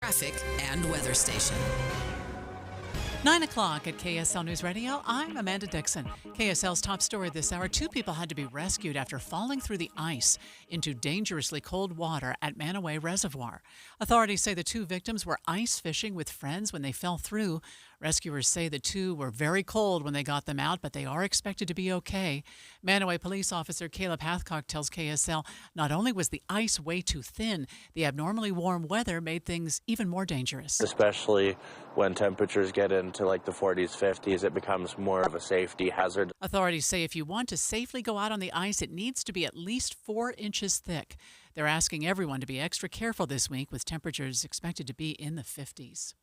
Traffic and weather station. 9 o'clock at KSL News Radio. I'm Amanda Dixon. KSL's top story this hour. 2 people had to be rescued after falling through the ice into dangerously cold water at Manaway Reservoir. Authorities say the 2 victims were ice fishing with friends when they fell through. Rescuers say the 2 were very cold when they got them out, but they are expected to be okay. Manaway police officer Caleb Hathcock tells KSL not only was the ice way too thin, the abnormally warm weather made things even more dangerous. Especially when temperatures get into like the 40s, 50s, it becomes more of a safety hazard. Authorities say if you want to safely go out on the ice, it needs to be at least 4 inches thick. They're asking everyone to be extra careful this week with temperatures expected to be in the 50s.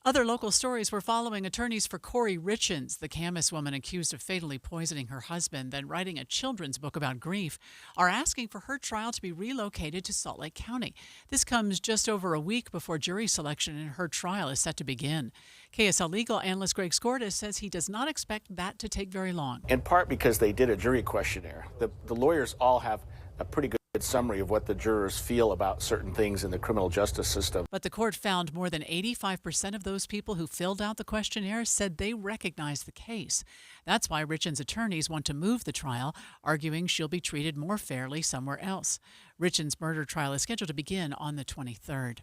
Other local stories were following attorneys for Corey Richens, the Camas woman accused of fatally poisoning her husband, then writing a children's book about grief, are asking for her trial to be relocated to Salt Lake County. This comes just over a week before jury selection in her trial is set to begin. KSL legal analyst Greg Skordas says he does not expect that to take very long. In part because they did a jury questionnaire. The lawyers all have a pretty good summary of what the jurors feel about certain things in the criminal justice system. But the court found more than 85% of those people who filled out the questionnaire said they recognize the case. That's why Richens' attorneys want to move the trial, arguing she'll be treated more fairly somewhere else. Richens' murder trial is scheduled to begin on the 23rd.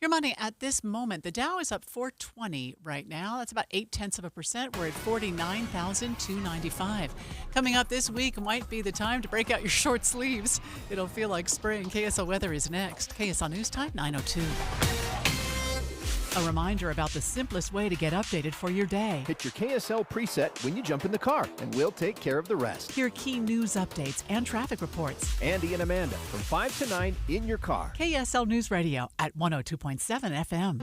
Your money at this moment, the Dow is up 420 right now. That's about 0.8%. We're at 49,295. Coming up this week might be the time to break out your short sleeves. It'll feel like spring. KSL weather is next. KSL News Time, 9:02. A reminder about the simplest way to get updated for your day. Hit your KSL preset when you jump in the car, and we'll take care of the rest. Hear key news updates and traffic reports. Andy and Amanda from 5 to 9 in your car. KSL News Radio at 102.7 FM.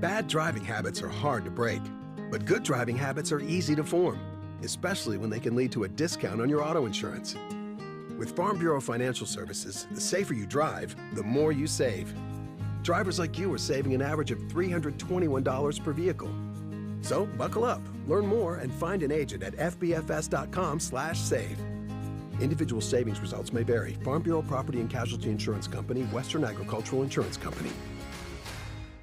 Bad driving habits are hard to break, but good driving habits are easy to form, especially when they can lead to a discount on your auto insurance. With Farm Bureau Financial Services, the safer you drive, the more you save. Drivers like you are saving an average of $321 per vehicle. So buckle up, learn more, and find an agent at fbfs.com/save. Individual savings results may vary. Farm Bureau Property and Casualty Insurance Company, Western Agricultural Insurance Company.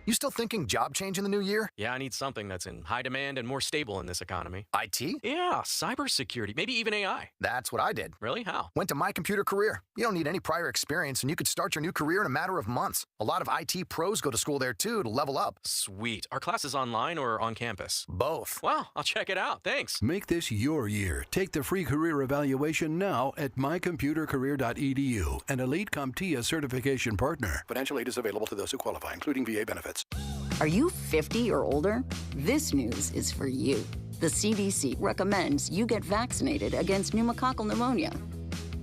You still thinking job change in the new year? Yeah, I need something that's in high demand and more stable in this economy. IT? Yeah, cybersecurity, maybe even AI. That's what I did. Really? How? Went to My Computer Career. You don't need any prior experience, and you could start your new career in a matter of months. A lot of IT pros go to school there, too, to level up. Sweet. Are classes online or on campus? Both. Wow, I'll check it out. Thanks. Make this your year. Take the free career evaluation now at mycomputercareer.edu, an Elite CompTIA certification partner. Financial aid is available to those who qualify, including VA benefits. Are you 50 or older? This news is for you. The CDC recommends you get vaccinated against pneumococcal pneumonia.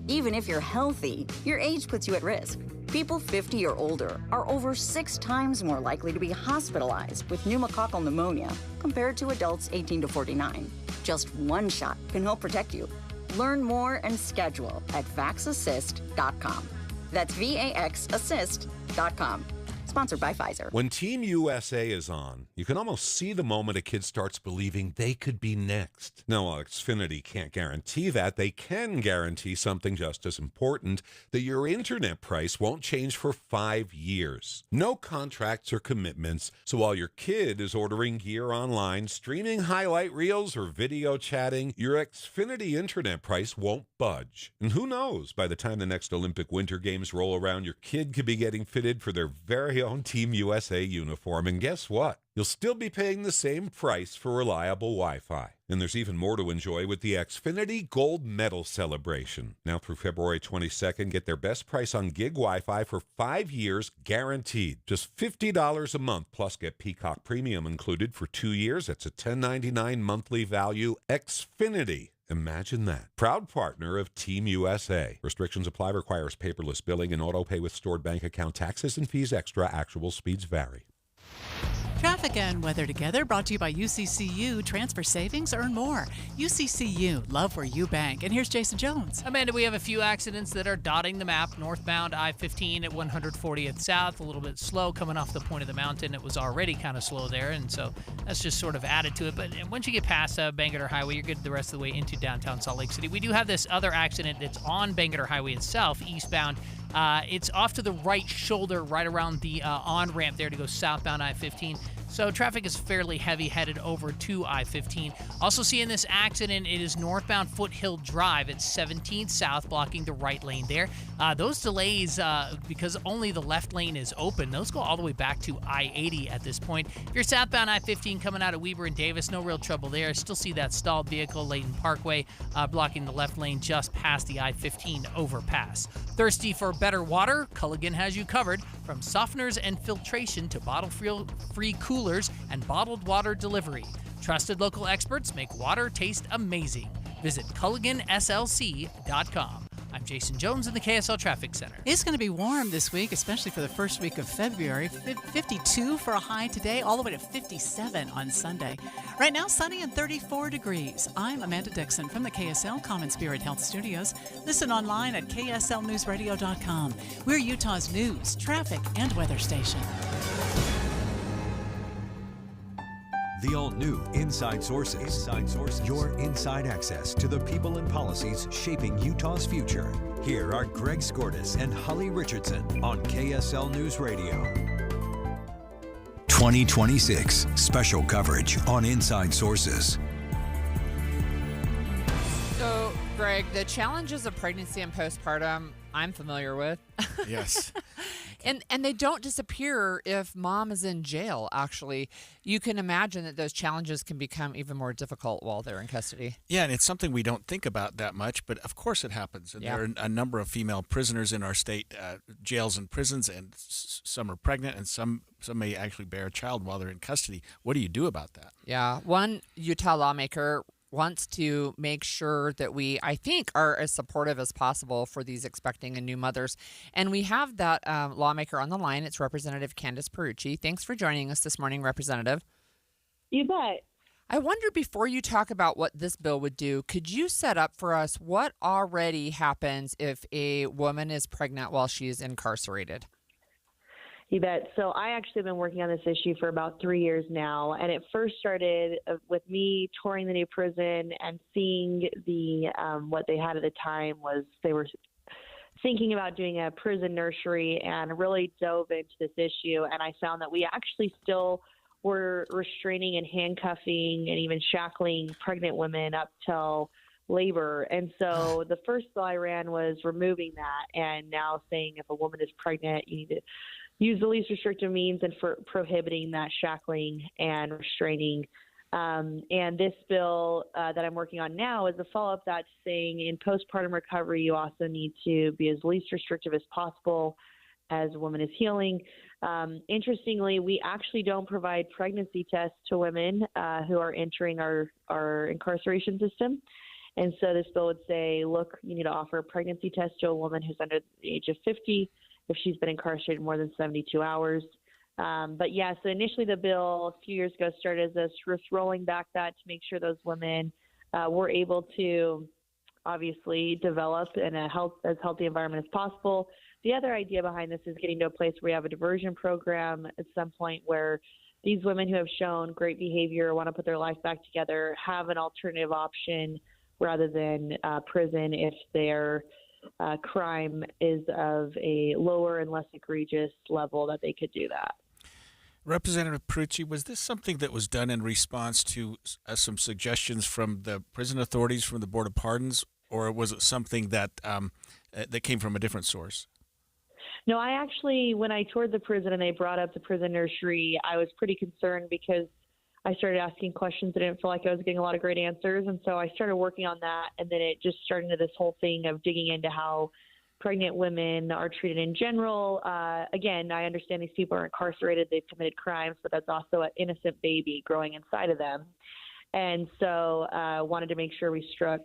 Even if you're healthy, your age puts you at risk. People 50 or older are over 6 times more likely to be hospitalized with pneumococcal pneumonia compared to adults 18 to 49. Just one shot can help protect you. Learn more and schedule at vaxassist.com. That's VAXassist.com. Sponsored by Pfizer. When Team USA is on, you can almost see the moment a kid starts believing they could be next. Now, while Xfinity can't guarantee that, they can guarantee something just as important, that your internet price won't change for 5 years. No contracts or commitments, so while your kid is ordering gear online, streaming highlight reels, or video chatting, your Xfinity internet price won't budge. And who knows, by the time the next Olympic Winter Games roll around, your kid could be getting fitted for their very own Team USA uniform. And guess what? You'll still be paying the same price for reliable Wi-Fi. And there's even more to enjoy with the Xfinity Gold Medal Celebration. Now through February 22nd, get their best price on gig Wi-Fi for 5 years guaranteed. Just $50 a month, plus get Peacock Premium included for 2 years. That's a $10.99 monthly value. Xfinity. Imagine that. Proud partner of Team USA. Restrictions apply. Requires paperless billing and auto pay with stored bank account. Taxes and fees extra. Actual speeds vary. Traffic and weather together brought to you by UCCU. Transfer savings, earn more. UCCU, love where you bank. And here's Jason Jones. Amanda, we have a few accidents that are dotting the map. Northbound I-15 at 140th South, a little bit slow coming off the point of the mountain. It was already kind of slow there, and so that's just sort of added to it. But once you get past Bangerter Highway, you're good the rest of the way into downtown Salt Lake City. We do have this other accident that's on Bangerter Highway itself, eastbound It's off to the right shoulder, right around the on-ramp there to go southbound I-15. So traffic is fairly heavy headed over to I-15. Also seeing this accident, it is northbound Foothill Drive at 17th South, blocking the right lane there. Those delays, because only the left lane is open, those go all the way back to I-80 at this point. If you're southbound I-15 coming out of Weber and Davis, no real trouble there. Still see that stalled vehicle, Layton Parkway, blocking the left lane just past the I-15 overpass. Thirsty for better water? Culligan has you covered. From softeners and filtration to bottle-free coolers and bottled water delivery. Trusted local experts make water taste amazing. Visit CulliganSLC.com. I'm Jason Jones in the KSL Traffic Center. It's going to be warm this week, especially for the first week of February. 52 for a high today, all the way to 57 on Sunday. Right now, sunny and 34 degrees. I'm Amanda Dixon from the KSL Common Spirit Health Studios. Listen online at KSLNewsRadio.com. We're Utah's news, traffic, and weather station. The all-new Inside Sources. Your inside access to the people and policies shaping Utah's future. Here are Greg Skordas and Holly Richardson on KSL News Radio. 2026 special coverage on Inside Sources. So, Greg, the challenges of pregnancy and postpartum, I'm familiar with. Yes. And they don't disappear if mom is in jail, actually. You can imagine that those challenges can become even more difficult while they're in custody. Yeah, and it's something we don't think about that much, but of course it happens. And there are a number of female prisoners in our state jails and prisons, and some are pregnant, and some may actually bear a child while they're in custody. What do you do about that? Yeah, one Utah lawmaker wants to make sure that we, I think, are as supportive as possible for these expecting and new mothers. And we have that lawmaker on the line. It's Representative Candace Perucci. Thanks for joining us this morning, Representative. You bet. I wonder, before you talk about what this bill would do, could you set up for us what already happens if a woman is pregnant while she is incarcerated? You bet. So I actually have been working on this issue for about 3 years now, and it first started with me touring the new prison and seeing the what they had at the time was they were thinking about doing a prison nursery, and really dove into this issue. And I found that we actually still were restraining and handcuffing and even shackling pregnant women up till labor. And so the first bill I ran was removing that, and now saying if a woman is pregnant, you need to use the least restrictive means and for prohibiting that shackling and restraining. And this bill that I'm working on now is a follow-up that's saying in postpartum recovery, you also need to be as least restrictive as possible as a woman is healing. Interestingly, we actually don't provide pregnancy tests to women who are entering our incarceration system. And so this bill would say, look, you need to offer a pregnancy test to a woman who's under the age of 50 if she's been incarcerated more than 72 hours. But yeah, so initially the bill a few years ago started as this, rolling back that to make sure those women were able to obviously develop in as healthy environment as possible. The other idea behind this is getting to a place where we have a diversion program at some point where these women who have shown great behavior, want to put their life back together, have an alternative option rather than prison if their crime is of a lower and less egregious level, that they could do that. Representative Perucci, was this something that was done in response to some suggestions from the prison authorities, from the Board of Pardons, or was it something that that came from a different source? No, I actually, when I toured the prison and they brought up the prison nursery, I was pretty concerned because I started asking questions and didn't feel like I was getting a lot of great answers. And so I started working on that. And then it just started into this whole thing of digging into how pregnant women are treated in general. Again, I understand these people are incarcerated. They've committed crimes, but that's also an innocent baby growing inside of them. And so I wanted to make sure we struck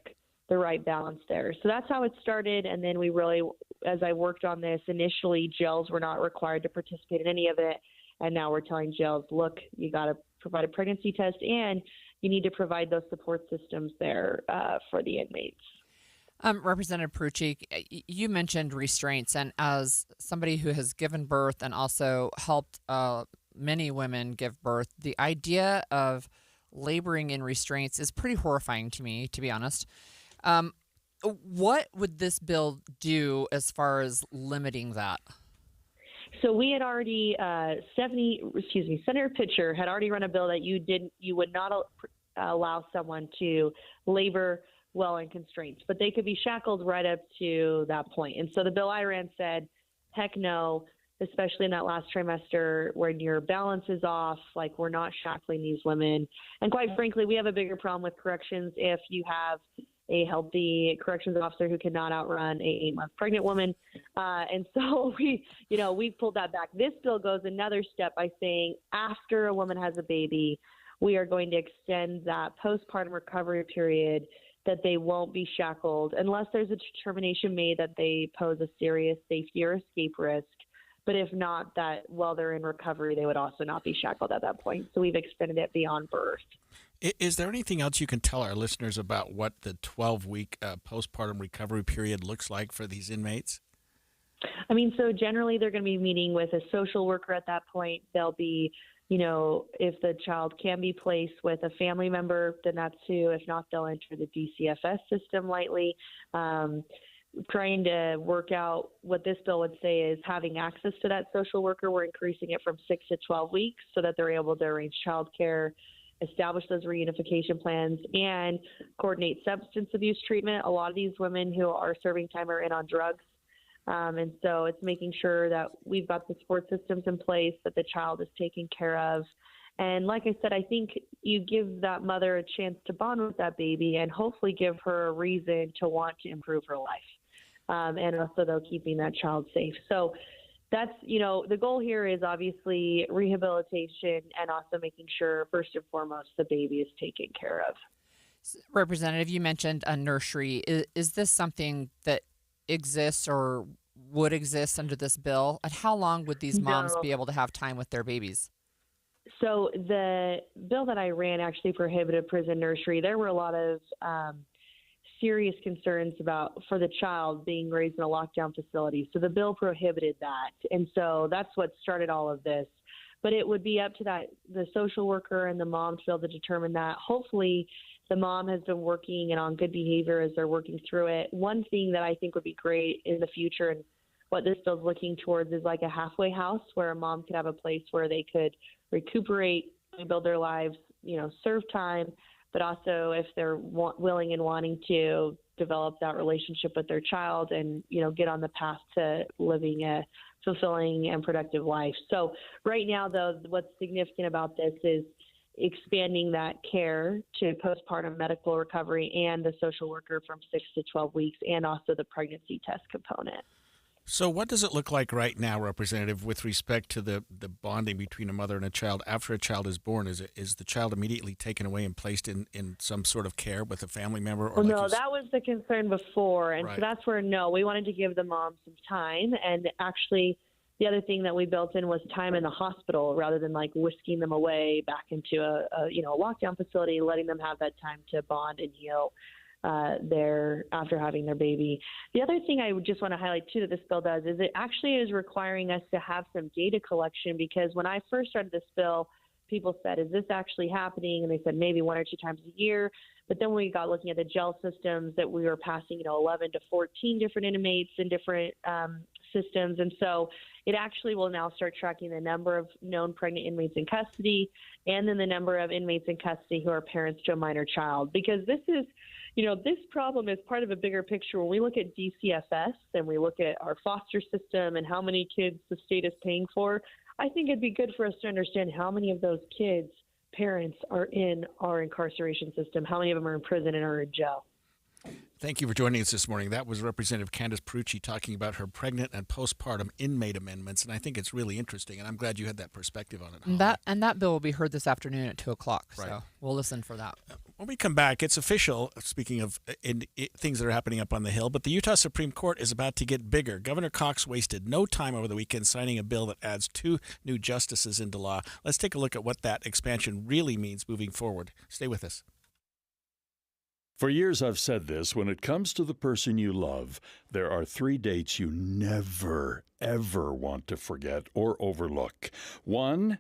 the right balance there. So that's how it started. And then we really, as I worked on this, initially jails were not required to participate in any of it. And now we're telling jails, look, you got to provide a pregnancy test and you need to provide those support systems there for the inmates. Representative Perucci, you mentioned restraints, and as somebody who has given birth and also helped many women give birth, the idea of laboring in restraints is pretty horrifying to me, to be honest. What would this bill do as far as limiting that? So we had already, Senator Pitcher had already run a bill that you would not allow someone to labor well in constraints, but they could be shackled right up to that point. And so the bill I ran said, heck no, especially in that last trimester when your balance is off, like we're not shackling these women. And quite frankly, we have a bigger problem with corrections if you have a healthy corrections officer who cannot outrun a 8-month pregnant woman. And so we pulled that back. This bill goes another step by saying after a woman has a baby, we are going to extend that postpartum recovery period that they won't be shackled unless there's a determination made that they pose a serious safety or escape risk. But if not, that while they're in recovery, they would also not be shackled at that point. So we've extended it beyond birth. Is there anything else you can tell our listeners about what the 12-week postpartum recovery period looks like for these inmates? I mean, so generally they're going to be meeting with a social worker at that point. They'll be, if the child can be placed with a family member, then that's who. If not, they'll enter the DCFS system lightly. Trying to work out what this bill would say is having access to that social worker. We're increasing it from 6 to 12 weeks so that they're able to arrange childcare, establish those reunification plans, and coordinate substance abuse treatment. A lot of these women who are serving time are in on drugs. And so it's making sure that we've got the support systems in place, that the child is taken care of. And like I said, I think you give that mother a chance to bond with that baby and hopefully give her a reason to want to improve her life. And also, though, keeping that child safe. So that's, the goal here is obviously rehabilitation and also making sure, first and foremost, the baby is taken care of. Representative, you mentioned a nursery. Is this something that exists or would exist under this bill? And how long would these moms be able to have time with their babies? So the bill that I ran actually prohibited prison nursery. There were a lot of serious concerns for the child being raised in a lockdown facility. So the bill prohibited that. And so that's what started all of this. But it would be up to the social worker and the mom to be able to determine that. Hopefully the mom has been working and on good behavior as they're working through it. One thing that I think would be great in the future and what this bill is looking towards is like a halfway house where a mom could have a place where they could recuperate, rebuild their lives, serve time, but also if they're willing and wanting to develop that relationship with their child and, get on the path to living a fulfilling and productive life. So right now, though, what's significant about this is expanding that care to postpartum medical recovery and the social worker from 6 to 12 weeks and also the pregnancy test component. So what does it look like right now, Representative, with respect to the bonding between a mother and a child after a child is born? Is the child immediately taken away and placed in some sort of care with a family member? Or no, that was the concern before. And right. So that's where, we wanted to give the mom some time. And actually, the other thing that we built in was time in the hospital rather than like whisking them away back into a lockdown facility, letting them have that time to bond and heal there after having their baby. The other thing I would just want to highlight too that this bill does is it actually is requiring us to have some data collection, because when I first started this bill, people said, is this actually happening? And they said maybe 1 or 2 times a year. But then we got looking at the jail systems that we were passing, 11 to 14 different inmates in different systems. And so it actually will now start tracking the number of known pregnant inmates in custody and then the number of inmates in custody who are parents to a minor child. Because this is, this problem is part of a bigger picture. When we look at DCFS and we look at our foster system and how many kids the state is paying for, I think it'd be good for us to understand how many of those kids' parents are in our incarceration system, how many of them are in prison and are in jail. Thank you for joining us this morning. That was Representative Candace Perucci talking about her pregnant and postpartum inmate amendments, and I think it's really interesting, and I'm glad you had that perspective on it. That bill will be heard this afternoon at 2:00, right. So we'll listen for that. When we come back, it's official, speaking of things that are happening up on the Hill, but the Utah Supreme Court is about to get bigger. Governor Cox wasted no time over the weekend signing a bill that adds 2 new justices into law. Let's take a look at what that expansion really means moving forward. Stay with us. For years I've said this, when it comes to the person you love, there are 3 dates you never, ever want to forget or overlook. 1,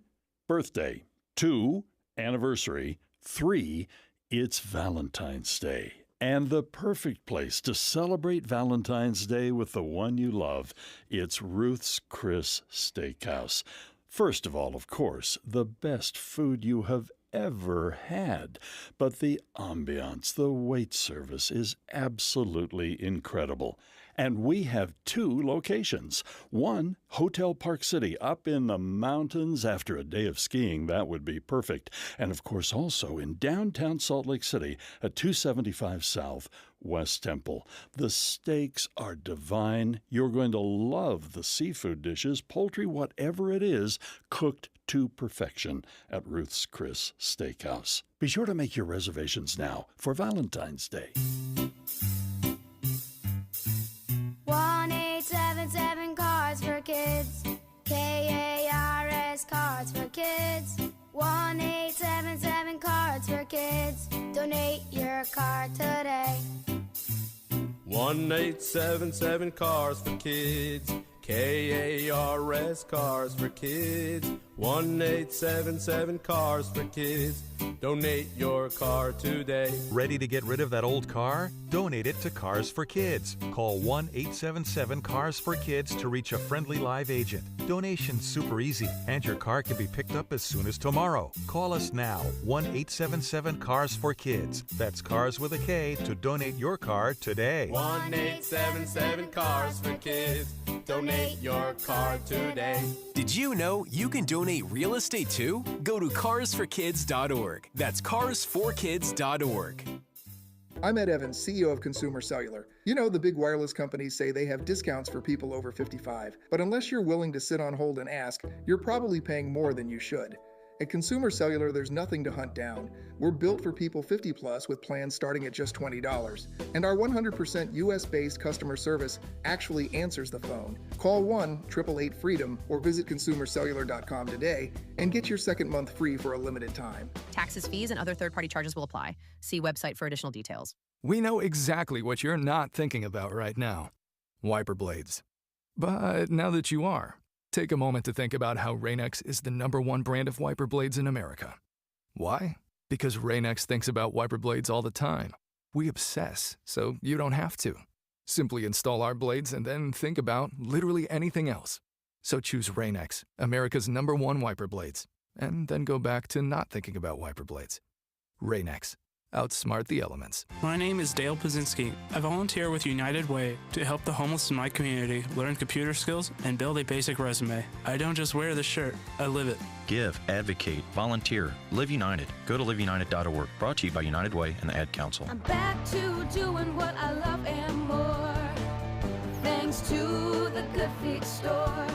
birthday. 2, anniversary. 3, it's Valentine's Day. And the perfect place to celebrate Valentine's Day with the one you love. It's Ruth's Chris Steakhouse. First of all, of course, the best food you have ever had. But the ambiance, the wait service is absolutely incredible. And we have 2 locations. One, Hotel Park City, up in the mountains after a day of skiing. That would be perfect. And of course, also in downtown Salt Lake City at 275 South West Temple. The steaks are divine. You're going to love the seafood dishes, poultry, whatever it is, cooked to perfection at Ruth's Chris Steakhouse. Be sure to make your reservations now for Valentine's Day. 1-877 Cars for Kids. KARS Cards for Kids. 1-877 Cards for Kids. Donate your card today. 1-877 Cars for Kids. KARS Cars for Kids. 1-877 Cars for Kids. Donate your car today. Ready to get rid of that old car? Donate it to Cars for Kids. Call 1-877-CARS-FOR-KIDS to reach a friendly live agent. Donation's super easy, and your car can be picked up as soon as tomorrow. Call us now, 1-877-CARS-FOR-KIDS. That's Cars with a K to donate your car today. 1-877 Cars for Kids. Donate your car today. Did you know you can donate real estate too? Go to carsforkids.org. That's carsforkids.org. I'm Ed Evans, CEO of Consumer Cellular. You know, the big wireless companies say they have discounts for people over 55. But unless you're willing to sit on hold and ask, you're probably paying more than you should. At Consumer Cellular, there's nothing to hunt down. We're built for people 50 plus with plans starting at just $20. And our 100% US-based customer service actually answers the phone. Call 1-888-FREEDOM or visit consumercellular.com today and get your second month free for a limited time. Taxes, fees, and other third-party charges will apply. See website for additional details. We know exactly what you're not thinking about right now. Wiper blades. But now that you are, take a moment to think about how Rain-X is the #1 brand of wiper blades in America. Why? Because Rain-X thinks about wiper blades all the time. We obsess, so you don't have to. Simply install our blades and then think about literally anything else. So choose Rain-X, America's #1 wiper blades, and then go back to not thinking about wiper blades. Rain-X. Outsmart the elements. My name is Dale Pazinski. I volunteer with United Way to help the homeless in my community learn computer skills and build a basic resume. I don't just wear the shirt, I live it. Give, advocate, volunteer, Live United. Go to liveunited.org. Brought to you by United Way and the Ad Council. I'm back to doing what I love and more. Thanks to the Good Feet store.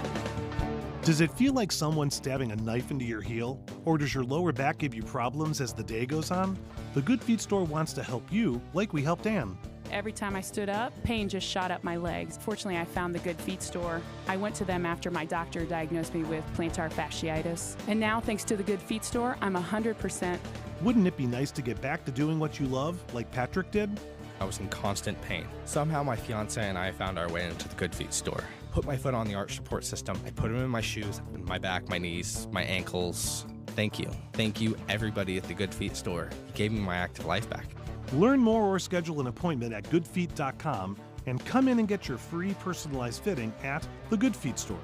Does it feel like someone's stabbing a knife into your heel? Or does your lower back give you problems as the day goes on? The Good Feet store wants to help you like we helped Ann. Every time I stood up, pain just shot up my legs. Fortunately, I found the Good Feet store. I went to them after my doctor diagnosed me with plantar fasciitis. And now, thanks to the Good Feet store, I'm 100%. Wouldn't it be nice to get back to doing what you love, like Patrick did? I was in constant pain. Somehow my fiance and I found our way into the Good Feet store. Put my foot on the arch support system. I put them in my shoes, my back, my knees, my ankles. Thank you. Thank you, everybody at the Good Feet store. You gave me my active life back. Learn more or schedule an appointment at goodfeet.com and come in and get your free personalized fitting at the Good Feet store.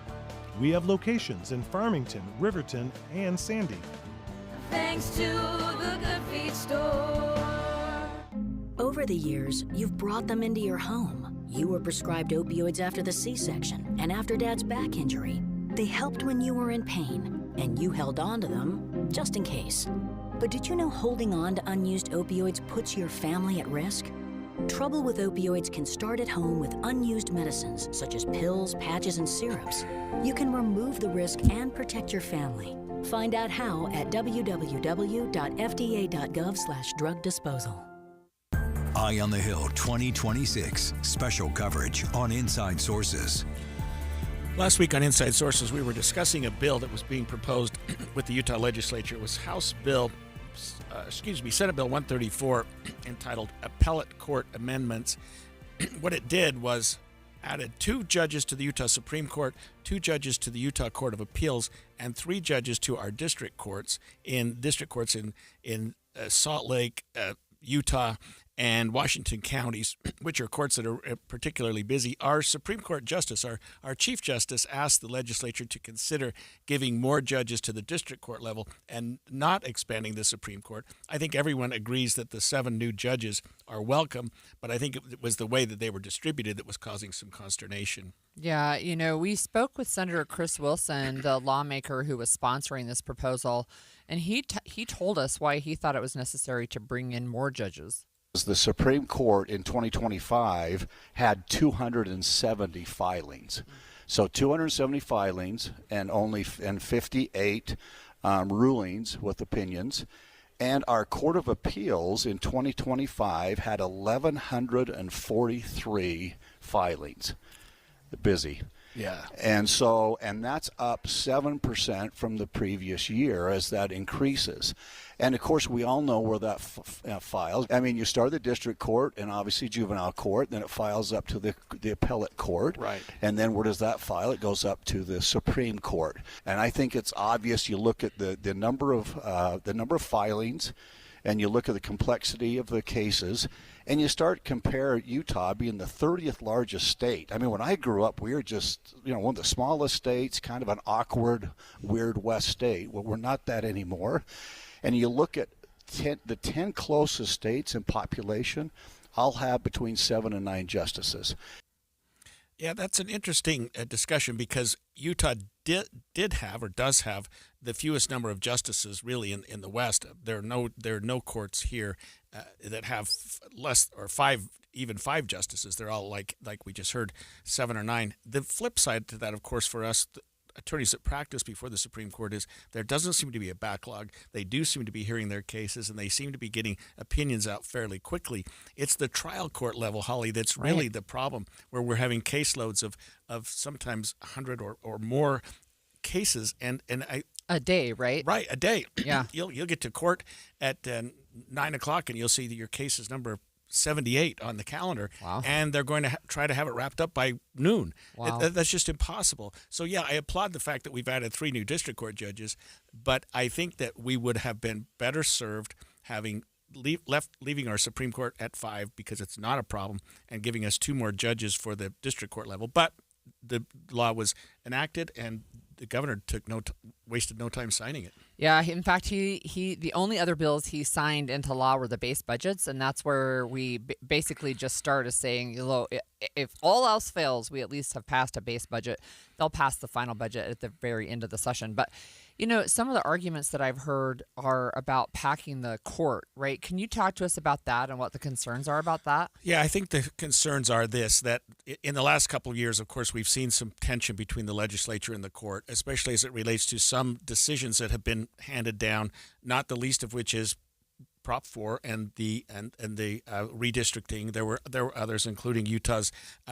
We have locations in Farmington, Riverton, and Sandy. Thanks to the Good Feet store. Over the years, you've brought them into your home. You were prescribed opioids after the C-section and after Dad's back injury. They helped when you were in pain, and you held on to them just in case. But did you know holding on to unused opioids puts your family at risk? Trouble with opioids can start at home with unused medicines such as pills, patches, and syrups. You can remove the risk and protect your family. Find out how at www.fda.gov/drug disposal. Eye on the Hill 2026. Special coverage on Inside Sources. Last week on Inside Sources, we were discussing a bill that was being proposed with the Utah legislature. It was Senate Bill 134, entitled Appellate Court Amendments. What it did was added 2 judges to the Utah Supreme Court, 2 judges to the Utah Court of Appeals, and 3 judges to our district courts in Salt Lake, Utah, and Washington counties, which are courts that are particularly busy, our Supreme Court Justice, our Chief Justice, asked the legislature to consider giving more judges to the district court level and not expanding the Supreme Court. I think everyone agrees that the 7 new judges are welcome, but I think it was the way that they were distributed that was causing some consternation. Yeah, we spoke with Senator Chris Wilson, the lawmaker who was sponsoring this proposal, and he told us why he thought it was necessary to bring in more judges. The Supreme Court in 2025 had 270 filings. So 270 filings and 58 rulings with opinions. And our Court of Appeals in 2025 had 1,143 filings. Busy. Yeah. And that's up 7% from the previous year as that increases. And of course, we all know where that files. I mean, you start the district court and obviously juvenile court, then it files up to the appellate court. Right. And then where does that file? It goes up to the Supreme Court. And I think it's obvious. You look at the number of filings, and you look at the complexity of the cases, and you start compare Utah being the 30th largest state. I mean, when I grew up, we were just, one of the smallest states, kind of an awkward, weird West state. Well, we're not that anymore. And you look at the 10 closest states in population, I'll have between 7 and 9 justices. Yeah, that's an interesting discussion because Utah did have or does have the fewest number of justices really in the West. There are no courts here that have less or 5 justices. They're all like we just heard 7 or 9. The flip side to that, of course, for us, attorneys that practice before the Supreme Court, is there doesn't seem to be a backlog. They do seem to be hearing their cases, and they seem to be getting opinions out fairly quickly. It's the trial court level, Holly, that's really the problem, where we're having caseloads of sometimes 100 or more cases, and a day, right? Right, a day. Yeah. You'll get to court at 9 o'clock, and you'll see that your case is number 78 on the calendar. Wow. And they're going to try to have it wrapped up by noon. Wow. That's just impossible. So, yeah, I applaud the fact that we've added 3 new district court judges, but I think that we would have been better served having leaving our Supreme Court at 5 because it's not a problem, and giving us 2 more judges for the district court level. But the law was enacted, and the governor wasted no time signing it. Yeah, in fact, the only other bills he signed into law were the base budgets, and that's where we basically just started saying, if all else fails, we at least have passed a base budget. They'll pass the final budget at the very end of the session. But, some of the arguments that I've heard are about packing the court, right? Can you talk to us about that and what the concerns are about that? Yeah, I think the concerns are that in the last couple of years, of course, we've seen some tension between the legislature and the court, especially as it relates to some decisions that have been handed down, not the least of which is Prop 4 and the redistricting. There were others, including Utah's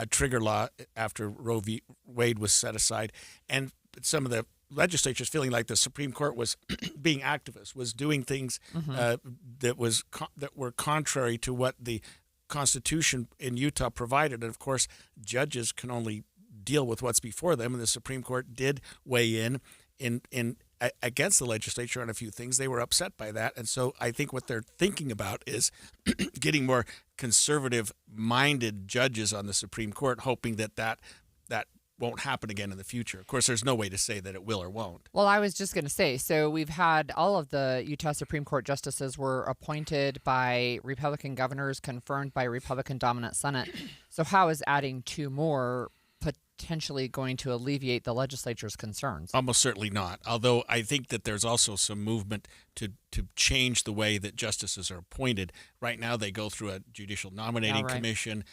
trigger law after Roe v. Wade was set aside, and some of the legislature's feeling like the Supreme Court was being activist, was doing things that were contrary to what the Constitution in Utah provided. And of course, judges can only deal with what's before them, and the Supreme Court did weigh in against the legislature on a few things. They were upset by that, and so I think what they're thinking about is getting more conservative-minded judges on the Supreme Court, hoping that won't happen again in the future. Of course, there's no way to say that it will or won't. Well, I was just going to say, so we've had all of the Utah Supreme Court justices were appointed by Republican governors, confirmed by Republican-dominant Senate. So how is adding 2 more potentially going to alleviate the legislature's concerns? Almost certainly not. Although I think that there's also some movement to change the way that justices are appointed. Right now they go through a judicial nominating commission,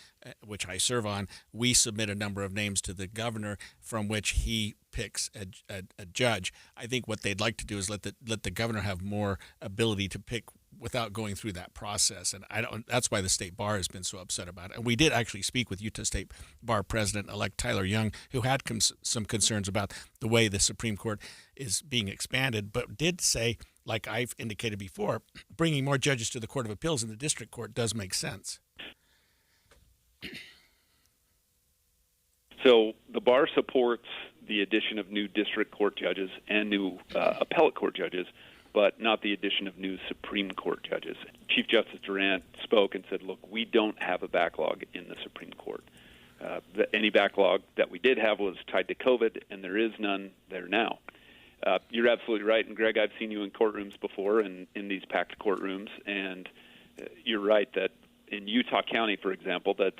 which I serve on. We submit a number of names to the governor from which he picks a judge. I think what they'd like to do is let the governor have more ability to pick without going through that process. And that's why the state bar has been so upset about it. And we did actually speak with Utah State Bar President-elect Tyler Young, who had some concerns about the way the Supreme Court is being expanded, but did say, like I've indicated before, bringing more judges to the Court of Appeals in the district court does make sense. So the bar supports the addition of new district court judges and new appellate court judges. but not the addition of new Supreme Court judges. Chief Justice Durant spoke and said, look, we don't have a backlog in the Supreme Court. Any backlog that we did have was tied to COVID, and there is none there now. You're absolutely right, and Greg, I've seen you in courtrooms before, and in these packed courtrooms, and you're right that in Utah County, for example, that's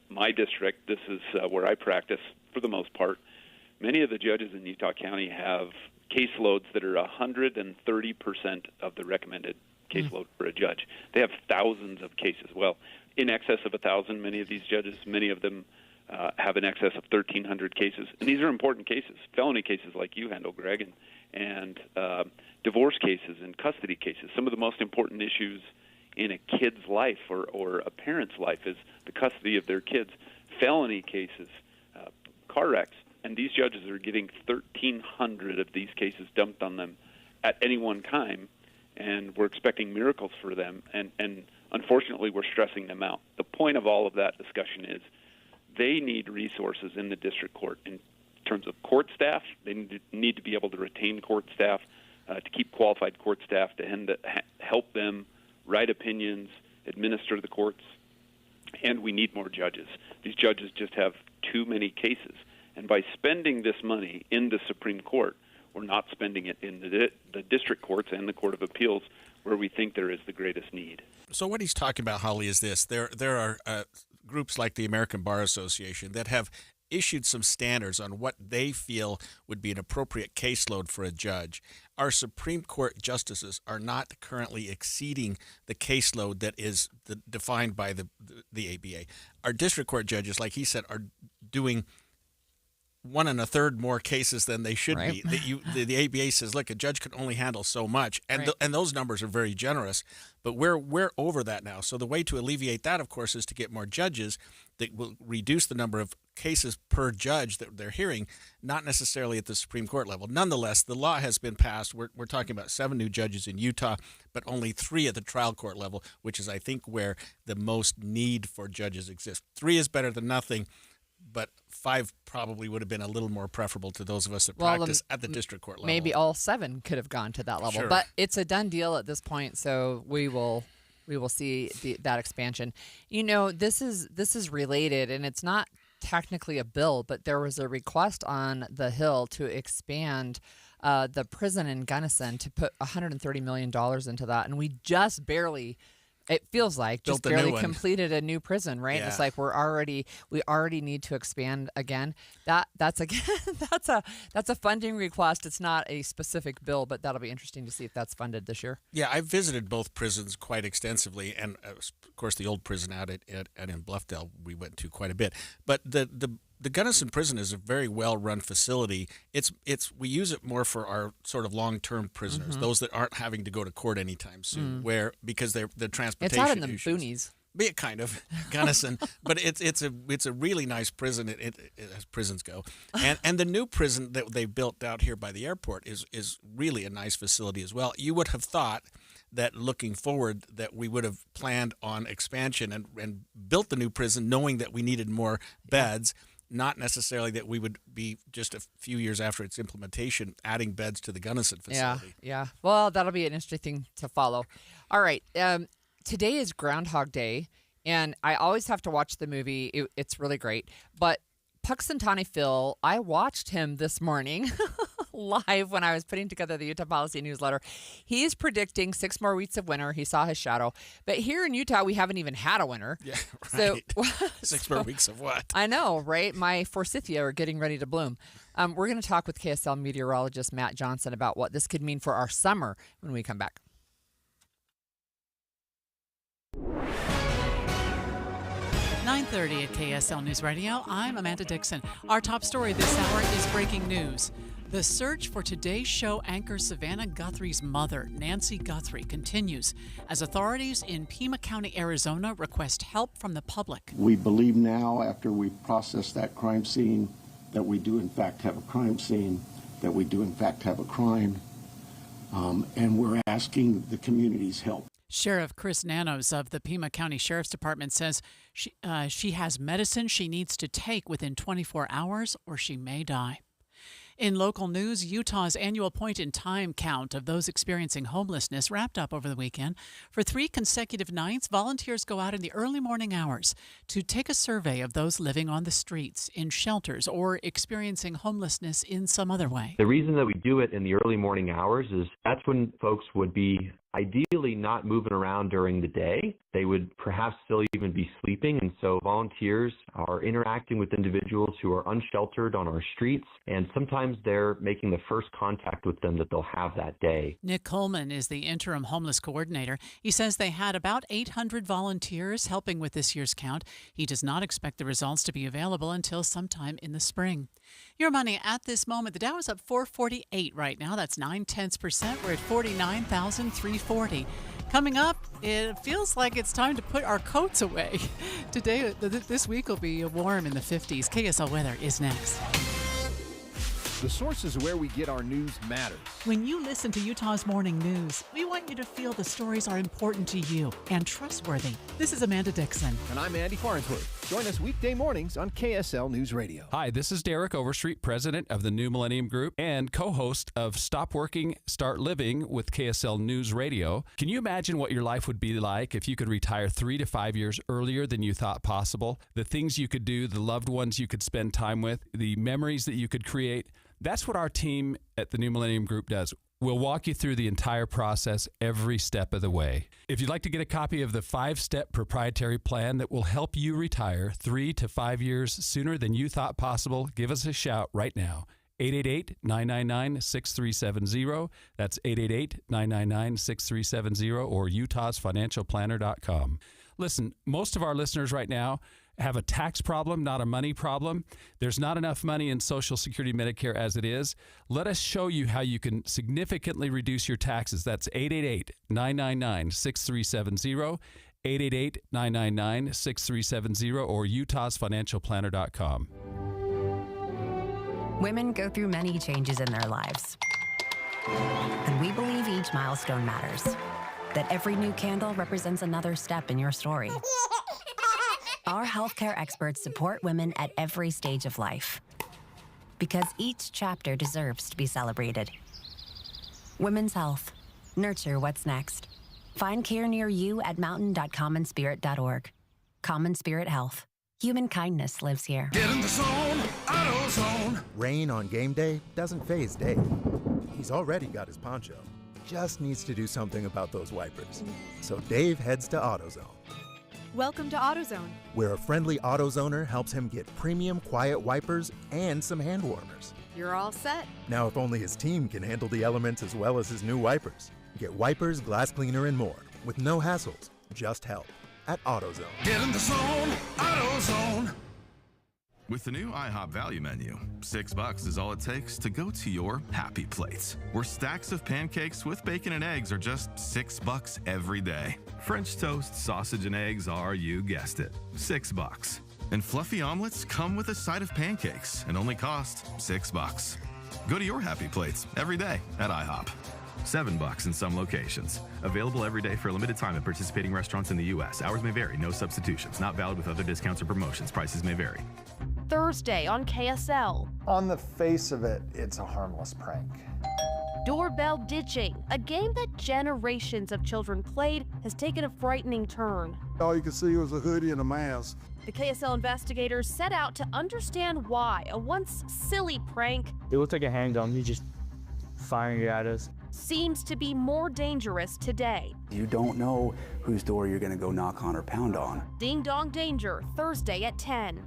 my district, this is where I practice for the most part, many of the judges in Utah County have caseloads that are 130% of the recommended caseload for a judge. They have thousands of cases. Well, in excess of 1,000, many of these judges, many of them have in excess of 1,300 cases. And these are important cases, felony cases like you handle, Greg, and divorce cases and custody cases. Some of the most important issues in a kid's life or a parent's life is the custody of their kids. Felony cases, car wrecks. And these judges are getting 1,300 of these cases dumped on them at any one time, and we're expecting miracles for them, and unfortunately we're stressing them out. The point of all of that discussion is they need resources in the district court in terms of court staff. They need to be able to retain court staff, to keep qualified court staff to help them write opinions, administer the courts, and we need more judges. These judges just have too many cases. And by spending this money in the Supreme Court, we're not spending it in the district courts and the Court of Appeals where we think there is the greatest need. So what he's talking about, Holly, is this. There are groups like the American Bar Association that have issued some standards on what they feel would be an appropriate caseload for a judge. Our Supreme Court justices are not currently exceeding the caseload that is defined by the ABA. Our district court judges, like he said, are doing 1 1/3 more cases than they should be. The ABA says, look, a judge can only handle so much, and and those numbers are very generous, but we're over that now. So the way to alleviate that, of course, is to get more judges that will reduce the number of cases per judge that they're hearing, not necessarily at the Supreme Court level. Nonetheless, the law has been passed. We're talking about 7 new judges in Utah, but only 3 at the trial court level, which is, I think, where the most need for judges exists. 3 is better than nothing, but 5 probably would have been a little more preferable to those of us that practice at the district court level. Maybe all 7 could have gone to that level, but it's a done deal at this point. So we will see that expansion. You know, this is related, and it's not technically a bill, but there was a request on the Hill to expand the prison in Gunnison to put $130 million into that, and we just barely. It feels like just barely completed a new prison, right? Yeah. It's like we already need to expand again. That's a funding request. It's not a specific bill, but that'll be interesting to see if that's funded this year. Yeah, I've visited both prisons quite extensively, and of course the old prison out at in Bluffdale we went to quite a bit. But the Gunnison prison is a very well-run facility. We use it more for our sort of long-term prisoners, those that aren't having to go to court anytime soon, because they're transportation It's out in the issues. boonies. Be it kind of Gunnison, but it's a really nice prison. It as prisons go, and the new prison that they built out here by the airport is really a nice facility as well. You would have thought that looking forward that we would have planned on expansion and built the new prison knowing that we needed more beds. Not necessarily that we would be just a few years after its implementation adding beds to the Gunnison facility. Yeah. Well, that'll be an interesting thing to follow. All right. Today is Groundhog Day, and I always have to watch the movie. It's really great. But Puxentani Phil, I watched him this morning live when I was putting together the Utah Policy newsletter. He's predicting 6 more weeks of winter. He saw his shadow. But here in Utah, we haven't even had a winter. Yeah, right. So, 6 more weeks of what? I know, right? My forsythia are getting ready to bloom. We're going to talk with KSL meteorologist Matt Johnson about what this could mean for our summer when we come back. .30 at KSL News Radio. I'm Amanda Dixon. Our top story this hour is breaking news. The search for Today's Show anchor Savannah Guthrie's mother, Nancy Guthrie, continues as authorities in Pima County, Arizona, request help from the public. We believe now, after we process that crime scene, that we do in fact have a crime scene, that we do in fact have a crime, and we're asking the community's help. Sheriff Chris Nanos of the Pima County Sheriff's Department says she has medicine she needs to take within 24 hours or she may die. In local news, Utah's annual point-in-time count of those experiencing homelessness wrapped up over the weekend. For 3 consecutive nights, volunteers go out in the early morning hours to take a survey of those living on the streets, in shelters, or experiencing homelessness in some other way. The reason that we do it in the early morning hours is that's when folks would be ideally not moving around during the day. They would perhaps still even be sleeping, and so volunteers are interacting with individuals who are unsheltered on our streets, and sometimes they're making the first contact with them that they'll have that day. Nick Coleman is the interim homeless coordinator. He says they had about 800 volunteers helping with this year's count. He does not expect the results to be available until sometime in the spring. Your money at this moment, the Dow is up 448 right now. That's 0.9%. We're at 49,340. Coming up, it feels like it's time to put our coats away. Today, this week will be warm in the 50s. KSL weather is next. The sources where we get our news matters. When you listen to Utah's Morning News, we want you to feel the stories are important to you and trustworthy. This is Amanda Dixon. And I'm Andy Farnsworth. Join us weekday mornings on KSL News Radio. Hi, this is Derek Overstreet, president of the New Millennium Group and co-host of Stop Working, Start Living with KSL News Radio. Can you imagine what your life would be like if you could retire 3 to 5 years earlier than you thought possible? The things you could do, the loved ones you could spend time with, the memories that you could create. That's what our team at the New Millennium Group does. We'll walk you through the entire process every step of the way. If you'd like to get a copy of the 5-step proprietary plan that will help you retire 3 to 5 years sooner than you thought possible, give us a shout right now. 888-999-6370. That's 888-999-6370 or utahsfinancialplanner.com. Listen, most of our listeners right now have a tax problem, not a money problem. There's not enough money in Social Security Medicare as it is. Let us show you how you can significantly reduce your taxes. That's 888-999-6370, 888-999-6370, or utahsfinancialplanner.com. Women go through many changes in their lives. And we believe each milestone matters. That every new candle represents another step in your story. Our healthcare experts support women at every stage of life because each chapter deserves to be celebrated. Women's health. Nurture what's next. Find care near you at mountain.commonspirit.org. Common Spirit Health. Human kindness lives here. Get in the zone, AutoZone. Rain on game day doesn't faze Dave. He's already got his poncho. Just needs to do something about those wipers. So Dave heads to AutoZone. Welcome to AutoZone, where a friendly AutoZoner helps him get premium quiet wipers and some hand warmers. You're all set. Now, if only his team can handle the elements as well as his new wipers. Get wipers, glass cleaner, and more with no hassles, just help at AutoZone. Get in the zone, AutoZone. With the new IHOP value menu, $6 is all it takes to go to your happy place, where stacks of pancakes with bacon and eggs are just $6 every day. French toast, sausage, and eggs are, you guessed it, $6. And fluffy omelets come with a side of pancakes and only cost $6. Go to your happy plates every day at IHOP. $7 in some locations. Available every day for a limited time at participating restaurants in the U.S. Hours may vary. No substitutions. Not valid with other discounts or promotions. Prices may vary. Thursday on KSL. On the face of it, it's a harmless prank. Doorbell ditching, a game that generations of children played, has taken a frightening turn. All you could see was a hoodie and a mask. The KSL investigators set out to understand why a once silly prank, it looks like a handgun. You just firing it at us, seems to be more dangerous today. You don't know whose door you're going to go knock on or pound on. Ding Dong Danger, Thursday at 10.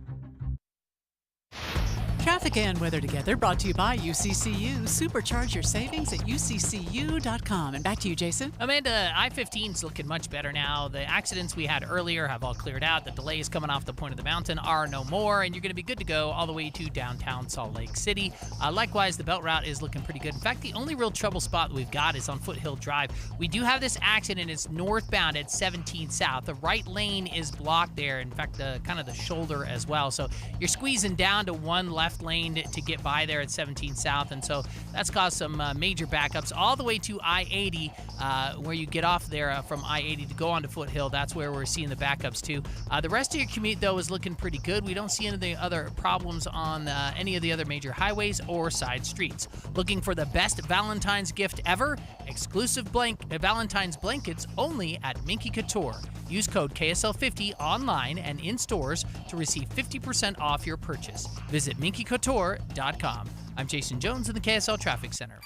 Traffic and weather together, brought to you by UCCU. Supercharge your savings at uccu.com. And back to you, Jason. Amanda, I-15's looking much better now. The accidents we had earlier have all cleared out. The delays coming off the point of the mountain are no more, and you're going to be good to go all the way to downtown Salt Lake City. Likewise, the Belt Route is looking pretty good. In fact, the only real trouble spot that we've got is on Foothill Drive. We do have this accident. It's northbound at 17 South. The right lane is blocked there. In fact, kind of the shoulder as well. So you're squeezing down to one left lane lane to get by there at 17 South, and so that's caused some major backups all the way to I-80, where you get off there from I-80 to go onto Foothill. That's where we're seeing the backups too. The rest of your commute, though, is looking pretty good. We don't see any of the other problems on any of the other major highways or side streets. Looking for the best Valentine's gift ever? Exclusive Valentine's blankets only at Minky Couture. Use code KSL50 online and in stores to receive 50% off your purchase. Visit minkycouture.com. I'm Jason Jones in the KSL Traffic Center.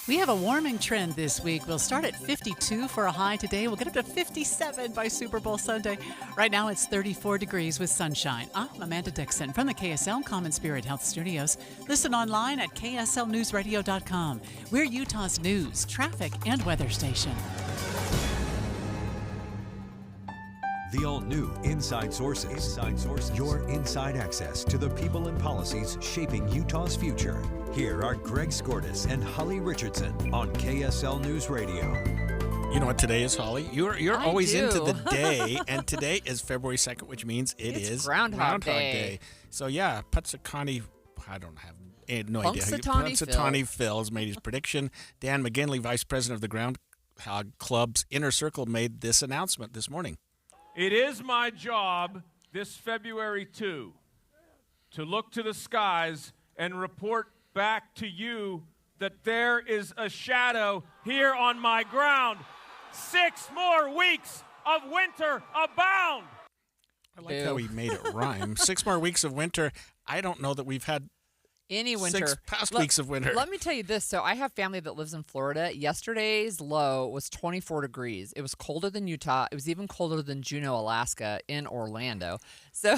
We have a warming trend this week. We'll start at 52 for a high today. We'll get up to 57 by Super Bowl Sunday. Right now it's 34 degrees with sunshine. I'm Amanda Dixon from the KSL Common Spirit Health Studios. Listen online at kslnewsradio.com. We're Utah's news, traffic, and weather station. The all-new Inside Sources. Your inside access to the people and policies shaping Utah's future. Here are Greg Skordas and Holly Richardson on KSL News Radio. You know what today is, Holly? You're I always do. into the day, and today is February 2nd, which means It's is Groundhog Day. So yeah, Putsakani, I don't have no idea. Punxsutawney Phil has made his prediction. Dan McGinley, Vice President of the Groundhog Club's Inner Circle, made this announcement this morning. It is my job this February 2 to look to the skies and report back to you that there is a shadow here on my ground. 6 more weeks of winter abound. I like how he made it rhyme. 6 more weeks of winter. I don't know that we've had any winter. 6 past weeks of winter. Let me tell you this. So I have family that lives in Florida. Yesterday's low was 24 degrees. It was colder than Utah. It was even colder than Juneau, Alaska in Orlando. So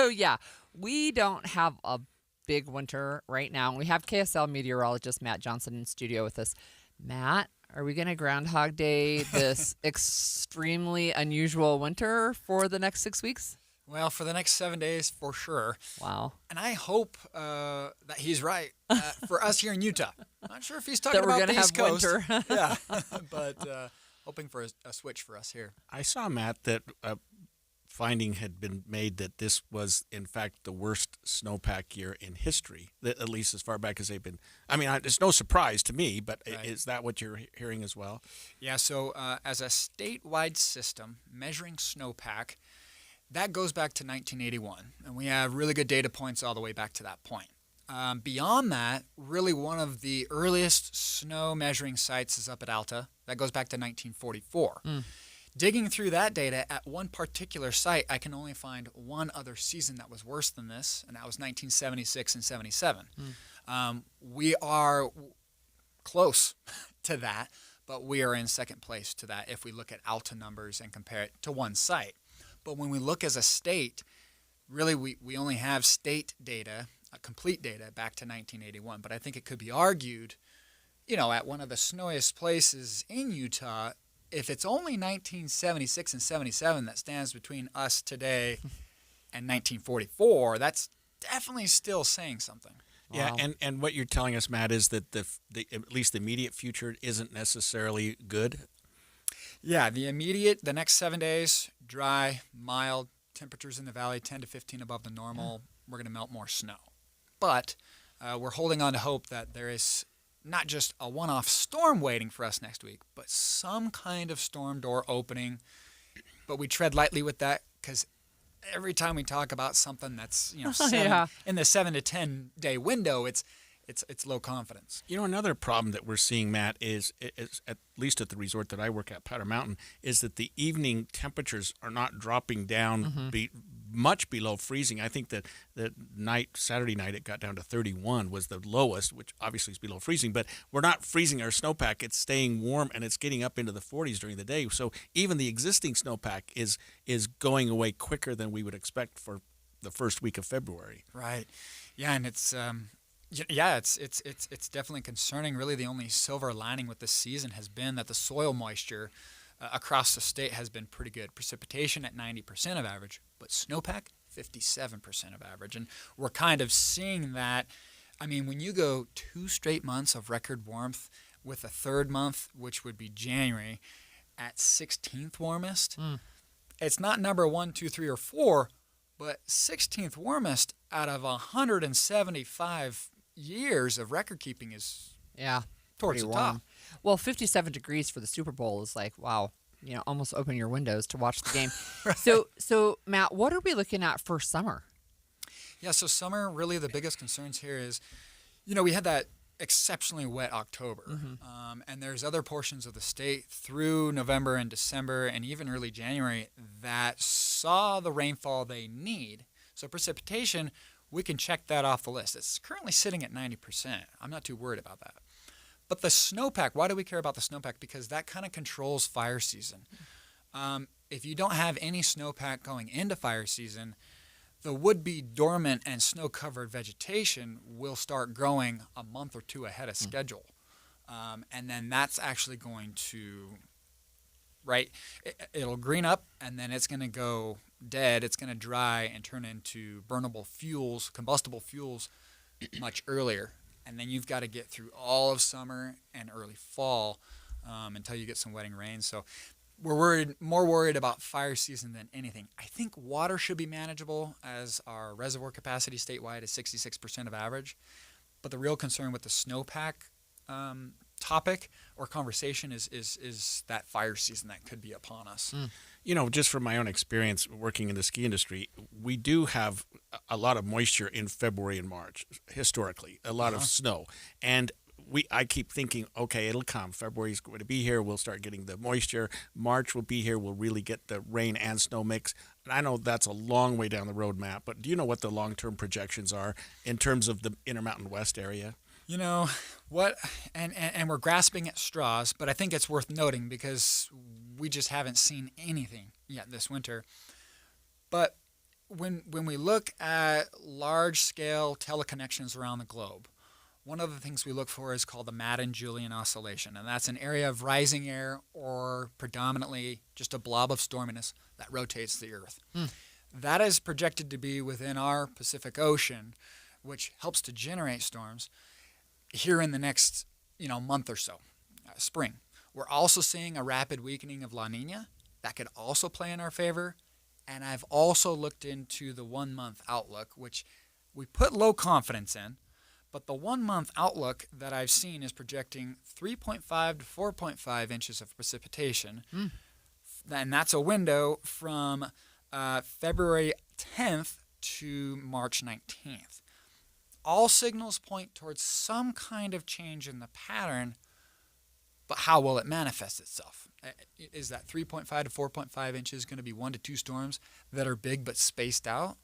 yeah, we don't have a big winter right now. We have KSL meteorologist Matt Johnson in studio with us. Matt, are we going to Groundhog Day this extremely unusual winter for the next 6 weeks? Well, for the next 7 days, for sure. Wow. And I hope that he's right for us here in Utah. Not sure if he's talking That we're about gonna the East have Coast. winter. Yeah, but hoping for a switch for us here. I saw, Matt, that a finding had been made that this was, in fact, the worst snowpack year in history, at least as far back as they've been. I mean, it's no surprise to me, but is that what you're hearing as well? Yeah, so as a statewide system measuring snowpack, that goes back to 1981, and we have really good data points all the way back to that point. Beyond that, really one of the earliest snow measuring sites is up at Alta. That goes back to 1944. Digging through that data at one particular site, I can only find one other season that was worse than this, and that was 1976 and 77. We are close to that, but we are in second place to that if we look at Alta numbers and compare it to one site. But when we look as a state, really we only have state data, complete data back to 1981. But I think it could be argued, at one of the snowiest places in Utah, if it's only 1976 and 77 that stands between us today and 1944, that's definitely still saying something. Yeah, and what you're telling us, Matt, is that the at least the immediate future isn't necessarily good. Yeah, the next 7 days, dry, mild, temperatures in the valley 10 to 15 above the normal. We're going to melt more snow. But we're holding on to hope that there is not just a one-off storm waiting for us next week, but some kind of storm door opening. But we tread lightly with that because every time we talk about something that's in the 7 to 10 day window, it's low confidence. Another problem that we're seeing, Matt, is at least at the resort that I work at, Powder Mountain, is that the evening temperatures are not dropping down much below freezing. I think that Saturday night, it got down to 31 was the lowest, which obviously is below freezing, but we're not freezing our snowpack. It's staying warm, and it's getting up into the 40s during the day. So even the existing snowpack is going away quicker than we would expect for the first week of February. Right. Yeah, and it's it's definitely concerning. Really, the only silver lining with this season has been that the soil moisture across the state has been pretty good. Precipitation at 90% of average, but snowpack 57% of average. And we're kind of seeing that. I mean, when you go 2 straight months of record warmth with a third month, which would be January, at 16th warmest, it's not number 1, 2, 3, or 4, but 16th warmest out of 175 years of record keeping is towards the top. Well, 57 degrees for the Super Bowl is like, wow, almost open your windows to watch the game. Right. So Matt, what are we looking at for summer? Yeah, so summer, really the biggest concerns here is, we had that exceptionally wet October. And there's other portions of the state through November and December and even early January that saw the rainfall they need. So precipitation, we can check that off the list. It's currently sitting at 90%. I'm not too worried about that. But the snowpack, why do we care about the snowpack? Because that kind of controls fire season. If you don't have any snowpack going into fire season, the would-be dormant and snow-covered vegetation will start growing a month or two ahead of schedule. And then that's actually going to, it'll green up, and then it's going to go dead. It's going to dry and turn into burnable fuels, combustible fuels, much earlier. And then you've got to get through all of summer and early fall until you get some wetting rain. So we're more worried about fire season than anything. I think water should be manageable, as our reservoir capacity statewide is 66% of average. But the real concern with the snowpack topic or conversation is that fire season that could be upon us. Just from my own experience working in the ski industry, we do have a lot of moisture in February and March, historically, a lot of snow. And I keep thinking, okay, it'll come. February's going to be here. We'll start getting the moisture. March will be here. We'll really get the rain and snow mix. And I know that's a long way down the road, Matt, but do you know what the long-term projections are in terms of the Intermountain West area? What, and we're grasping at straws, but I think it's worth noting because we just haven't seen anything yet this winter. But when we look at large-scale teleconnections around the globe, one of the things we look for is called the Madden-Julian Oscillation, and that's an area of rising air or predominantly just a blob of storminess that rotates the Earth. That is projected to be within our Pacific Ocean, which helps to generate storms here in the next month or so, spring. We're also seeing a rapid weakening of La Nina. That could also play in our favor. And I've also looked into the 1-month outlook, which we put low confidence in. But the 1-month outlook that I've seen is projecting 3.5 to 4.5 inches of precipitation. And that's a window from February 10th to March 19th. All signals point towards some kind of change in the pattern, but how will it manifest itself? Is that 3.5 to 4.5 inches going to be 1 to 2 storms that are big but spaced out?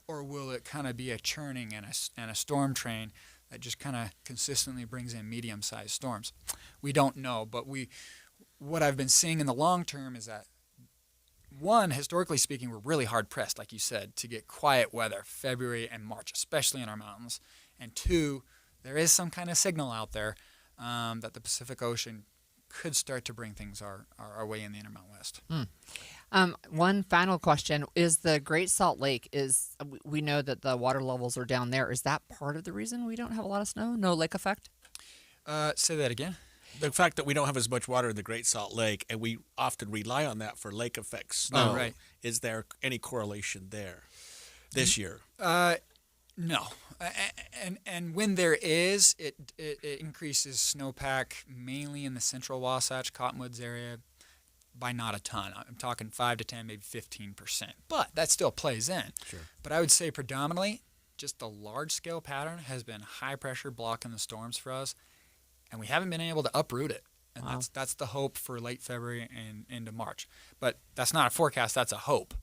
Or will it kind of be a churning and a storm train that just kind of consistently brings in medium-sized storms? We don't know, but what I've been seeing in the long term is that, one, historically speaking, we're really hard-pressed, like you said, to get quiet weather February and March, especially in our mountains. And two, there is some kind of signal out there that the Pacific Ocean could start to bring things our way in the Intermountain West. One final question. Is the Great Salt Lake, we know that the water levels are down there. Is that part of the reason we don't have a lot of snow? No lake effect? Say that again. The fact that we don't have as much water in the Great Salt Lake, and we often rely on that for lake effect snow, is there any correlation there this year? No. And when there is, it increases snowpack mainly in the central Wasatch, Cottonwoods area by not a ton. I'm talking 5 to 10, maybe 15%. But that still plays in. Sure. But I would say predominantly just the large-scale pattern has been high pressure blocking the storms for us, and we haven't been able to uproot it. And that's the hope for late February and into March. But that's not a forecast, that's a hope.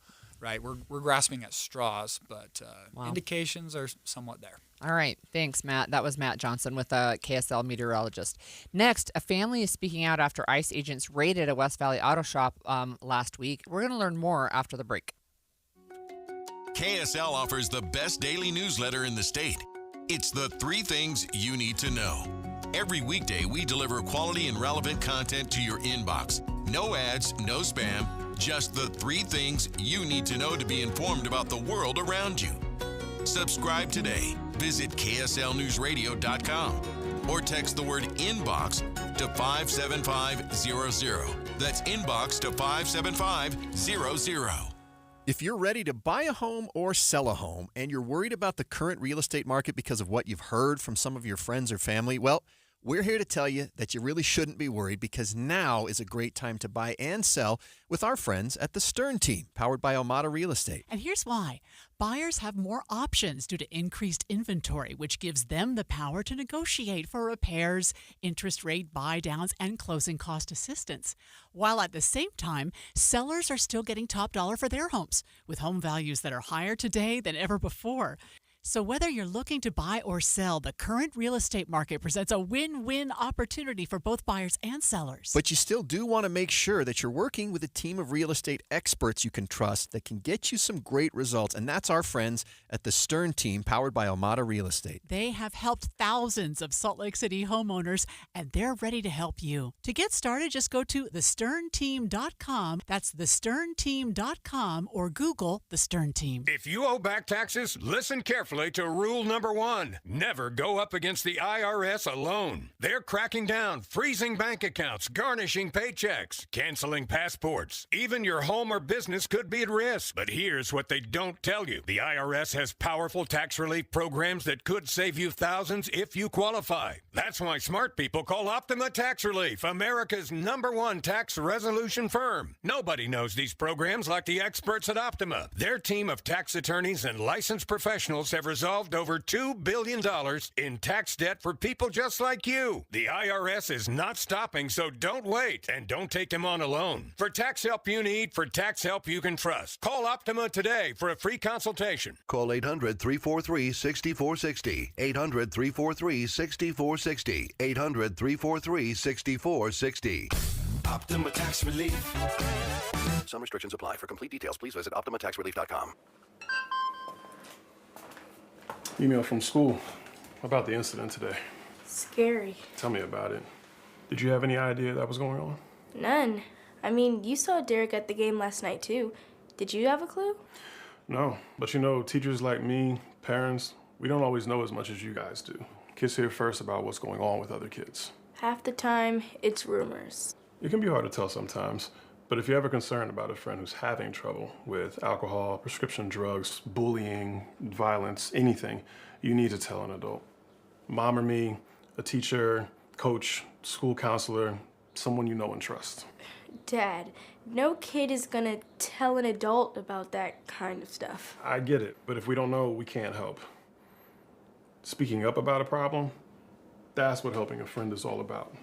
Right, we're grasping at straws, but indications are somewhat there. All right, thanks, Matt. That was Matt Johnson with a KSL meteorologist. Next, a family is speaking out after ICE agents raided a West Valley auto shop last week. We're going to learn more after the break. KSL offers the best daily newsletter in the state. It's the 3 things you need to know. Every weekday, we deliver quality and relevant content to your inbox. No ads, no spam. Just the 3 things you need to know to be informed about the world around you. Subscribe today. Visit KSLNewsRadio.com or text the word INBOX to 57500. That's INBOX to 57500. If you're ready to buy a home or sell a home and you're worried about the current real estate market because of what you've heard from some of your friends or family, well, we're here to tell you that you really shouldn't be worried because now is a great time to buy and sell with our friends at the Stern Team, powered by Almada Real Estate. And here's why. Buyers have more options due to increased inventory, which gives them the power to negotiate for repairs, interest rate buy-downs, and closing cost assistance. While at the same time, sellers are still getting top dollar for their homes, with home values that are higher today than ever before. So whether you're looking to buy or sell, the current real estate market presents a win-win opportunity for both buyers and sellers. But you still do want to make sure that you're working with a team of real estate experts you can trust that can get you some great results. And that's our friends at the Stern Team, powered by Almada Real Estate. They have helped thousands of Salt Lake City homeowners, and they're ready to help you. To get started, just go to thesternteam.com. That's thesternteam.com, or Google The Stern Team. If you owe back taxes, listen carefully to rule number 1. Never go up against the IRS alone. They're cracking down, freezing bank accounts, garnishing paychecks, canceling passports. Even your home or business could be at risk. But here's what they don't tell you. The IRS has powerful tax relief programs that could save you thousands if you qualify. That's why smart people call Optima Tax Relief, America's #1 tax resolution firm. Nobody knows these programs like the experts at Optima. Their team of tax attorneys and licensed professionals have resolved over $2 billion in tax debt for people just like you. The IRS is not stopping, so don't wait and don't take them on alone. For tax help you need, for tax help you can trust, call Optima today for a free consultation. Call 800-343-6460. 800-343-6460. 800-343-6460. Optima Tax Relief. Some restrictions apply. For complete details, please visit OptimaTaxRelief.com. Email from school about the incident today. Scary. Tell me about it. Did you have any idea that was going on? None. I mean, you saw Derek at the game last night, too. Did you have a clue? No, but you know, teachers like me, parents, we don't always know as much as you guys do. Kids hear first about what's going on with other kids. Half the time, it's rumors. It can be hard to tell sometimes, but if you're ever concerned about a friend who's having trouble with alcohol, prescription drugs, bullying, violence, anything, you need to tell an adult. Mom or me, a teacher, coach, school counselor, someone you know and trust. Dad, no kid is gonna tell an adult about that kind of stuff. I get it, but if we don't know, we can't help. Speaking up about a problem, that's what helping a friend is all about.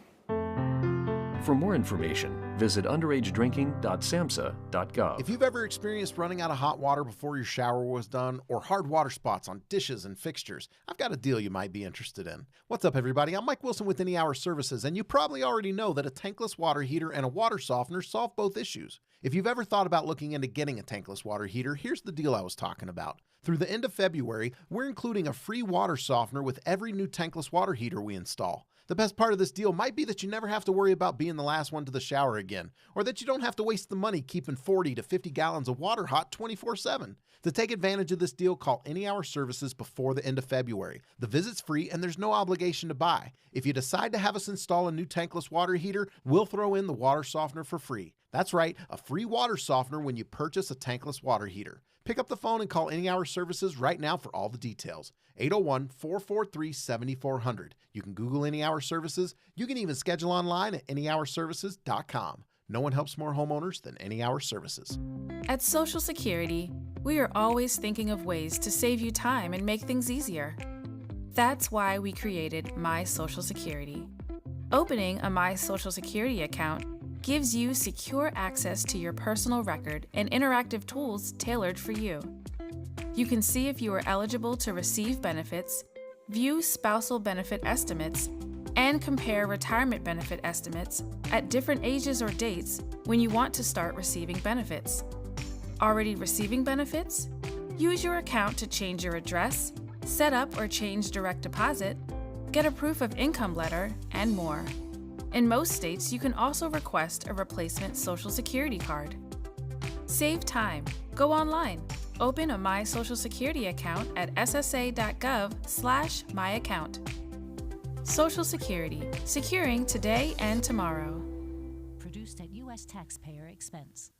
For more information, visit underagedrinking.samhsa.gov. If you've ever experienced running out of hot water before your shower was done, or hard water spots on dishes and fixtures, I've got a deal you might be interested in. What's up, everybody? I'm Mike Wilson with Any Hour Services, and you probably already know that a tankless water heater and a water softener solve both issues. If you've ever thought about looking into getting a tankless water heater, here's the deal I was talking about. Through the end of February, we're including a free water softener with every new tankless water heater we install. The best part of this deal might be that you never have to worry about being the last one to the shower again, or that you don't have to waste the money keeping 40 to 50 gallons of water hot 24/7. To take advantage of this deal, call Any Hour Services before the end of February. The visit's free and there's no obligation to buy. If you decide to have us install a new tankless water heater, we'll throw in the water softener for free. That's right, a free water softener when you purchase a tankless water heater. Pick up the phone and call Any Hour Services right now for all the details. 801-443-7400. You can Google Any Hour Services. You can even schedule online at anyhourservices.com. No one helps more homeowners than Any Hour Services. At Social Security, we are always thinking of ways to save you time and make things easier. That's why we created My Social Security. Opening a My Social Security account gives you secure access to your personal record and interactive tools tailored for you. You can see if you are eligible to receive benefits, view spousal benefit estimates, and compare retirement benefit estimates at different ages or dates when you want to start receiving benefits. Already receiving benefits? Use your account to change your address, set up or change direct deposit, get a proof of income letter, and more. In most states, you can also request a replacement Social Security card. Save time. Go online. Open a My Social Security account at ssa.gov/myaccount. Social Security, securing today and tomorrow. Produced at U.S. taxpayer expense.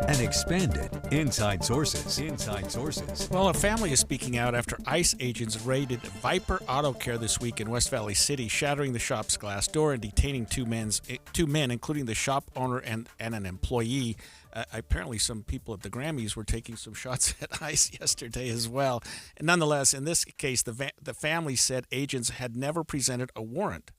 And expanded Inside Sources. Inside Sources. Well, a family is speaking out after ICE agents raided Viper Auto Care this week in West Valley City, shattering the shop's glass door and detaining two men, including the shop owner and an employee. Apparently, some people at the Grammys were taking some shots at ICE yesterday as well. And nonetheless, in this case, the family said agents had never presented a warrant.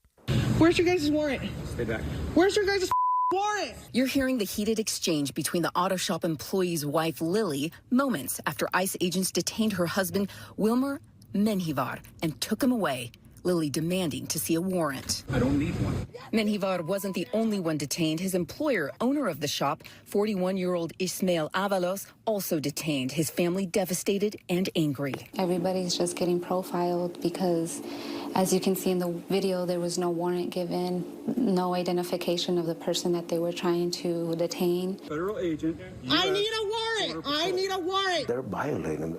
Where's your guys' warrant? Stay back. Where's your guys' warrant? You're hearing the heated exchange between the auto shop employee's wife, Lily, moments after ICE agents detained her husband, Wilmer Menjivar, and took him away. Lily demanding to see a warrant. I don't need one. Menjivar wasn't the only one detained. His employer, owner of the shop, 41-year-old Ismael Avalos, also detained. His family devastated and angry. Everybody's just getting profiled because, as you can see in the video, there was no warrant given, no identification of the person that they were trying to detain. Federal agent. I need a warrant. I need a warrant. They're violating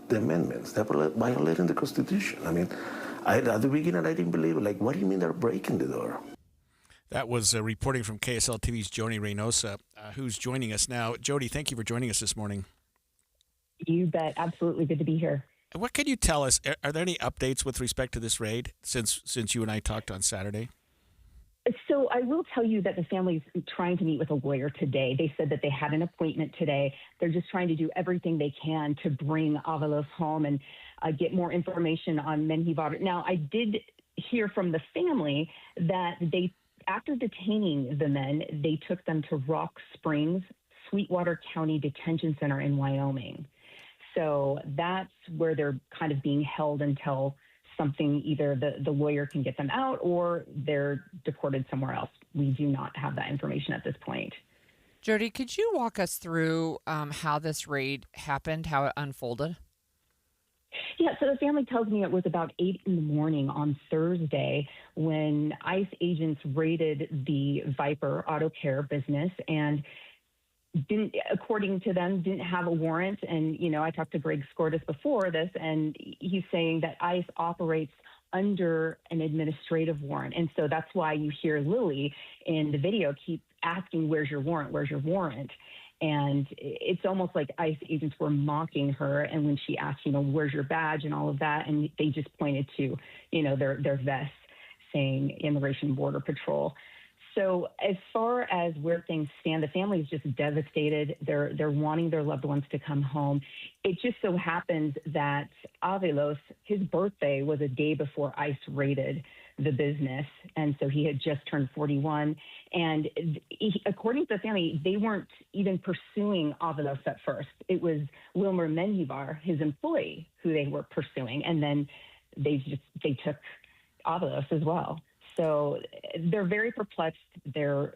the amendments. They're violating the Constitution. I mean, at the beginning, I didn't believe it. Like, what do you mean they're breaking the door? That was reporting from KSL TV's Joni Reynosa, who's joining us now. Jody, thank you for joining us this morning. You bet. Absolutely good to be here. What can you tell us? Are there any updates with respect to this raid since you and I talked on Saturday? So I will tell you that the family's trying to meet with a lawyer today. They said that they had an appointment today. They're just trying to do everything they can to bring Avalos home and get more information on Menjivar. Now, I did hear from the family that after detaining the men, they took them to Rock Springs, Sweetwater County Detention Center in Wyoming. So that's where they're kind of being held until something, either the lawyer can get them out or they're deported somewhere else. We do not have that information at this point. Jody, could you walk us through how this raid happened, how it unfolded? Yeah, so the family tells me it was about 8 in the morning on Thursday when ICE agents raided the Viper Auto Care business and according to them, didn't have a warrant. And, I talked to Greg Skordas before this, and he's saying that ICE operates under an administrative warrant. And so that's why you hear Lily in the video keep asking, where's your warrant? Where's your warrant? And it's almost like ICE agents were mocking her. And when she asked, where's your badge and all of that, and they just pointed to, their vests saying Immigration Border Patrol. So as far as where things stand, the family is just devastated. They're wanting their loved ones to come home. It just so happens that Avalos, his birthday was a day before ICE raided the business. And so he had just turned 41. And according to the family, they weren't even pursuing Avalos at first. It was Wilmer Menjivar, his employee, who they were pursuing. And then they took Avalos as well. So they're very perplexed. They're,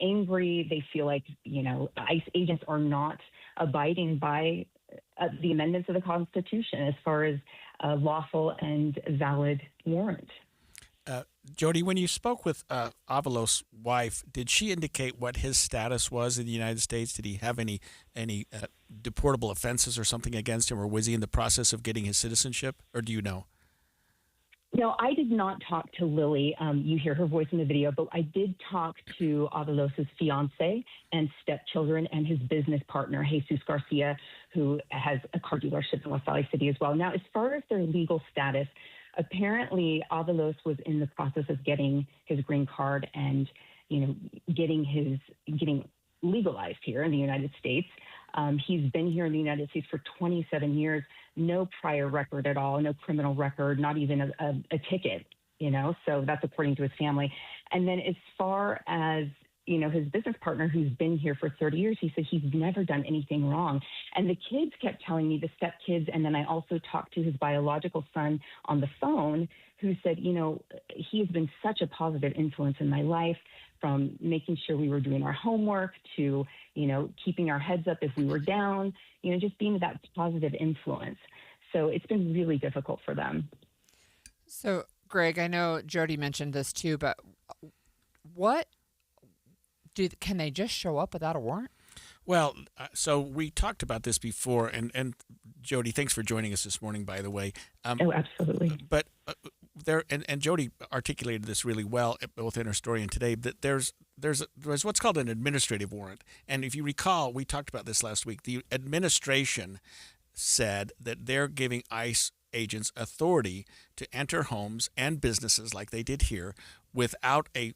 angry. They feel like, ICE agents are not abiding by the amendments of the Constitution as far as a lawful and valid warrant. Jody, when you spoke with Avalos' wife, did she indicate what his status was in the United States? Did he have any deportable offenses or something against him, or was he in the process of getting his citizenship, or do you know? No, I did not talk to Lily. You hear her voice in the video, but I did talk to Avalos' fiance and stepchildren and his business partner, Jesus Garcia, who has a car dealership in West Valley City as well. Now, as far as their legal status, apparently Avalos was in the process of getting his green card and, getting legalized here in the United States. He's been here in the United States for 27 years, no prior record at all, no criminal record, not even a ticket, so that's according to his family. And then as far as, his business partner who's been here for 30 years, he said he's never done anything wrong. And the kids kept telling me, the stepkids, and then I also talked to his biological son on the phone, who said, he has been such a positive influence in my life, from making sure we were doing our homework to, keeping our heads up if we were down, just being that positive influence. So it's been really difficult for them. So, Greg, I know Jody mentioned this too, but can they just show up without a warrant? Well, so we talked about this before, and Jody, thanks for joining us this morning, by the way. Oh, absolutely. But and Jody articulated this really well, both in her story and today, that there's there's what's called an administrative warrant. And if you recall, we talked about this last week. The administration said that they're giving ICE agents authority to enter homes and businesses like they did here without a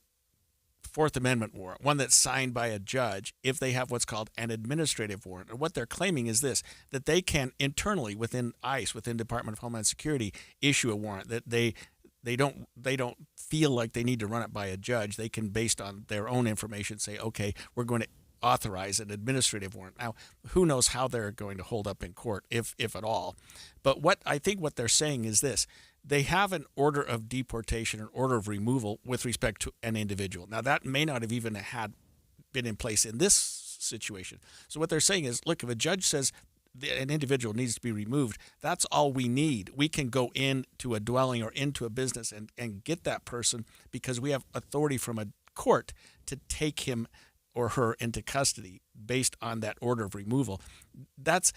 Fourth Amendment warrant, one that's signed by a judge, if they have what's called an administrative warrant. And what they're claiming is this, that they can internally within ICE, within Department of Homeland Security, issue a warrant, that they don't feel like they need to run it by a judge. They can, based on their own information, say, okay, we're going to authorize an administrative warrant. Now, who knows how they're going to hold up in court, if at all. But what they're saying is this: they have an order of deportation, an order of removal with respect to an individual. Now, that may not have even been in place in this situation. So what they're saying is, look, if a judge says an individual needs to be removed, that's all we need. We can go into a dwelling or into a business and get that person because we have authority from a court to take him or her into custody based on that order of removal. That's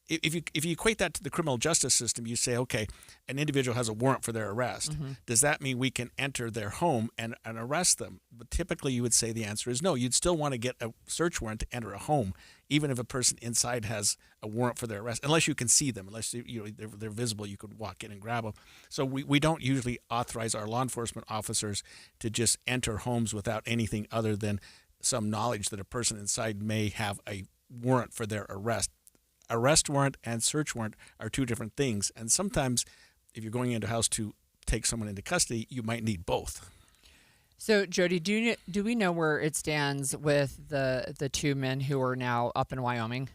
if you equate that to the criminal justice system, you say, okay, an individual has a warrant for their arrest. Mm-hmm. Does that mean we can enter their home and arrest them? But typically you would say the answer is no. You'd still want to get a search warrant to enter a home, even if a person inside has a warrant for their arrest, unless you can see them, unless they're visible, you could walk in and grab them. So we don't usually authorize our law enforcement officers to just enter homes without anything other than some knowledge that a person inside may have a warrant for their arrest. Arrest warrant and search warrant are two different things. And sometimes if you're going into a house to take someone into custody, you might need both. So, Jody, do we know where it stands with the two men who are now up in Wyoming?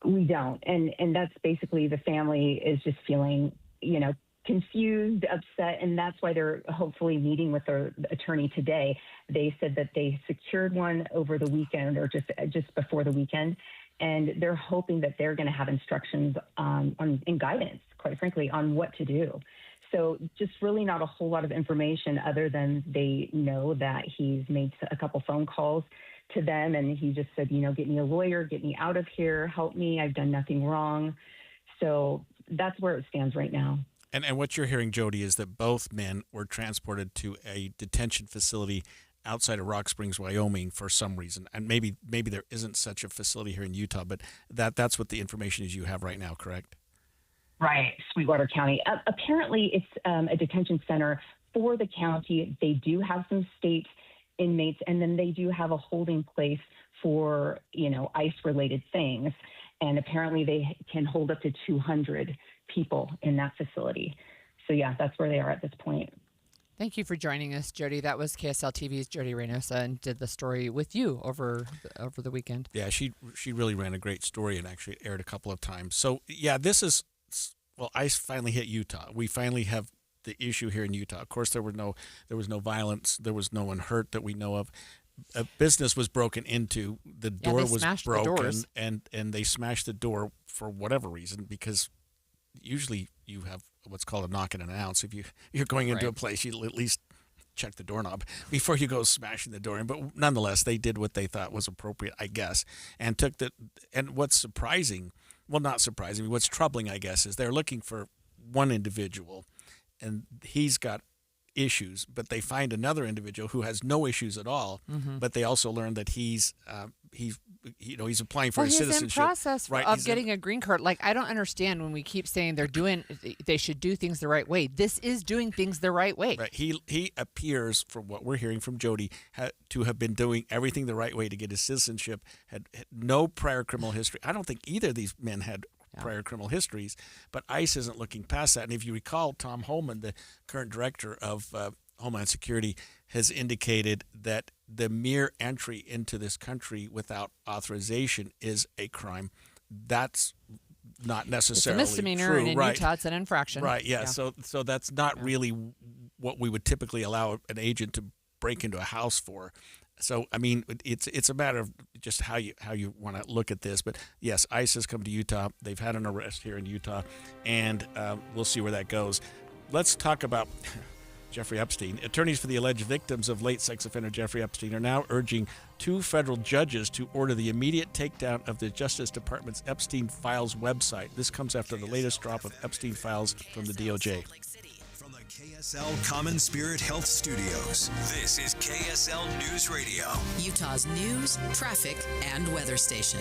We don't. And that's basically the family is just feeling, confused, upset, and that's why they're hopefully meeting with their attorney today. They said that they secured one over the weekend or just before the weekend. And they're hoping that they're going to have instructions and guidance, quite frankly, on what to do. So just really not a whole lot of information other than they know that he's made a couple phone calls to them. And he just said, get me a lawyer, get me out of here, help me. I've done nothing wrong. So that's where it stands right now. And what you're hearing, Jody, is that both men were transported to a detention facility outside of Rock Springs, Wyoming, for some reason. And maybe there isn't such a facility here in Utah, but that's what the information is you have right now, correct? Right, Sweetwater County. Apparently, it's a detention center for the county. They do have some state inmates, and then they do have a holding place for, ICE-related things. And apparently, they can hold up to 200 people in that facility. So, yeah, that's where they are at this point. Thank you for joining us, Jody. That was KSL TV's Jody Reynosa and did the story with you over the weekend. Yeah, she really ran a great story and actually aired a couple of times. So, yeah, ICE finally hit Utah. We finally have the issue here in Utah. Of course, there was no violence. There was no one hurt that we know of. A business was broken into. The door was broken, and they smashed the door for whatever reason, because usually you have what's called a knock and announce. If you're going into a place, you at least check the doorknob before you go smashing the door in. But nonetheless, they did what they thought was appropriate, I guess, and took the. And what's surprising, well, not surprising, what's troubling, I guess, is they're looking for one individual, and he's got issues, but they find another individual who has no issues at all. Mm-hmm. But they also learn that he's applying for his citizenship. He's in process of getting a green card. Like, I don't understand when we keep saying they should do things the right way. This is doing things the right way. Right. He appears, from what we're hearing from Jody, to have been doing everything the right way to get his citizenship. Had no prior criminal history. I don't think either of these men had prior criminal histories, but ICE isn't looking past that. And if you recall, Tom Holman, the current director of Homeland Security, has indicated that the mere entry into this country without authorization is a crime. That's not necessarily it's a misdemeanor, true. And in right. Utah, it's an infraction. Right. Yeah. So that's not really what we would typically allow an agent to break into a house for. So, I mean, it's a matter of just how you want to look at this. But, yes, ICE has come to Utah. They've had an arrest here in Utah, and we'll see where that goes. Let's talk about Jeffrey Epstein. Attorneys for the alleged victims of late sex offender Jeffrey Epstein are now urging 2 federal judges to order the immediate takedown of the Justice Department's Epstein Files website. This comes after the latest drop of Epstein files from the DOJ. From the KSL Common Spirit Health Studios. This is KSL News Radio. Utah's news, traffic, and weather station.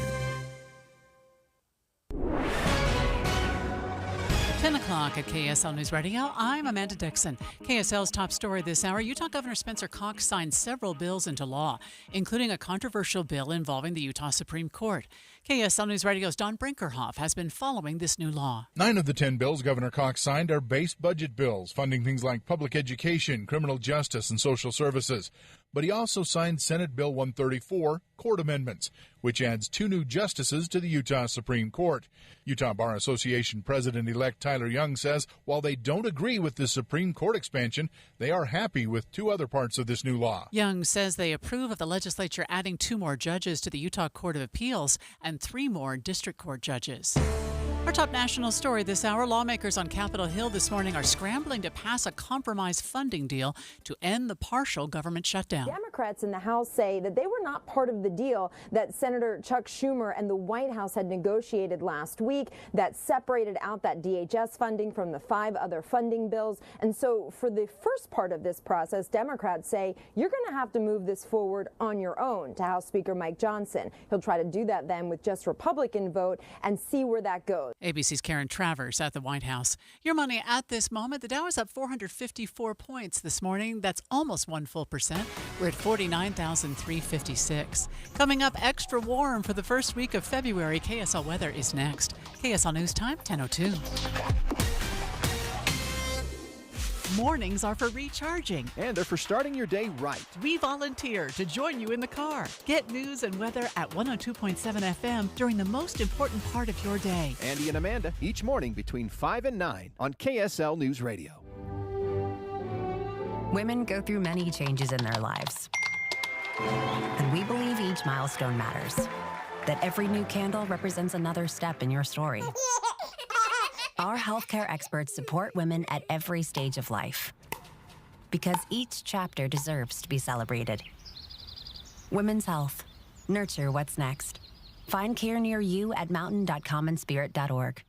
10 o'clock at KSL News Radio. I'm Amanda Dixon. KSL's top story this hour. Utah Governor Spencer Cox signed several bills into law, including a controversial bill involving the Utah Supreme Court. KSL News Radio's Don Brinkerhoff has been following this new law. 9 of the 10 bills Governor Cox signed are base budget bills, funding things like public education, criminal justice, and social services. But he also signed Senate Bill 134, Court Amendments, which adds 2 new justices to the Utah Supreme Court. Utah Bar Association President-elect Tyler Young says while they don't agree with the Supreme Court expansion, they are happy with 2 other parts of this new law. Young says they approve of the legislature adding 2 more judges to the Utah Court of Appeals and 3 more district court judges. Our top national story this hour, lawmakers on Capitol Hill this morning are scrambling to pass a compromise funding deal to end the partial government shutdown. Democrats in the House say that they were not part of the deal that Senator Chuck Schumer and the White House had negotiated last week that separated out that DHS funding from the 5 other funding bills. And so for the first part of this process, Democrats say you're going to have to move this forward on your own to House Speaker Mike Johnson. He'll try to do that then with just Republican vote and see where that goes. ABC's Karen Travers at the White House. Your money at this moment. The Dow is up 454 points this morning. That's almost 1 full percent. We're at 49,356. Coming up, extra warm for the first week of February. KSL weather is next. KSL News Time, 10:02. Mornings are for recharging. And they're for starting your day right. We volunteer to join you in the car. Get news and weather at 102.7 FM during the most important part of your day. Andy and Amanda, each morning between 5 and 9 on KSL News Radio. Women go through many changes in their lives. And we believe each milestone matters. That every new candle represents another step in your story. Our healthcare experts support women at every stage of life because each chapter deserves to be celebrated. Women's Health. Nurture what's next. Find care near you at mountain.commonspirit.org.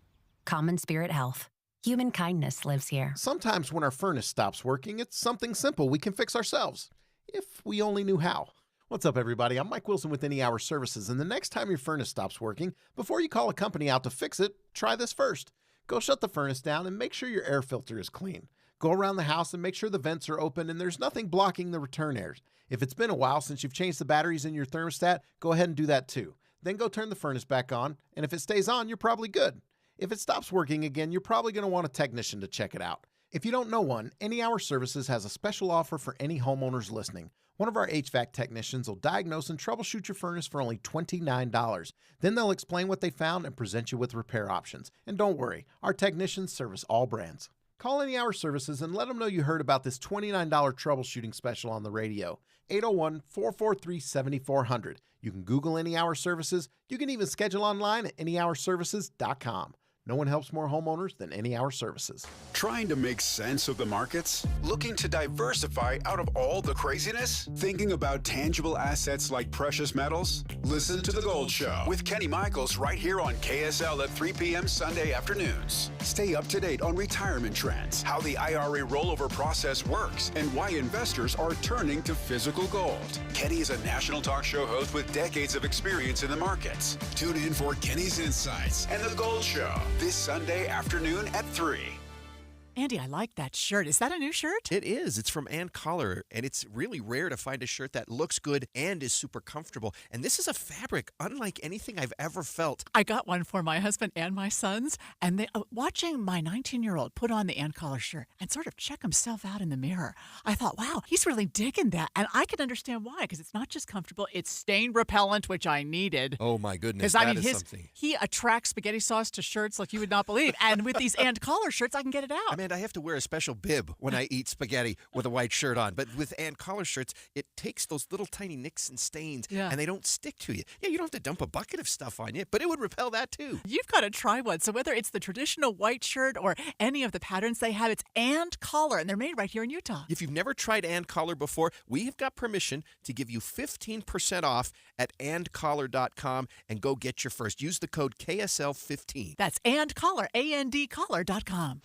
Common Spirit Health. Human kindness lives here. Sometimes when our furnace stops working, it's something simple we can fix ourselves, if we only knew how. What's up, everybody? I'm Mike Wilson with Any Hour Services, and the next time your furnace stops working, before you call a company out to fix it, try this first. Go shut the furnace down and make sure your air filter is clean. Go around the house and make sure the vents are open and there's nothing blocking the return air. If it's been a while since you've changed the batteries in your thermostat, go ahead and do that too. Then go turn the furnace back on, and if it stays on, you're probably good. If it stops working again, you're probably going to want a technician to check it out. If you don't know one, Any Hour Services has a special offer for any homeowners listening. One of our HVAC technicians will diagnose and troubleshoot your furnace for only $29. Then they'll explain what they found and present you with repair options. And don't worry, our technicians service all brands. Call Any Hour Services and let them know you heard about this $29 troubleshooting special on the radio. 801-443-7400. You can Google Any Hour Services. You can even schedule online at anyhourservices.com. No one helps more homeowners than Any Hour Services. Trying to make sense of the markets? Looking to diversify out of all the craziness? Thinking about tangible assets like precious metals? Listen to The Gold Show with Kenny Michaels right here on KSL at 3 p.m. Sunday afternoons. Stay up to date on retirement trends, how the IRA rollover process works, and why investors are turning to physical gold. Kenny is a national talk show host with decades of experience in the markets. Tune in for Kenny's Insights and The Gold Show this Sunday afternoon at 3. Andy, I like that shirt. Is that a new shirt? It is. It's from Ann Collar, and it's really rare to find a shirt that looks good and is super comfortable. And this is a fabric unlike anything I've ever felt. I got one for my husband and my sons, and they watching my 19-year-old put on the Ann Collar shirt and sort of check himself out in the mirror. I thought, wow, he's really digging that. And I can understand why, because it's not just comfortable, it's stain repellent, which I needed. Oh, my goodness. Because That is something. He attracts spaghetti sauce to shirts like you would not believe. And with these Ann Collar shirts, I can get it out. I have to wear a special bib when I eat spaghetti with a white shirt on. But with Ann Collar shirts, it takes those little tiny nicks and stains, and they don't stick to you. Yeah, you don't have to dump a bucket of stuff on you, but it would repel that too. You've got to try one. So whether it's the traditional white shirt or any of the patterns they have, it's Ann Collar, and they're made right here in Utah. If you've never tried Ann Collar before, we have got permission to give you 15% off at andcollar.com and go get your first. Use the code KSL15. That's Ann Collar, AND Collar.com.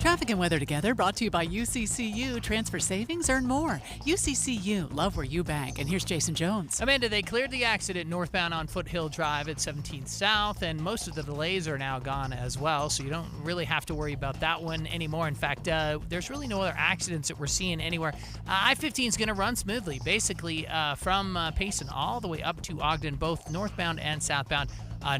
Traffic and weather together brought to you by UCCU. Transfer savings, earn more. UCCU, love where you bank. And here's Jason Jones. Amanda, they cleared the accident northbound on Foothill Drive at 17th South, and most of the delays are now gone as well, so you don't really have to worry about that one anymore. In fact, there's really no other accidents that we're seeing anywhere. I-15 is going to run smoothly, basically from Payson all the way up to Ogden, both northbound and southbound.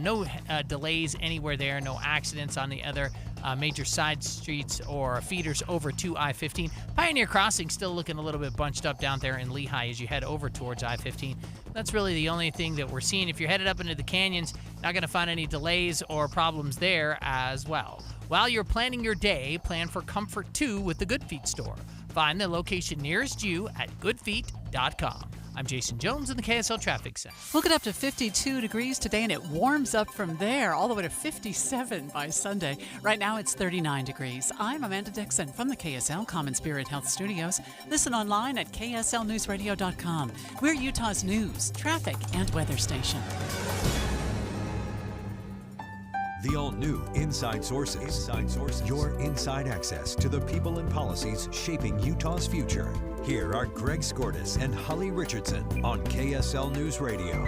No delays anywhere there, no accidents on the other major side streets or feeders over to I-15. Pioneer Crossing still looking a little bit bunched up down there in Lehigh as you head over towards I-15. That's really the only thing that we're seeing. If you're headed up into the canyons, not going to find any delays or problems there as well. While you're planning your day, plan for comfort too with the Good Feet store. Find the location nearest you at goodfeet.com. I'm Jason Jones in the KSL Traffic Center. We'll get up to 52 degrees today, and it warms up from there all the way to 57 by Sunday. Right now, it's 39 degrees. I'm Amanda Dixon from the KSL Common Spirit Health Studios. Listen online at kslnewsradio.com. We're Utah's news, traffic, and weather station. The all-new Inside Sources. Inside Sources. Your inside access to the people and policies shaping Utah's future. Here are Greg Skordas and Holly Richardson on KSL News Radio.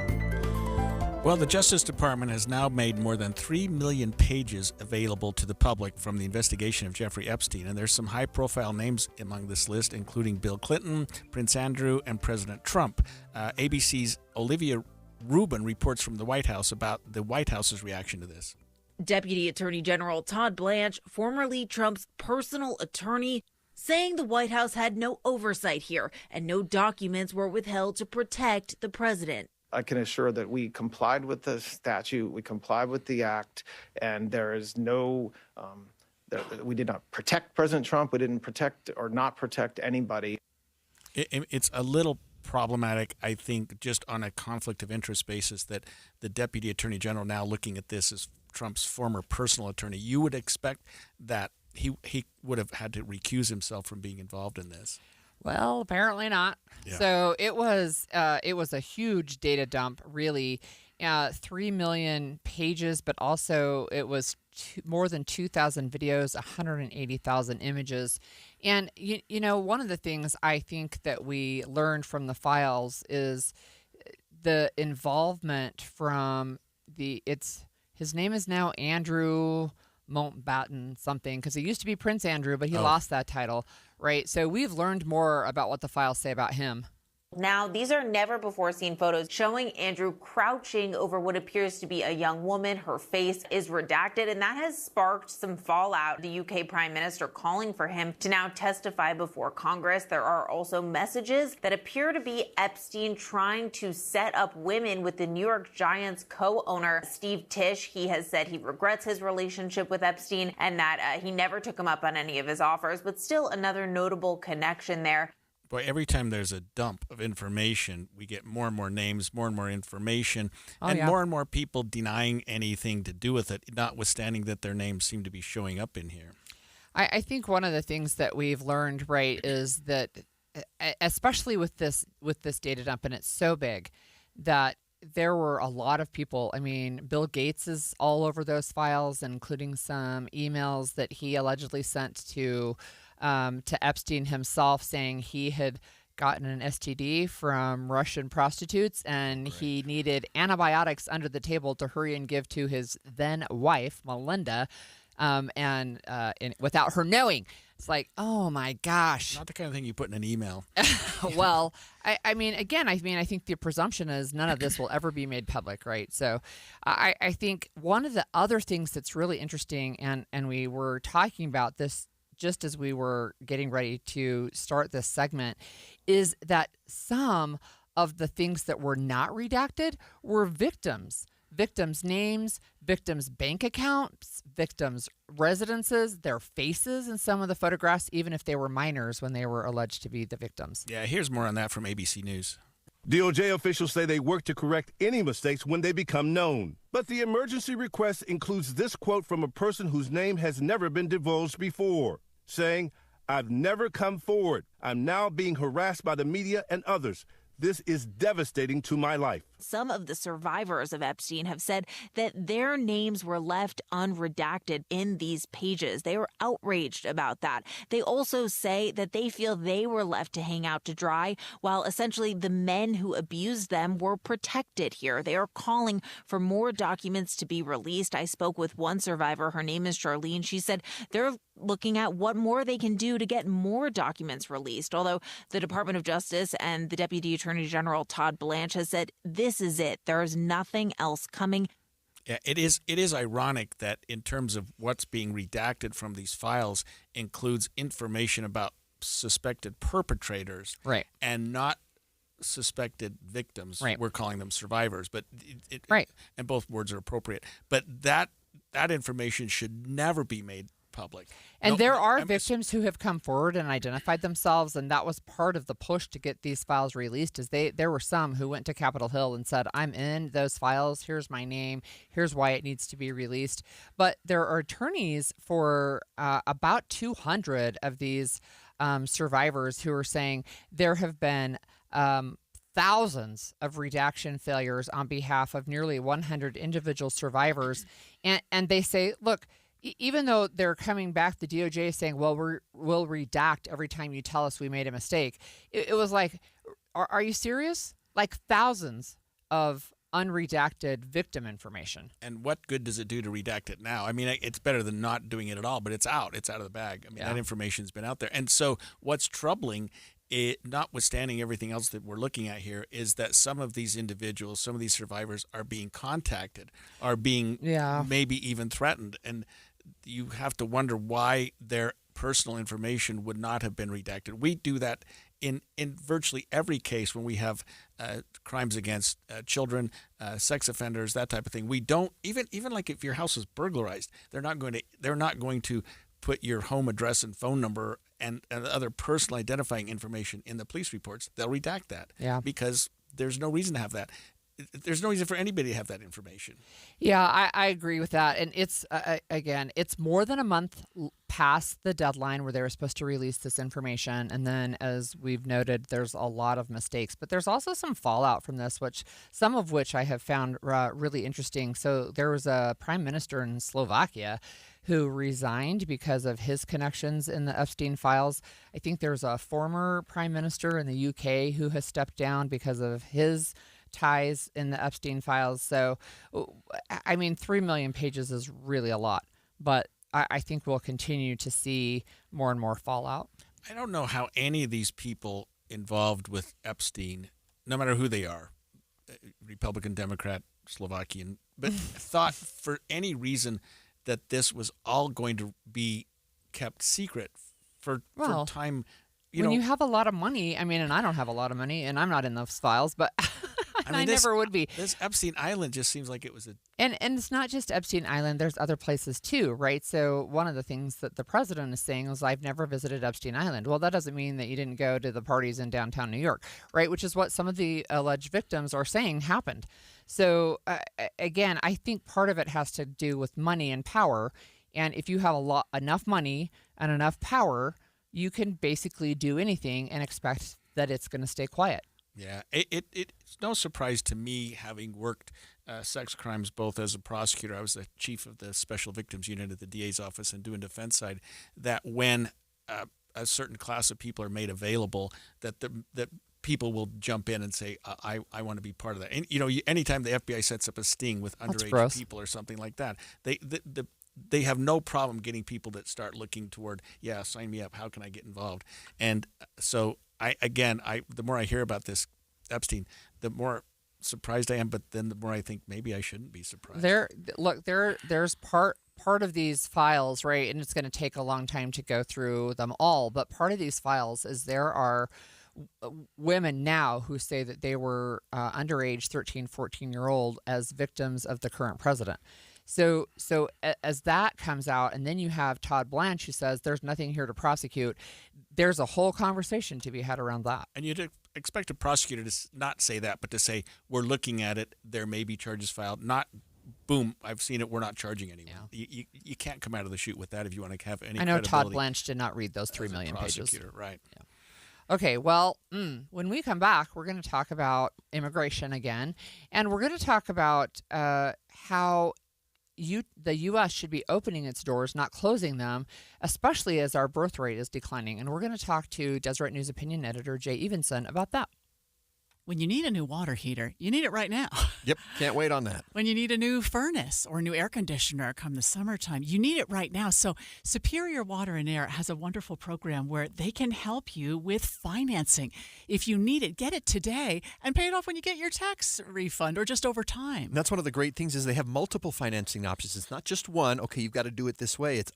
Well, the Justice Department has now made more than 3 million pages available to the public from the investigation of Jeffrey Epstein. And there's some high-profile names among this list, including Bill Clinton, Prince Andrew, and President Trump. ABC's Olivia Rubin reports from the White House about the White House's reaction to this. Deputy Attorney General Todd Blanche, formerly Trump's personal attorney, saying the White House had no oversight here and no documents were withheld to protect the president. I can assure that we complied with the statute, we complied with the act, and there is no, we did not protect President Trump, we didn't protect or not protect anybody. It's a little problematic, I think, just on a conflict of interest basis that the Deputy Attorney General now looking at this as Trump's former personal attorney. You would expect that he would have had to recuse himself from being involved in this. Well, apparently not. Yeah. So it was a huge data dump, really. 3 million pages, but also it was more than 2,000 videos, 180,000 images. And, you know, one of the things I think that we learned from the files is the involvement from his name is now Andrew Mountbatten something, because he used to be Prince Andrew, but he lost that title, right? So we've learned more about what the files say about him. Now, these are never-before-seen photos showing Andrew crouching over what appears to be a young woman. Her face is redacted, and that has sparked some fallout. The UK Prime Minister calling for him to now testify before Congress. There are also messages that appear to be Epstein trying to set up women with the New York Giants co-owner, Steve Tisch. He has said he regrets his relationship with Epstein and that he never took him up on any of his offers, but still another notable connection there. Boy, every time there's a dump of information, we get more and more names, more and more information, and more people denying anything to do with it, notwithstanding that their names seem to be showing up in here. I think one of the things that we've learned, right, is that especially with this data dump, and it's so big, that there were a lot of people. I mean, Bill Gates is all over those files, including some emails that he allegedly sent to Epstein himself, saying he had gotten an STD from Russian prostitutes and he needed antibiotics under the table to hurry and give to his then wife, Melinda, and without her knowing. It's like, oh my gosh. Not the kind of thing you put in an email. Well, I mean, I think the presumption is none of this will ever be made public, right? So I think one of the other things that's really interesting, and we were talking about this just as we were getting ready to start this segment, is that some of the things that were not redacted were victims' names, victims' bank accounts, victims' residences, their faces in some of the photographs, even if they were minors when they were alleged to be the victims. Yeah, here's more on that from ABC News. DOJ officials say they work to correct any mistakes when they become known. But the emergency request includes this quote from a person whose name has never been divulged before, saying, "I've never come forward. I'm now being harassed by the media and others. This is devastating to my life. Some of the survivors of Epstein have said that their names were left unredacted in these pages. They were outraged about that. They also say that they feel they were left to hang out to dry, while essentially the men who abused them were protected here. They are calling for more documents to be released. I spoke with one survivor. Her name is Charlene. She said they're looking at what more they can do to get more documents released, although the Department of Justice and the Deputy Attorney General Todd Blanche has said this is it. There is nothing else coming. Yeah, it is ironic that in terms of what's being redacted from these files includes information about suspected perpetrators, right, and not suspected victims. Right. We're calling them survivors, but right, and both words are appropriate. But that information should never be made public. And there are victims who have come forward and identified themselves, and that was part of the push to get these files released. Is there were some who went to Capitol Hill and said, "I'm in those files. Here's my name. Here's why it needs to be released." But there are attorneys for about 200 of these survivors who are saying there have been thousands of redaction failures on behalf of nearly 100 individual survivors, and they say, look. Even though they're coming back, the DOJ is saying, well, we'll redact every time you tell us we made a mistake. It was like, are you serious? Like thousands of unredacted victim information. And what good does it do to redact it now? I mean, it's better than not doing it at all, but it's out. It's out of the bag. I mean, that information's been out there. And so what's troubling, notwithstanding everything else that we're looking at here, is that some of these individuals, some of these survivors are being contacted, are being maybe even threatened. And you have to wonder why their personal information would not have been redacted. We do that in virtually every case when we have crimes against children, sex offenders, that type of thing. We don't even like if your house is burglarized, they're not going to put your home address and phone number and other personal identifying information in the police reports. They'll redact that because there's no reason to have that. There's no reason for anybody to have that information. Yeah, I agree with that. And it's, again, it's more than a month past the deadline where they were supposed to release this information. And then, as we've noted, there's a lot of mistakes. But there's also some fallout from this, some of which I have found really interesting. So there was a prime minister in Slovakia who resigned because of his connections in the Epstein files. I think there's a former prime minister in the UK who has stepped down because of his ties in the Epstein files. So, I mean, 3 million pages is really a lot, but I think we'll continue to see more and more fallout. I don't know how any of these people involved with Epstein, no matter who they are, Republican, Democrat, Slovakian, but thought for any reason that this was all going to be kept secret for time. You have a lot of money, I mean, and I don't have a lot of money, and I'm not in those files, but I never would be. This Epstein Island just seems like it was And it's not just Epstein Island. There's other places too, right? So one of the things that the president is saying is, I've never visited Epstein Island. Well, that doesn't mean that you didn't go to the parties in downtown New York, right? Which is what some of the alleged victims are saying happened. So again, I think part of it has to do with money and power. And if you have enough money and enough power, you can basically do anything and expect that it's going to stay quiet. Yeah, it's no surprise to me, having worked sex crimes both as a prosecutor. I was the chief of the Special Victims Unit at the DA's office and doing defense side, that when a certain class of people are made available, that people will jump in and say, I want to be part of that. And, anytime the FBI sets up a sting with underage people or something like that, they have no problem getting people that start looking toward, sign me up. How can I get involved? And so the more I hear about this Epstein, the more surprised I am. But then the more I think maybe I shouldn't be surprised. There's part of these files, right? And it's going to take a long time to go through them all. But part of these files is there are women now who say that they were underage 13, 14-year-old as victims of the current president. So as that comes out, and then you have Todd Blanche who says there's nothing here to prosecute, there's a whole conversation to be had around that. And you'd expect a prosecutor to not say that, but to say, we're looking at it, there may be charges filed, not, boom, I've seen it, we're not charging anyone. Yeah. You can't come out of the chute with that if you want to have any credibility. I know Todd Blanche did not read those 3 million pages. Right. Okay, well, when we come back, we're going to talk about immigration again, and we're going to talk about how the U.S. should be opening its doors, not closing them, especially as our birth rate is declining. And we're going to talk to Deseret News opinion editor Jay Evenson about that. When you need a new water heater, you need it right now. Yep, can't wait on that. When you need a new furnace or a new air conditioner come the summertime, you need it right now. So Superior Water and Air has a wonderful program where they can help you with financing. If you need it, get it today and pay it off when you get your tax refund or just over time. And that's one of the great things is they have multiple financing options. It's not just one, okay, you've got to do it this way. It's,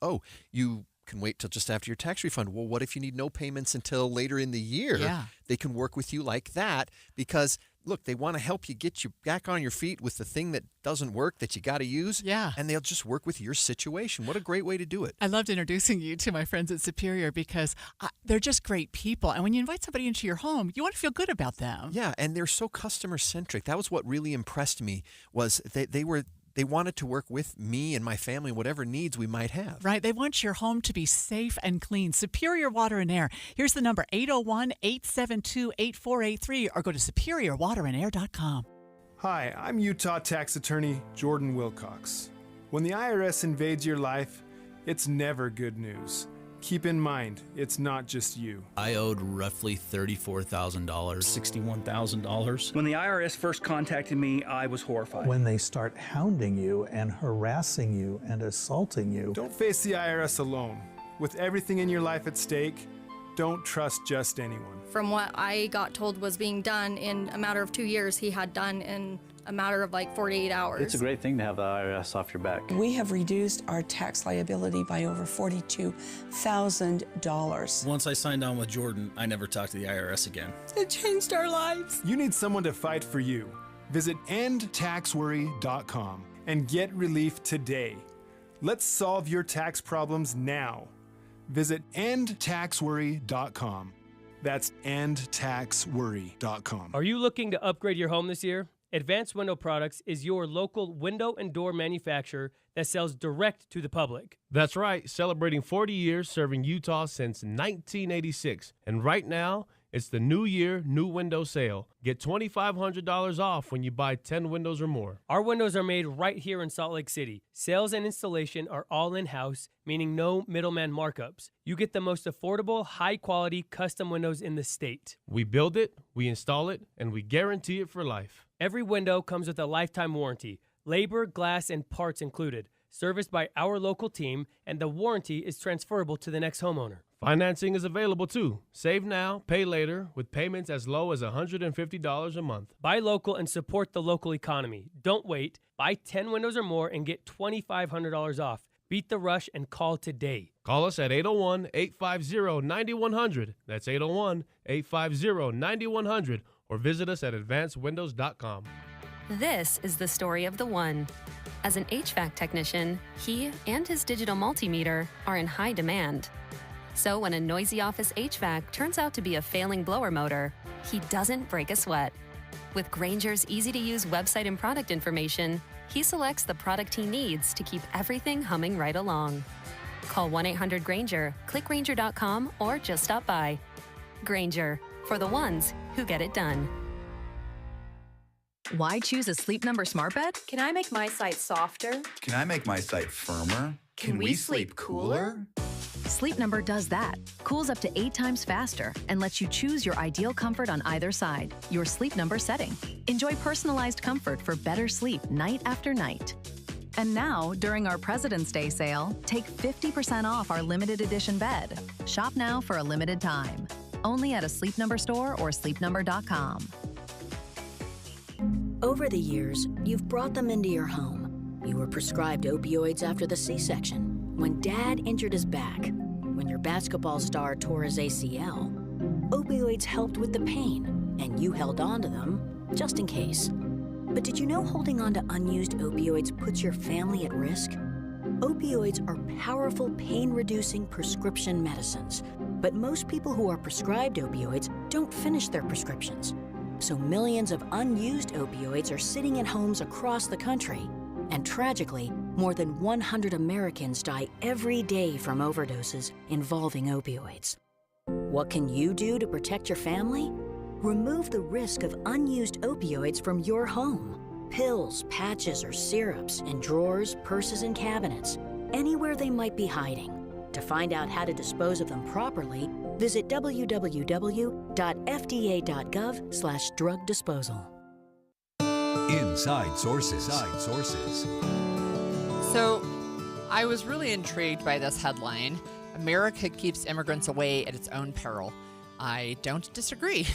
you can wait till just after your tax refund. Well, what if you need no payments until later in the year? Yeah. They can work with you like that because, look, they want to help you get you back on your feet with the thing that doesn't work that you got to use. Yeah. And they'll just work with your situation. What a great way to do it. I loved introducing you to my friends at Superior because they're just great people. And when you invite somebody into your home, you want to feel good about them. Yeah, and they're so customer-centric. That was what really impressed me was they wanted to work with me and my family, whatever needs we might have. Right. They want your home to be safe and clean. Superior Water and Air. Here's the number, 801-872-8483, or go to superiorwaterandair.com. Hi, I'm Utah tax attorney Jordan Wilcox. When the IRS invades your life, it's never good news. Keep in mind, it's not just you. I owed roughly $34,000. $61,000. When the IRS first contacted me, I was horrified. When they start hounding you and harassing you and assaulting you. Don't face the IRS alone. With everything in your life at stake, don't trust just anyone. From what I got told was being done in a matter of 2 years, he had done in a matter of like 48 hours. It's a great thing to have the IRS off your back. We have reduced our tax liability by over $42,000. Once I signed on with Jordan, I never talked to the IRS again. It changed our lives. You need someone to fight for you. Visit endtaxworry.com and get relief today. Let's solve your tax problems now. Visit endtaxworry.com. That's endtaxworry.com. Are you looking to upgrade your home this year? Advanced Window Products is your local window and door manufacturer that sells direct to the public. That's right, celebrating 40 years serving Utah since 1986. And right now, it's the New Year, New Window Sale. Get $2,500 off when you buy 10 windows or more. Our windows are made right here in Salt Lake City. Sales and installation are all in-house, meaning no middleman markups. You get the most affordable, high-quality custom windows in the state. We build it, we install it, and we guarantee it for life. Every window comes with a lifetime warranty, labor, glass, and parts included, serviced by our local team, and the warranty is transferable to the next homeowner. Financing is available too. Save now, pay later, with payments as low as $150 a month. Buy local and support the local economy. Don't wait. Buy 10 windows or more and get $2,500 off. Beat the rush and call today. Call us at 801-850-9100. That's 801-850-9100. Or visit us at advancedwindows.com. This is the story of the one. As an HVAC technician, he and his digital multimeter are in high demand. So when a noisy office HVAC turns out to be a failing blower motor, he doesn't break a sweat. With Grainger's easy-to-use website and product information, he selects the product he needs to keep everything humming right along. Call 1-800-GRAINGER, click Grainger.com, or just stop by. Grainger, for the ones who get it done. Why choose a Sleep Number smart bed? Can I make my site softer? Can I make my site firmer? Can we sleep cooler? Sleep Number does that. Cools up to 8 times faster and lets you choose your ideal comfort on either side. Your Sleep Number setting. Enjoy personalized comfort for better sleep night after night. And now, during our President's Day sale, take 50% off our limited edition bed. Shop now for a limited time. Only at a Sleep Number store or sleepnumber.com. Over the years, you've brought them into your home. You were prescribed opioids after the C-section, when Dad injured his back, when your basketball star tore his ACL. Opioids helped with the pain, and you held on to them just in case. But did you know holding on to unused opioids puts your family at risk? Opioids are powerful pain-reducing prescription medicines, but most people who are prescribed opioids don't finish their prescriptions. So millions of unused opioids are sitting in homes across the country. And tragically, more than 100 Americans die every day from overdoses involving opioids. What can you do to protect your family? Remove the risk of unused opioids from your home. Pills, patches, or syrups in drawers, purses, and cabinets, anywhere they might be hiding. To find out how to dispose of them properly, visit www.fda.gov/drug disposal. Inside Sources. So, I was really intrigued by this headline. America keeps immigrants away at its own peril. I don't disagree.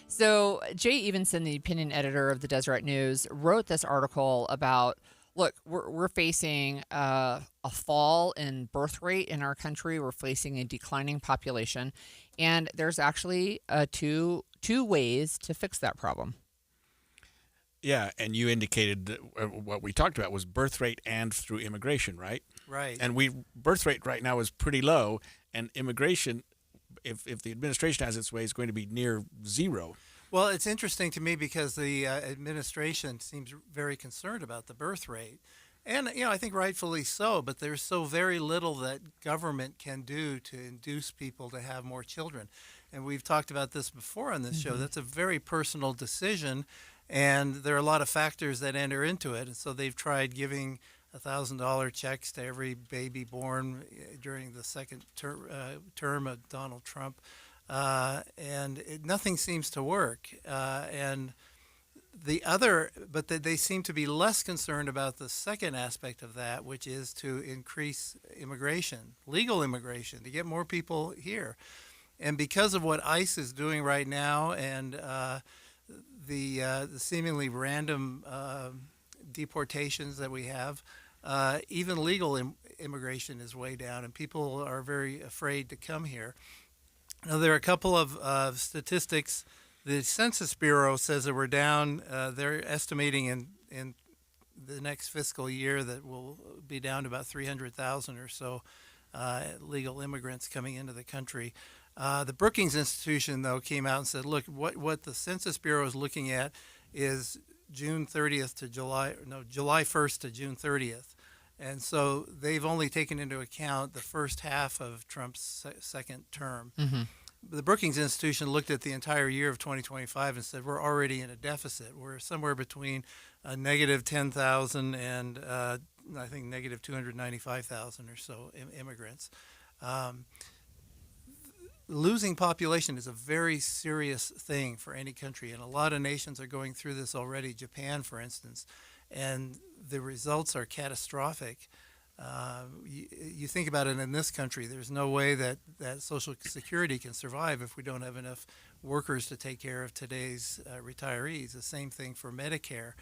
So Jay Evenson, the opinion editor of the Deseret News, wrote this article about, look, we're facing a fall in birth rate in our country. We're facing a declining population. And there's actually two ways to fix that problem. Yeah, and you indicated that what we talked about was birth rate and through immigration, right? Right. And birth rate right now is pretty low, and immigration, if the administration has its way, is going to be near zero. Well, it's interesting to me because the administration seems very concerned about the birth rate. And, I think rightfully so, but there's so very little that government can do to induce people to have more children. And we've talked about this before on this show. That's a very personal decision. And there are a lot of factors that enter into it. And so they've tried giving $1,000 checks to every baby born during the second term of Donald Trump. Nothing seems to work. But they seem to be less concerned about the second aspect of that, which is to increase immigration, legal immigration, to get more people here. And because of what ICE is doing right now and the seemingly random deportations that we have, even legal immigration is way down, and people are very afraid to come here. Now, there are a couple of statistics. The Census Bureau says that we're down. They're estimating in the next fiscal year that we'll be down to about 300,000 or so legal immigrants coming into the country. The Brookings Institution, though, came out and said, look, what the Census Bureau is looking at is July 1st to June 30th. And so they've only taken into account the first half of Trump's second term. Mm-hmm. The Brookings Institution looked at the entire year of 2025 and said, we're already in a deficit. We're somewhere between negative 10,000 and I think negative 295,000 or so immigrants. Losing population is a very serious thing for any country, and a lot of nations are going through this already, Japan, for instance, and the results are catastrophic. You think about it in this country, there's no way that Social Security can survive if we don't have enough workers to take care of today's retirees. The same thing for Medicare.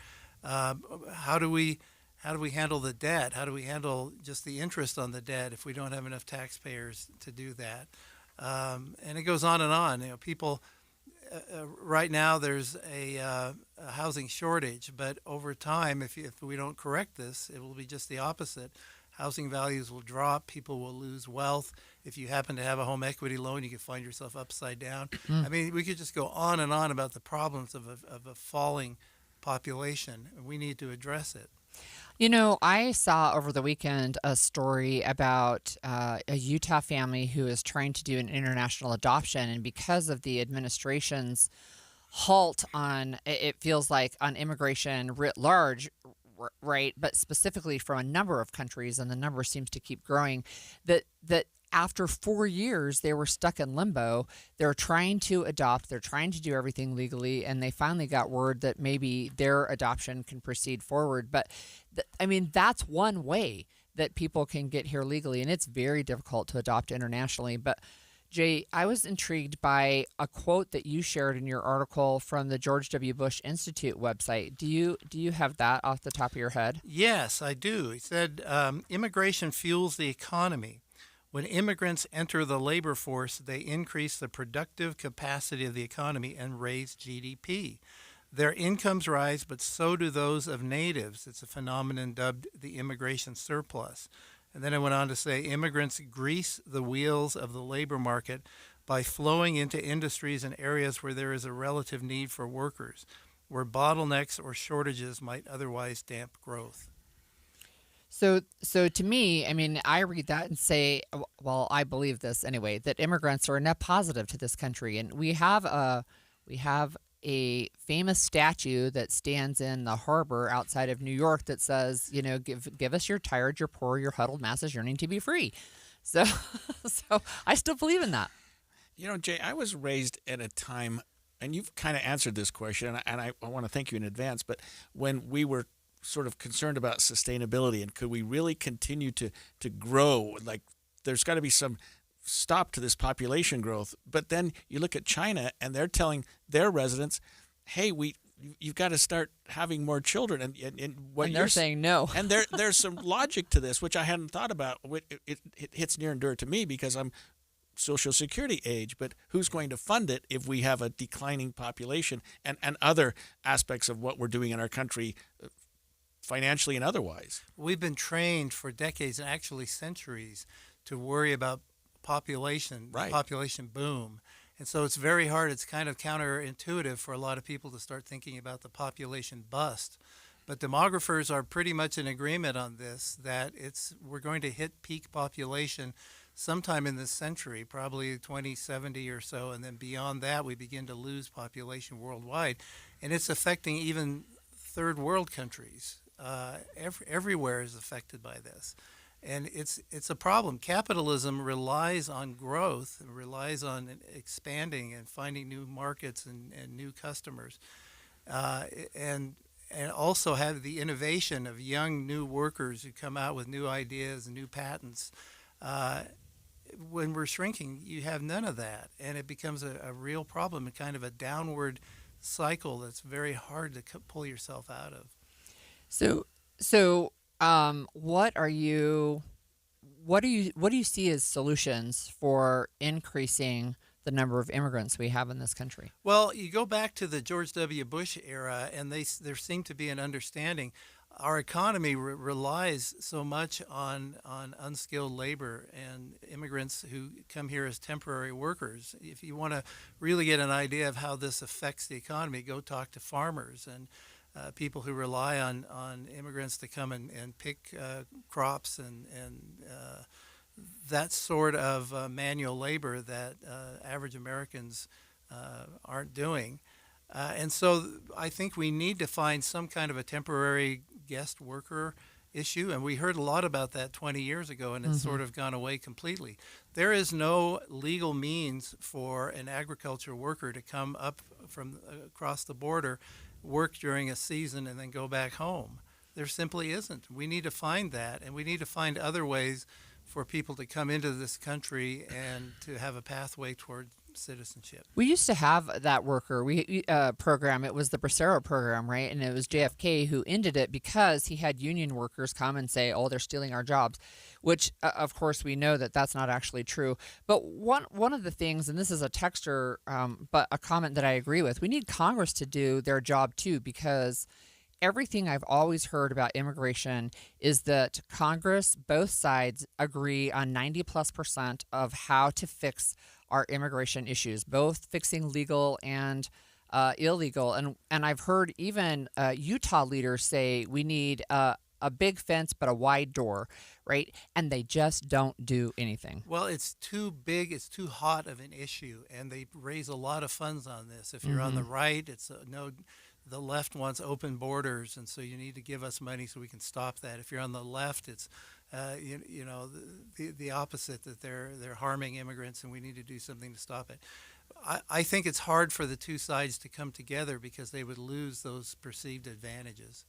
How do we handle the debt? How do we handle just the interest on the debt if we don't have enough taxpayers to do that? And it goes on and on. People right now there's a housing shortage, but over time, if we don't correct this, it will be just the opposite. Housing values will drop. People will lose wealth. If you happen to have a home equity loan, you can find yourself upside down. I mean, we could just go on and on about the problems of a falling population. We need to address it. I saw over the weekend a story about a Utah family who is trying to do an international adoption, and because of the administration's halt on, it feels like, on immigration writ large, right, but specifically from a number of countries, and the number seems to keep growing, that after 4 years, they were stuck in limbo. They're trying to adopt. They're trying to do everything legally, and they finally got word that maybe their adoption can proceed forward. But, that's one way that people can get here legally, and it's very difficult to adopt internationally. But, Jay, I was intrigued by a quote that you shared in your article from the George W. Bush Institute website. Do you have that off the top of your head? Yes, I do. He said, immigration fuels the economy. When immigrants enter the labor force, they increase the productive capacity of the economy and raise GDP. Their incomes rise, but so do those of natives. It's a phenomenon dubbed the immigration surplus. And then I went on to say immigrants grease the wheels of the labor market by flowing into industries and areas where there is a relative need for workers, where bottlenecks or shortages might otherwise damp growth. So to me, I mean, I read that and say, well, I believe this anyway, that immigrants are a net positive to this country, and we have a famous statue that stands in the harbor outside of New York that says, you know, give us your tired, your poor, your huddled masses yearning to be free. So, so I still believe in that. You know, Jay, I was raised at a time, and you've kind of answered this question, and I want to thank you in advance, but when we were sort of concerned about sustainability and could we really continue to grow, like there's got to be some stop to this population growth. But then you look at China and they're telling their residents, hey, you've got to start having more children, and they're saying no. And there's some logic to this, which I hadn't thought about. It hits near and dear to me because I'm Social Security age, but who's going to fund it if we have a declining population and other aspects of what we're doing in our country financially and otherwise? We've been trained for decades and actually centuries to worry about population boom. And so it's very hard. It's kind of counterintuitive for a lot of people to start thinking about the population bust. But demographers are pretty much in agreement on this, that we're going to hit peak population sometime in this century, probably 2070 or so, and then beyond that we begin to lose population worldwide. And it's affecting even third world countries. Everywhere is affected by this. And it's a problem. Capitalism relies on growth, relies on expanding and finding new markets and new customers, and also have the innovation of young new workers who come out with new ideas and new patents. When we're shrinking, you have none of that, and it becomes a real problem and kind of a downward cycle that's very hard to pull yourself out of. So what do you see as solutions for increasing the number of immigrants we have in this country? Well, you go back to the George W. Bush era, and there seemed to be an understanding. Our economy relies so much on unskilled labor and immigrants who come here as temporary workers. If you want to really get an idea of how this affects the economy, go talk to farmers and people who rely on immigrants to come and pick crops and that sort of manual labor that average Americans aren't doing. And so I think we need to find some kind of a temporary guest worker issue, and we heard a lot about that 20 years ago, and it's sort of gone away completely. There is no legal means for an agriculture worker to come up from across the border, work during a season, and then go back home. There simply isn't. We need to find that, and we need to find other ways for people to come into this country and to have a pathway toward citizenship. We used to have that worker program. It was the Bracero program, right? And it was JFK who ended it because he had union workers come and say, oh, they're stealing our jobs, which, of course, we know that that's not actually true. But one of the things, and this is a texter, but a comment that I agree with, we need Congress to do their job, too, because everything I've always heard about immigration is that Congress, both sides, agree on 90+% of how to fix our immigration issues, both fixing legal and illegal. And I've heard even Utah leaders say we need a big fence but a wide door, right? And they just don't do anything. Well, it's too big, it's too hot of an issue, and they raise a lot of funds on this. If you're on the right, it's no. The left wants open borders, and so you need to give us money so we can stop that. If you're on the left, it's the opposite, that they're harming immigrants, and we need to do something to stop it. I think it's hard for the two sides to come together because they would lose those perceived advantages.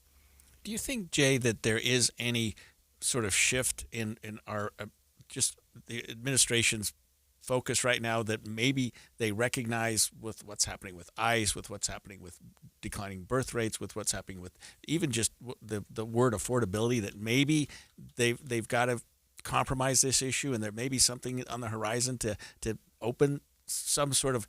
Do you think, Jay, that there is any sort of shift in our just the administration's focus right now, that maybe they recognize with what's happening with ICE, with what's happening with declining birth rates, with what's happening with even just the word affordability, that maybe they've got to compromise this issue, and there may be something on the horizon to open some sort of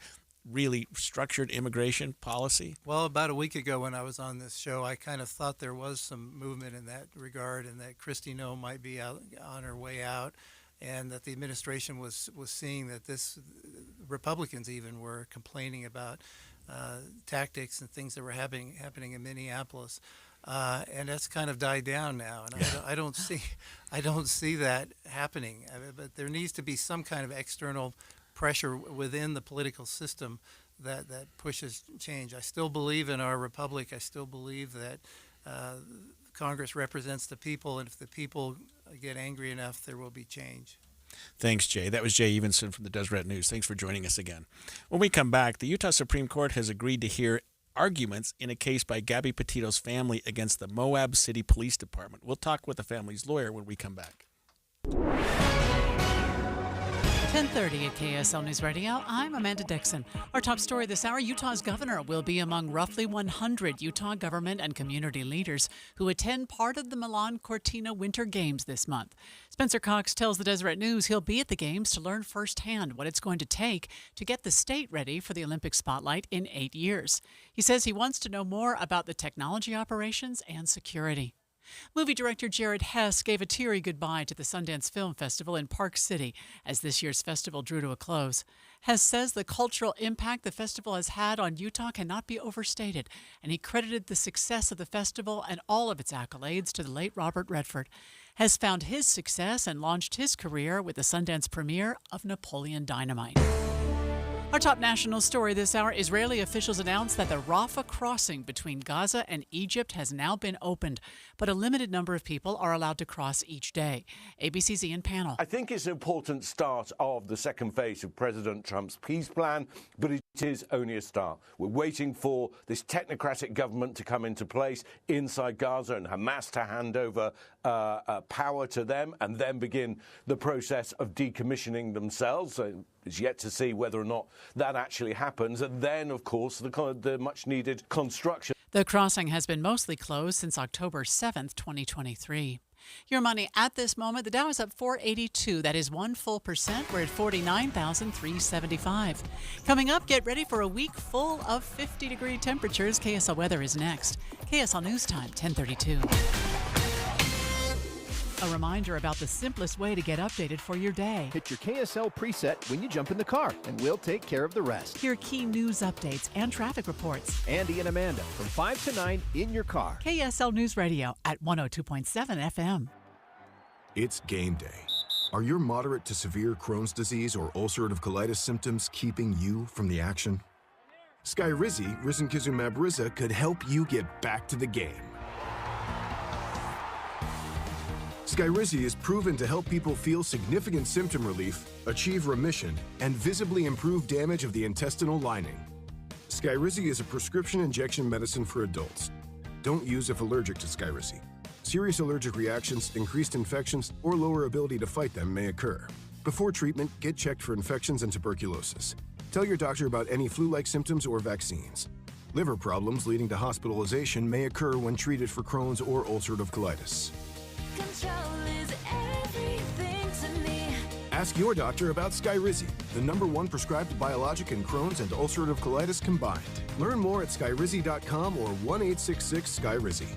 really structured immigration policy? Well, about a week ago when I was on this show, I kind of thought there was some movement in that regard, and that Kristi Noem might be out on her way out, and that the administration was seeing that this, Republicans even were complaining about tactics and things that were happening in Minneapolis. And that's kind of died down now, and I don't see that happening. But there needs to be some kind of external pressure within the political system that pushes change. I still believe in our republic. I still believe that Congress represents the people, and if the people get angry enough, there will be change. Thanks, Jay. That was Jay Evenson from the Deseret News. Thanks for joining us again. When we come back, the Utah Supreme Court has agreed to hear arguments in a case by Gabby Petito's family against the Moab City Police Department. We'll talk with the family's lawyer when we come back. 10:30 at KSL News Radio. I'm Amanda Dixon. Our top story this hour, Utah's governor will be among roughly 100 Utah government and community leaders who attend part of the Milan Cortina Winter Games this month. Spencer Cox tells the Deseret News he'll be at the Games to learn firsthand what it's going to take to get the state ready for the Olympic spotlight in 8 years. He says he wants to know more about the technology operations and security. Movie director Jared Hess gave a teary goodbye to the Sundance Film Festival in Park City as this year's festival drew to a close. Hess says the cultural impact the festival has had on Utah cannot be overstated, and he credited the success of the festival and all of its accolades to the late Robert Redford. Hess found his success and launched his career with the Sundance premiere of Napoleon Dynamite. Our top national story this hour, Israeli officials announced that the Rafah crossing between Gaza and Egypt has now been opened, but a limited number of people are allowed to cross each day. ABC's Ian Pannell. I think it's an important start of the second phase of President Trump's peace plan, but it is only a start. We're waiting for this technocratic government to come into place inside Gaza and Hamas to hand over power to them and then begin the process of decommissioning themselves. So it's yet to see whether or not that actually happens. And then, of course, the much-needed construction. The crossing has been mostly closed since October 7th, 2023. Your money at this moment, the Dow is up 482. That is 1 full percent. We're at 49,375. Coming up, get ready for a week full of 50-degree temperatures. KSL weather is next. KSL News Time, 10:32. A reminder about the simplest way to get updated for your day. Hit your KSL preset when you jump in the car, and we'll take care of the rest. Hear key news updates and traffic reports. Andy and Amanda from 5 to 9 in your car. KSL News Radio at 102.7 FM. It's game day. Are your moderate to severe Crohn's disease or ulcerative colitis symptoms keeping you from the action? Skyrizi, risankizumab Riza, could help you get back to the game. Skyrizi is proven to help people feel significant symptom relief, achieve remission, and visibly improve damage of the intestinal lining. Skyrizi is a prescription injection medicine for adults. Don't use if allergic to Skyrizi. Serious allergic reactions, increased infections, or lower ability to fight them may occur. Before treatment, get checked for infections and tuberculosis. Tell your doctor about any flu-like symptoms or vaccines. Liver problems leading to hospitalization may occur when treated for Crohn's or ulcerative colitis. Control is everything to me. Ask your doctor about Skyrizi, the #1 prescribed biologic in Crohn's and ulcerative colitis combined. Learn more at skyrizi.com or 1-866-SKYRIZI.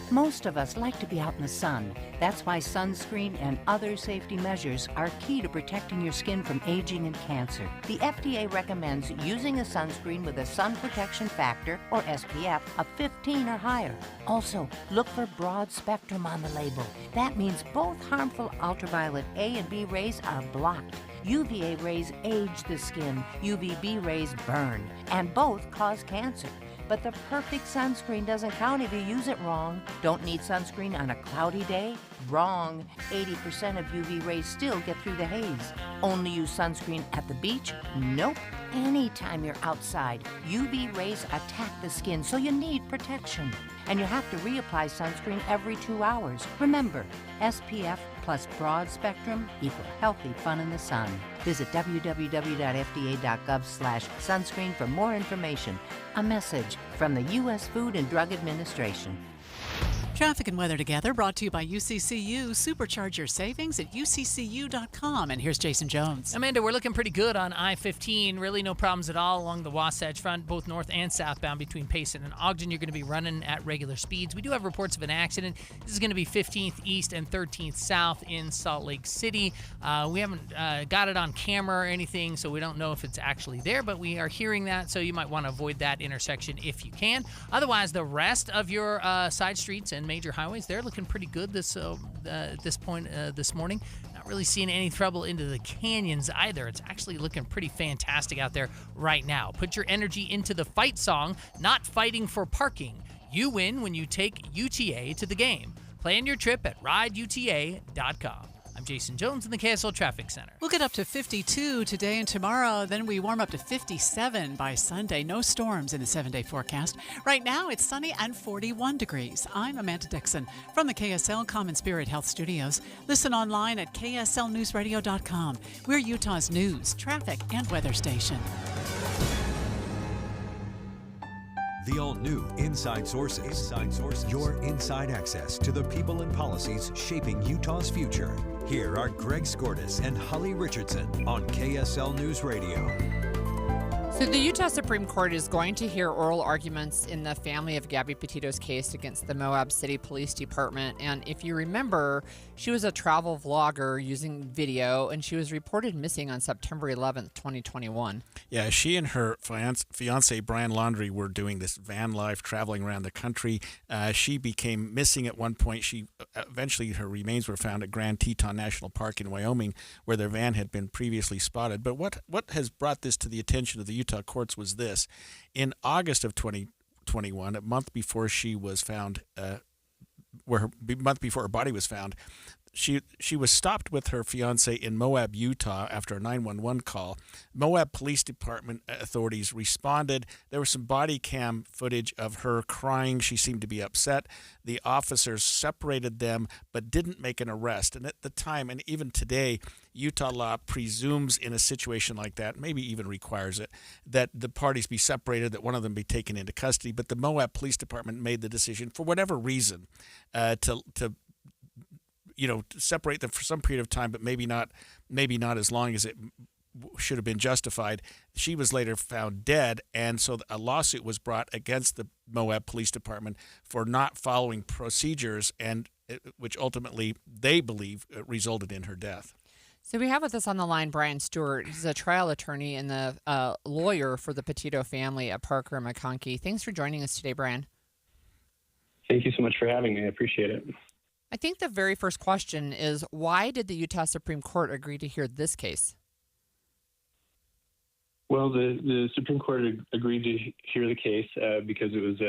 Most of us like to be out in the sun. That's why sunscreen and other safety measures are key to protecting your skin from aging and cancer. The FDA recommends using a sunscreen with a sun protection factor, or SPF, of 15 or higher. Also, look for broad spectrum on the label. That means both harmful ultraviolet A and B rays are blocked. UVA rays age the skin, UVB rays burn, and both cause cancer. But the perfect sunscreen doesn't count if you use it wrong. Don't need sunscreen on a cloudy day? Wrong. 80% of UV rays still get through the haze. Only use sunscreen at the beach? Nope. Anytime you're outside, UV rays attack the skin, so you need protection. And you have to reapply sunscreen every 2 hours. Remember, SPF plus broad spectrum equal healthy fun in the sun. Visit www.fda.gov/sunscreen for more information. A message from the U.S. Food and Drug Administration. Traffic and weather together, brought to you by UCCU. Supercharge your savings at uccu.com. And here's Jason Jones. Amanda, we're looking pretty good on I-15. Really no problems at all along the Wasatch Front, both north and southbound between Payson and Ogden. You're going to be running at regular speeds. We do have reports of an accident. This is going to be 15th East and 13th South in Salt Lake City. We haven't got it on camera or anything, so we don't know if it's actually there, but we are hearing that, so you might want to avoid that intersection if you can. Otherwise, the rest of your side streets and major highways, they're looking pretty good at this point this morning. Not really seeing any trouble into the canyons either. It's actually looking pretty fantastic out there right now. Put your energy into the fight song, not fighting for parking. You win when you take UTA to the game. Plan your trip at rideuta.com. I'm Jason Jones in the KSL Traffic Center. We'll get up to 52 today and tomorrow. Then we warm up to 57 by Sunday. No storms in the 7-day forecast. Right now, it's sunny and 41 degrees. I'm Amanda Dixon from the KSL Common Spirit Health Studios. Listen online at kslnewsradio.com. We're Utah's news, traffic, and weather station. The all-new Inside Sources. Your inside access to the people and policies shaping Utah's future. Here are Greg Skordas and Holly Richardson on KSL News Radio. So the Utah Supreme Court is going to hear oral arguments in the family of Gabby Petito's case against the Moab City Police Department. And if you remember, she was a travel vlogger using video, and she was reported missing on September 11th, 2021. Yeah, she and her fiance Brian Laundrie were doing this van life, traveling around the country. She became missing at one point. Eventually, her remains were found at Grand Teton National Park in Wyoming, where their van had been previously spotted. But what has brought this to the attention of the Utah courts was this. In August of 2021, a month before she was found, month before her body was found, she was stopped with her fiance in Moab, Utah after a 911 call. Moab Police Department authorities responded. There was some body cam footage of her crying. She seemed to be upset. The officers separated them but didn't make an arrest. And at the time, and even today, Utah law presumes in a situation like that, maybe even requires it, that the parties be separated, that one of them be taken into custody. But the Moab Police Department made the decision, for whatever reason, to separate them for some period of time, but maybe not as long as it should have been justified. She was later found dead, and so a lawsuit was brought against the Moab Police Department for not following procedures, and which ultimately they believe resulted in her death. So we have with us on the line Brian Stewart. He's a trial attorney and the lawyer for the Petito family at Parker and McConkey. Thanks for joining us today, Brian. Thank you so much for having me. I appreciate it. I think the very first question is, why did the Utah Supreme Court agree to hear this case? Well, the Supreme Court agreed to hear the case because it was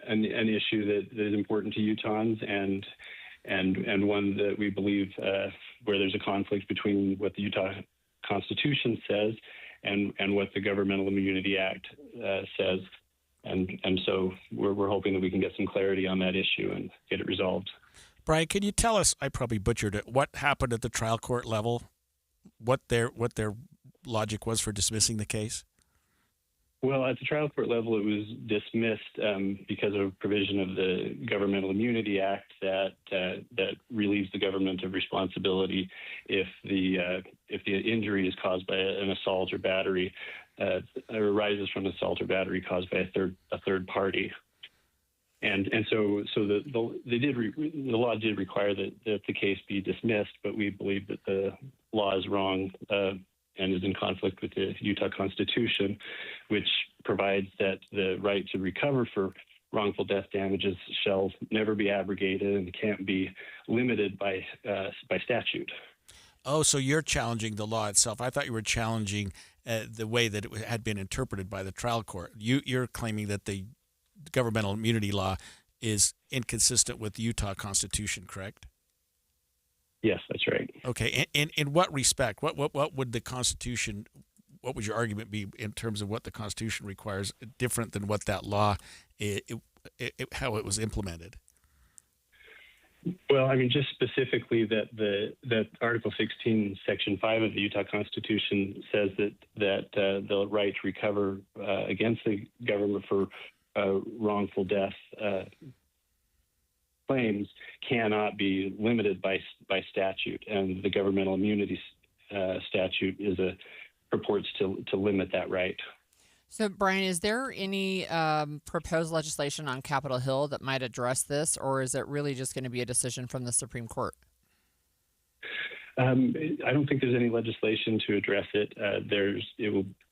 an issue that is important to Utahns and one that we believe where there's a conflict between what the Utah Constitution says and what the Governmental Immunity Act says. And so we're hoping that we can get some clarity on that issue and get it resolved. Brian, can you tell us, I probably butchered it, what happened at the trial court level? What their logic was for dismissing the case? Well, at the trial court level, it was dismissed because of a provision of the Governmental Immunity Act that relieves the government of responsibility if the injury is caused by an assault or battery, arises from an assault or battery caused by a third party. And so the law did require that the case be dismissed, but we believe that the law is wrong and is in conflict with the Utah Constitution, which provides that the right to recover for wrongful death damages shall never be abrogated and can't be limited by statute. Oh, so you're challenging the law itself. I thought you were challenging the way that it had been interpreted by the trial court. You're claiming that the governmental immunity law is inconsistent with the Utah Constitution, correct? Yes, that's right. Okay. In what respect? What would the Constitution, what would your argument be in terms of what the Constitution requires different than what that law, how it was implemented? Well, I mean, just specifically that Article 16, Section 5 of the Utah Constitution says that the right to recover against the government for wrongful death claims cannot be limited by statute, and the governmental immunity statute purports to limit that right. So, Brian, is there any proposed legislation on Capitol Hill that might address this, or is it really just going to be a decision from the Supreme Court? I don't think there's any legislation to address it.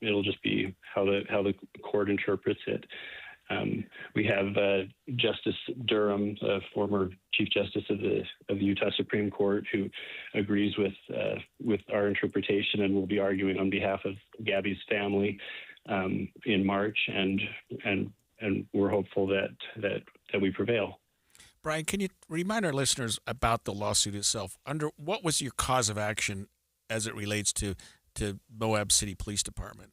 It'll just be how the court interprets it. We have Justice Durham, former Chief Justice of the Utah Supreme Court, who agrees with our interpretation and will be arguing on behalf of Gabby's family in March, and we're hopeful that we prevail. Brian, can you remind our listeners about the lawsuit itself? What was your cause of action as it relates to Moab City Police Department?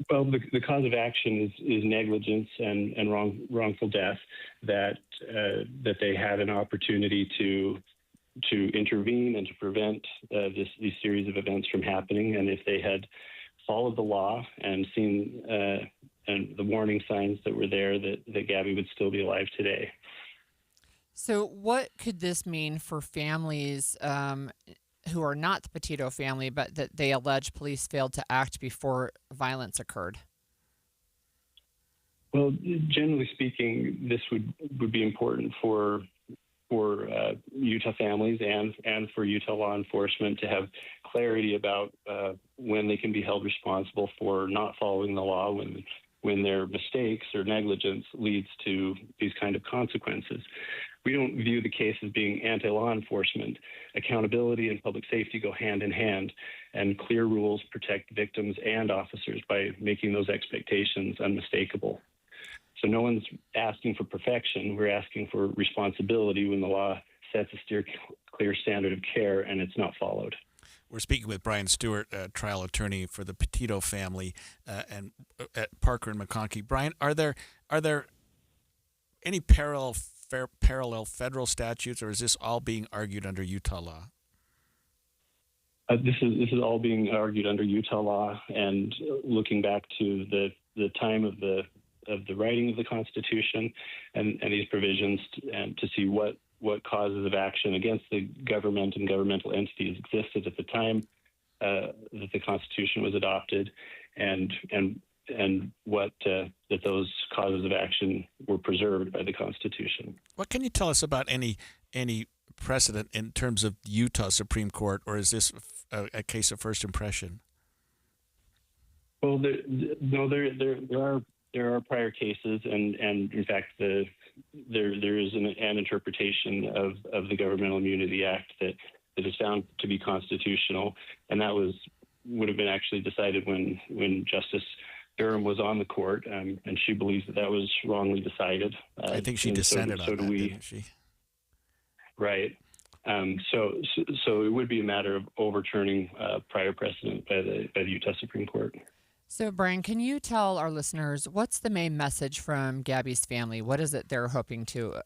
Well, the cause of action is negligence and wrongful death. That they had an opportunity to intervene and to prevent these series of events from happening, and if they had followed the law and seen and the warning signs that were there, that Gabby would still be alive today. So what could this mean for families who are not the Petito family, but that they allege police failed to act before violence occurred? Well, generally speaking, this would be important for Utah families and for Utah law enforcement to have clarity about when they can be held responsible for not following the law, when their mistakes or negligence leads to these kind of consequences. We don't view the case as being anti-law enforcement. Accountability and public safety go hand in hand, and clear rules protect victims and officers by making those expectations unmistakable. So no one's asking for perfection. We're asking for responsibility when the law sets a clear standard of care and it's not followed. We're speaking with Brian Stewart, trial attorney for the Petito family, and at Parker and McConkey. Brian, are there any parallel federal statutes, or is this all being argued under Utah law? This is all being argued under Utah law, and looking back to the time of the writing of the Constitution and these provisions, and to see what causes of action against the government and governmental entities existed at the time that the Constitution was adopted, and what that those causes of action were preserved by the Constitution. What can you tell us about any precedent in terms of Utah Supreme Court, or is this a case of first impression? Well, there are prior cases, and in fact, there is an interpretation of the Governmental Immunity Act that is found to be constitutional, and that would have been actually decided when Justice Durham was on the court, and she believes that was wrongly decided. I think she dissented on that, didn't she? Right. So it would be a matter of overturning prior precedent by the Utah Supreme Court. So, Brian, can you tell our listeners what's the main message from Gabby's family? What is it they're hoping to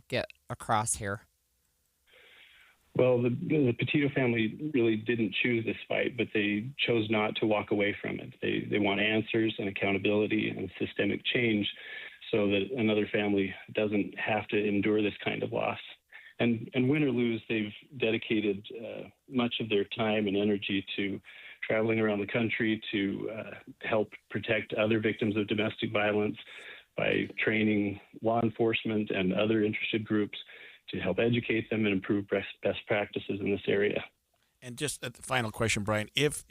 get across here? Well, the Petito family really didn't choose this fight, but they chose not to walk away from it. They want answers and accountability and systemic change so that another family doesn't have to endure this kind of loss. And win or lose, they've dedicated much of their time and energy to traveling around the country to help protect other victims of domestic violence by training law enforcement and other interested groups to help educate them and improve best practices in this area. And just a final question, Brian, if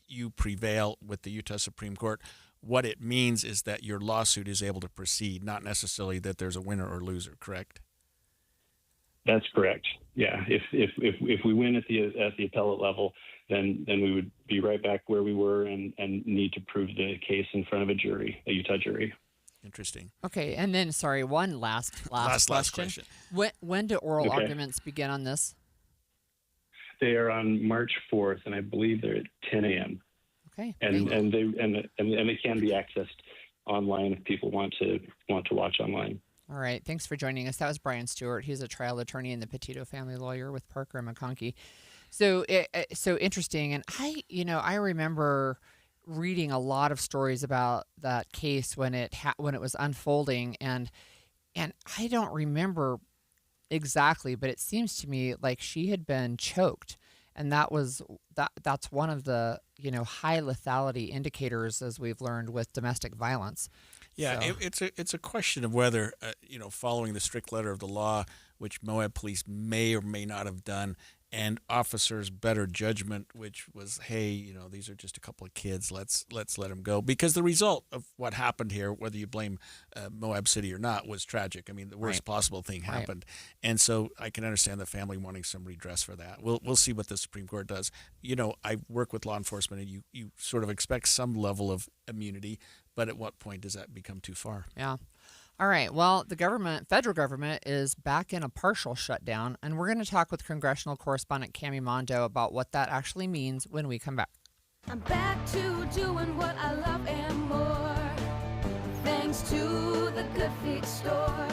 you prevail with the Utah Supreme Court, what it means is that your lawsuit is able to proceed, not necessarily that there's a winner or loser, correct? That's correct. Yeah. If we win at the appellate level, then we would be right back where we were and need to prove the case in front of a Utah jury. Interesting. Okay, and then one last question. When do oral arguments begin on this? They are on March 4th, and I believe they're at 10 a.m. Okay. And they can be accessed online if people want to watch online. All right. Thanks for joining us. That was Brian Stewart. He's a trial attorney and the Petito family lawyer with Parker and McConkey. So interesting. And I remember reading a lot of stories about that case when it was unfolding, and And I don't remember exactly, but it seems to me like she had been choked. And that's one of the, high lethality indicators, as we've learned with domestic violence. Yeah, So- it's a question of whether, following the strict letter of the law, which Moab police may or may not have done, and officers' better judgment, which was, hey, these are just a couple of kids, let's let them go. Because the result of what happened here, whether you blame Moab City or not, was tragic. I mean, the worst possible thing happened. And so I can understand the family wanting some redress for that. We'll see what the Supreme Court does. I work with law enforcement, and you sort of expect some level of immunity, but at what point does that become too far? Yeah. All right. Well, the federal government is back in a partial shutdown, and we're going to talk with congressional correspondent Cami Mondo about what that actually means when we come back. I'm back to doing what I love and more, thanks to the Good Feet store.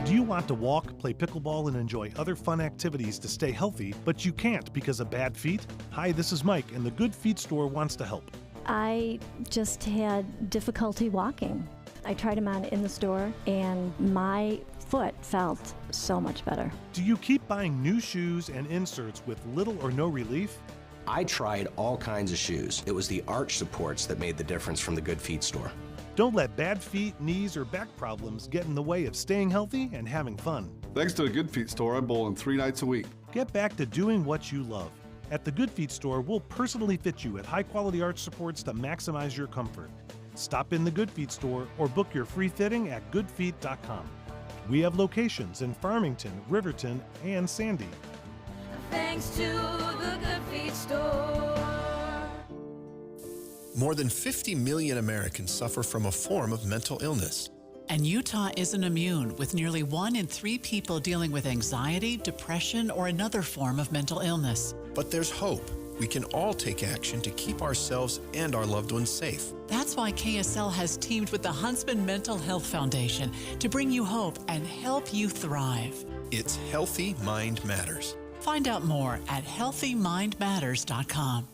Do you want to walk, play pickleball, and enjoy other fun activities to stay healthy, but you can't because of bad feet? Hi, this is Mike, and the Good Feet store wants to help. I just had difficulty walking. I tried them on in the store, and my foot felt so much better. Do you keep buying new shoes and inserts with little or no relief? I tried all kinds of shoes. It was the arch supports that made the difference from the Good Feet store. Don't let bad feet, knees, or back problems get in the way of staying healthy and having fun. Thanks to the Good Feet store, I bowl in 3 nights a week. Get back to doing what you love. At the Good Feet store, we'll personally fit you with high-quality arch supports to maximize your comfort. Stop in the Good Feet store or book your free fitting at goodfeet.com. We have locations in Farmington, Riverton, and Sandy. Thanks to the Good Feet store. More than 50 million Americans suffer from a form of mental illness. And Utah isn't immune, with nearly 1 in 3 people dealing with anxiety, depression, or another form of mental illness. But there's hope. We can all take action to keep ourselves and our loved ones safe. That's why KSL has teamed with the Huntsman Mental Health Foundation to bring you hope and help you thrive. It's Healthy Mind Matters. Find out more at healthymindmatters.com.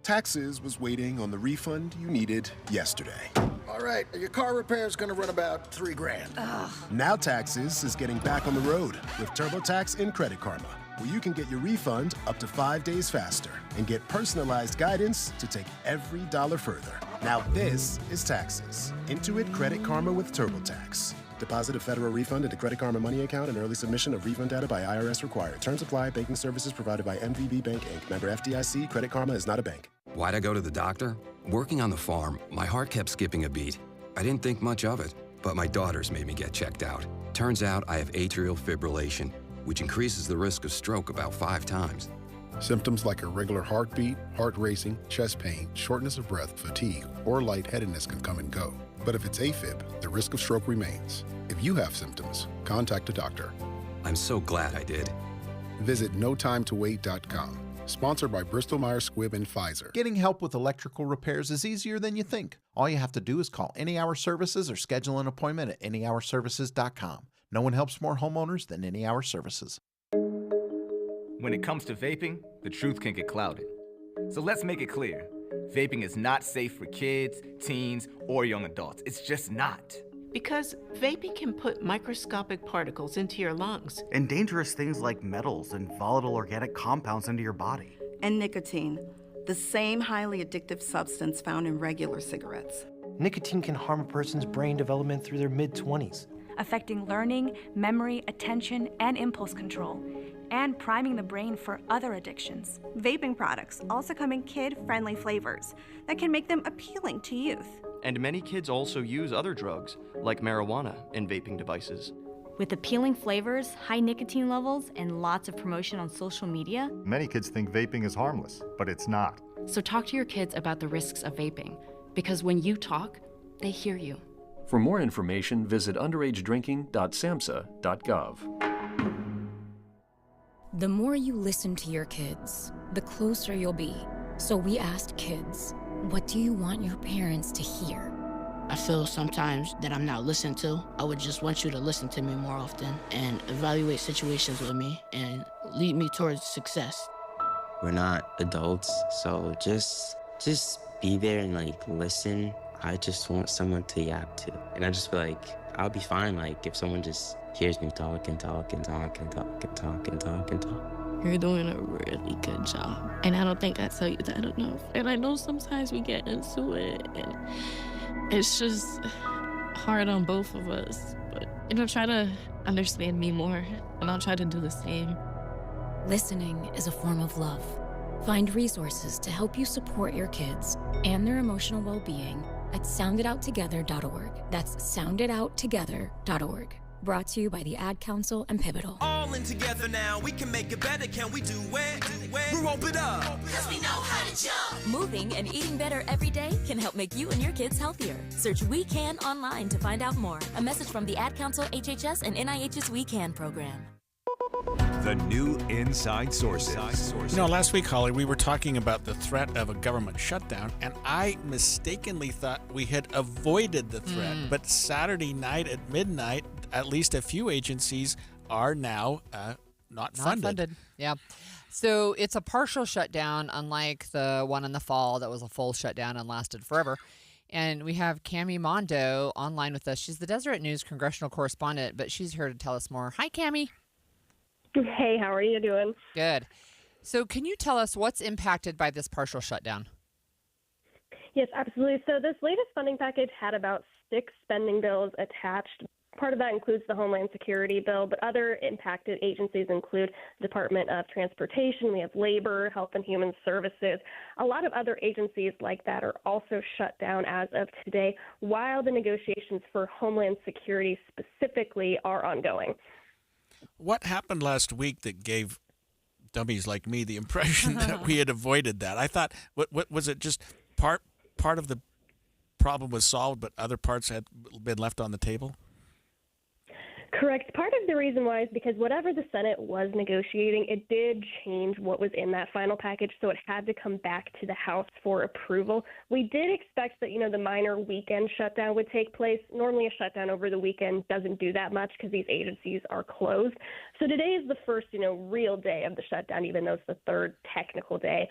Taxes was waiting on the refund you needed yesterday. All right, your car repair is going to run about $3,000. Now Taxes is getting back on the road with TurboTax and Credit Karma, where you can get your refund up to 5 days faster and get personalized guidance to take every dollar further. Now this is Taxes. Intuit Credit Karma with TurboTax. Deposit a federal refund into Credit Karma Money account and early submission of refund data by IRS required. Terms apply. Banking services provided by MVB Bank, Inc. Member FDIC. Credit Karma is not a bank. Why'd I go to the doctor? Working on the farm, my heart kept skipping a beat. I didn't think much of it, but my daughters made me get checked out. Turns out I have atrial fibrillation, which increases the risk of stroke about 5 times. Symptoms like irregular heartbeat, heart racing, chest pain, shortness of breath, fatigue, or lightheadedness can come and go. But if it's AFib, the risk of stroke remains. If you have symptoms, contact a doctor. I'm so glad I did. Visit notimetowait.com. Sponsored by Bristol-Myers Squibb and Pfizer. Getting help with electrical repairs is easier than you think. All you have to do is call Any Hour Services or schedule an appointment at anyhourservices.com. No one helps more homeowners than Any Hour Services. When it comes to vaping, the truth can get clouded. So let's make it clear. Vaping is not safe for kids, teens, or young adults. It's just not. Because vaping can put microscopic particles into your lungs. And dangerous things like metals and volatile organic compounds into your body. And nicotine, the same highly addictive substance found in regular cigarettes. Nicotine can harm a person's brain development through their mid-20s. Affecting learning, memory, attention, and impulse control, and priming the brain for other addictions. Vaping products also come in kid-friendly flavors that can make them appealing to youth. And many kids also use other drugs, like marijuana, in vaping devices. With appealing flavors, high nicotine levels, and lots of promotion on social media, many kids think vaping is harmless, but it's not. So talk to your kids about the risks of vaping, because when you talk, they hear you. For more information, visit underagedrinking.samhsa.gov. The more you listen to your kids, the closer you'll be. So we asked kids, what do you want your parents to hear? I feel sometimes that I'm not listened to. I would just want you to listen to me more often and evaluate situations with me and lead me towards success. We're not adults, so just be there and listen. I just want someone to yap to. And I just feel like I'll be fine. Like, if someone just hears me talk and talk and talk and talk and talk and talk and talk. You're doing a really good job. And I don't think I tell you that enough. And I know sometimes we get into it, and it's just hard on both of us. But, try to understand me more, and I'll try to do the same. Listening is a form of love. Find resources to help you support your kids and their emotional well-being at sounditouttogether.org. That's sounditouttogether.org. Brought to you by the Ad Council and Pivotal. All in together now, we can make it better. Can we do it? We rope it up. Cause we know how to jump. Moving and eating better every day can help make you and your kids healthier. Search We Can online to find out more. A message from the Ad Council, HHS, and NIH's We Can program. The new Inside Sources. Last week, Holly, we were talking about the threat of a government shutdown, and I mistakenly thought we had avoided the threat. But Saturday night at midnight, at least a few agencies are now not funded. Yeah. So it's a partial shutdown, unlike the one in the fall that was a full shutdown and lasted forever. And we have Cami Mondo online with us. She's the Deseret News congressional correspondent, but she's here to tell us more. Hi, Cami. Hey, how are you doing? Good. So can you tell us what's impacted by this partial shutdown? Yes, absolutely. So this latest funding package had about 6 spending bills attached. Part of that includes the Homeland Security bill, but other impacted agencies include the Department of Transportation, we have Labor, Health and Human Services. A lot of other agencies like that are also shut down as of today, while the negotiations for Homeland Security specifically are ongoing. What happened last week that gave dummies like me the impression that we had avoided that? I thought, what was it? Just part of the problem was solved, but other parts had been left on the table? Correct. Part of the reason why is because whatever the Senate was negotiating, it did change what was in that final package, so it had to come back to the House for approval. We did expect that, the minor weekend shutdown would take place. Normally a shutdown over the weekend doesn't do that much because these agencies are closed. So today is the first, real day of the shutdown, even though it's the third technical day.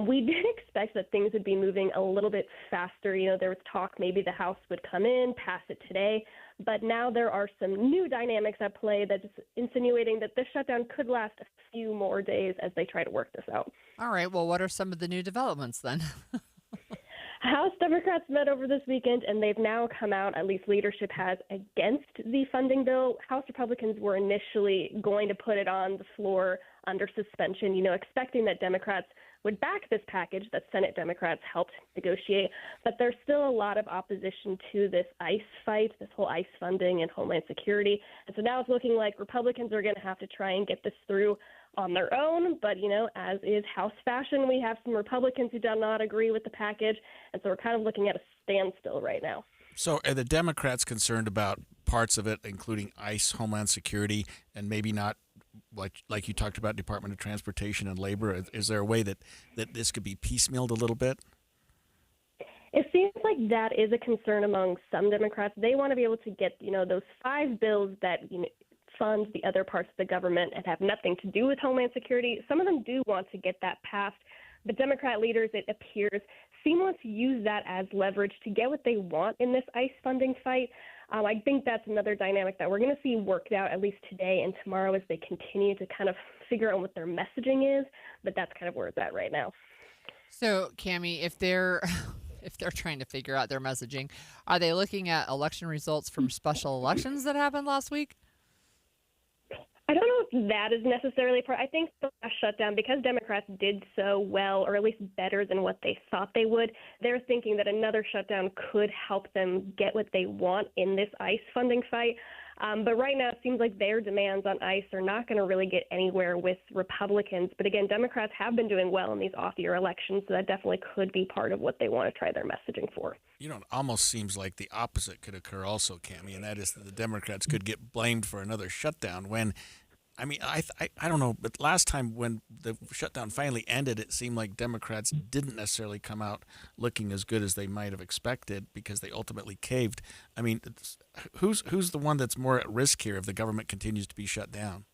We did expect that things would be moving a little bit faster. There was talk maybe the House would come in, pass it today. But now there are some new dynamics at play that's insinuating that this shutdown could last a few more days as they try to work this out. All right. Well, what are some of the new developments then? House Democrats met over this weekend, and they've now come out, at least leadership has, against the funding bill. House Republicans were initially going to put it on the floor under suspension, expecting that Democrats would back this package that Senate Democrats helped negotiate. But there's still a lot of opposition to this ICE fight, this whole ICE funding and Homeland Security. And so now it's looking like Republicans are going to have to try and get this through on their own. But, as is House fashion, we have some Republicans who do not agree with the package. And so we're kind of looking at a standstill right now. So are the Democrats concerned about parts of it, including ICE, Homeland Security, and maybe not, like you talked about, Department of Transportation and Labor? Is there a way that this could be piecemealed a little bit? It seems like that is a concern among some Democrats. They want to be able to get, those 5 bills that fund the other parts of the government and have nothing to do with Homeland Security. Some of them do want to get that passed. But Democrat leaders, it appears, seem to want to use that as leverage to get what they want in this ICE funding fight. I think that's another dynamic that we're going to see worked out at least today and tomorrow as they continue to kind of figure out what their messaging is. But that's kind of where it's at right now. So, Cami, if they're trying to figure out their messaging, are they looking at election results from special elections that happened last week? I don't know if that is necessarily part. I think the last shutdown, because Democrats did so well, or at least better than what they thought they would, they're thinking that another shutdown could help them get what they want in this ICE funding fight. But right now, it seems like their demands on ICE are not going to really get anywhere with Republicans. But again, Democrats have been doing well in these off-year elections, so that definitely could be part of what they want to try their messaging for. It almost seems like the opposite could occur also, Cami, and that is that the Democrats could get blamed for another shutdown when, I don't know, but last time when the shutdown finally ended, it seemed like Democrats didn't necessarily come out looking as good as they might have expected because they ultimately caved. Who's the one that's more at risk here if the government continues to be shut down?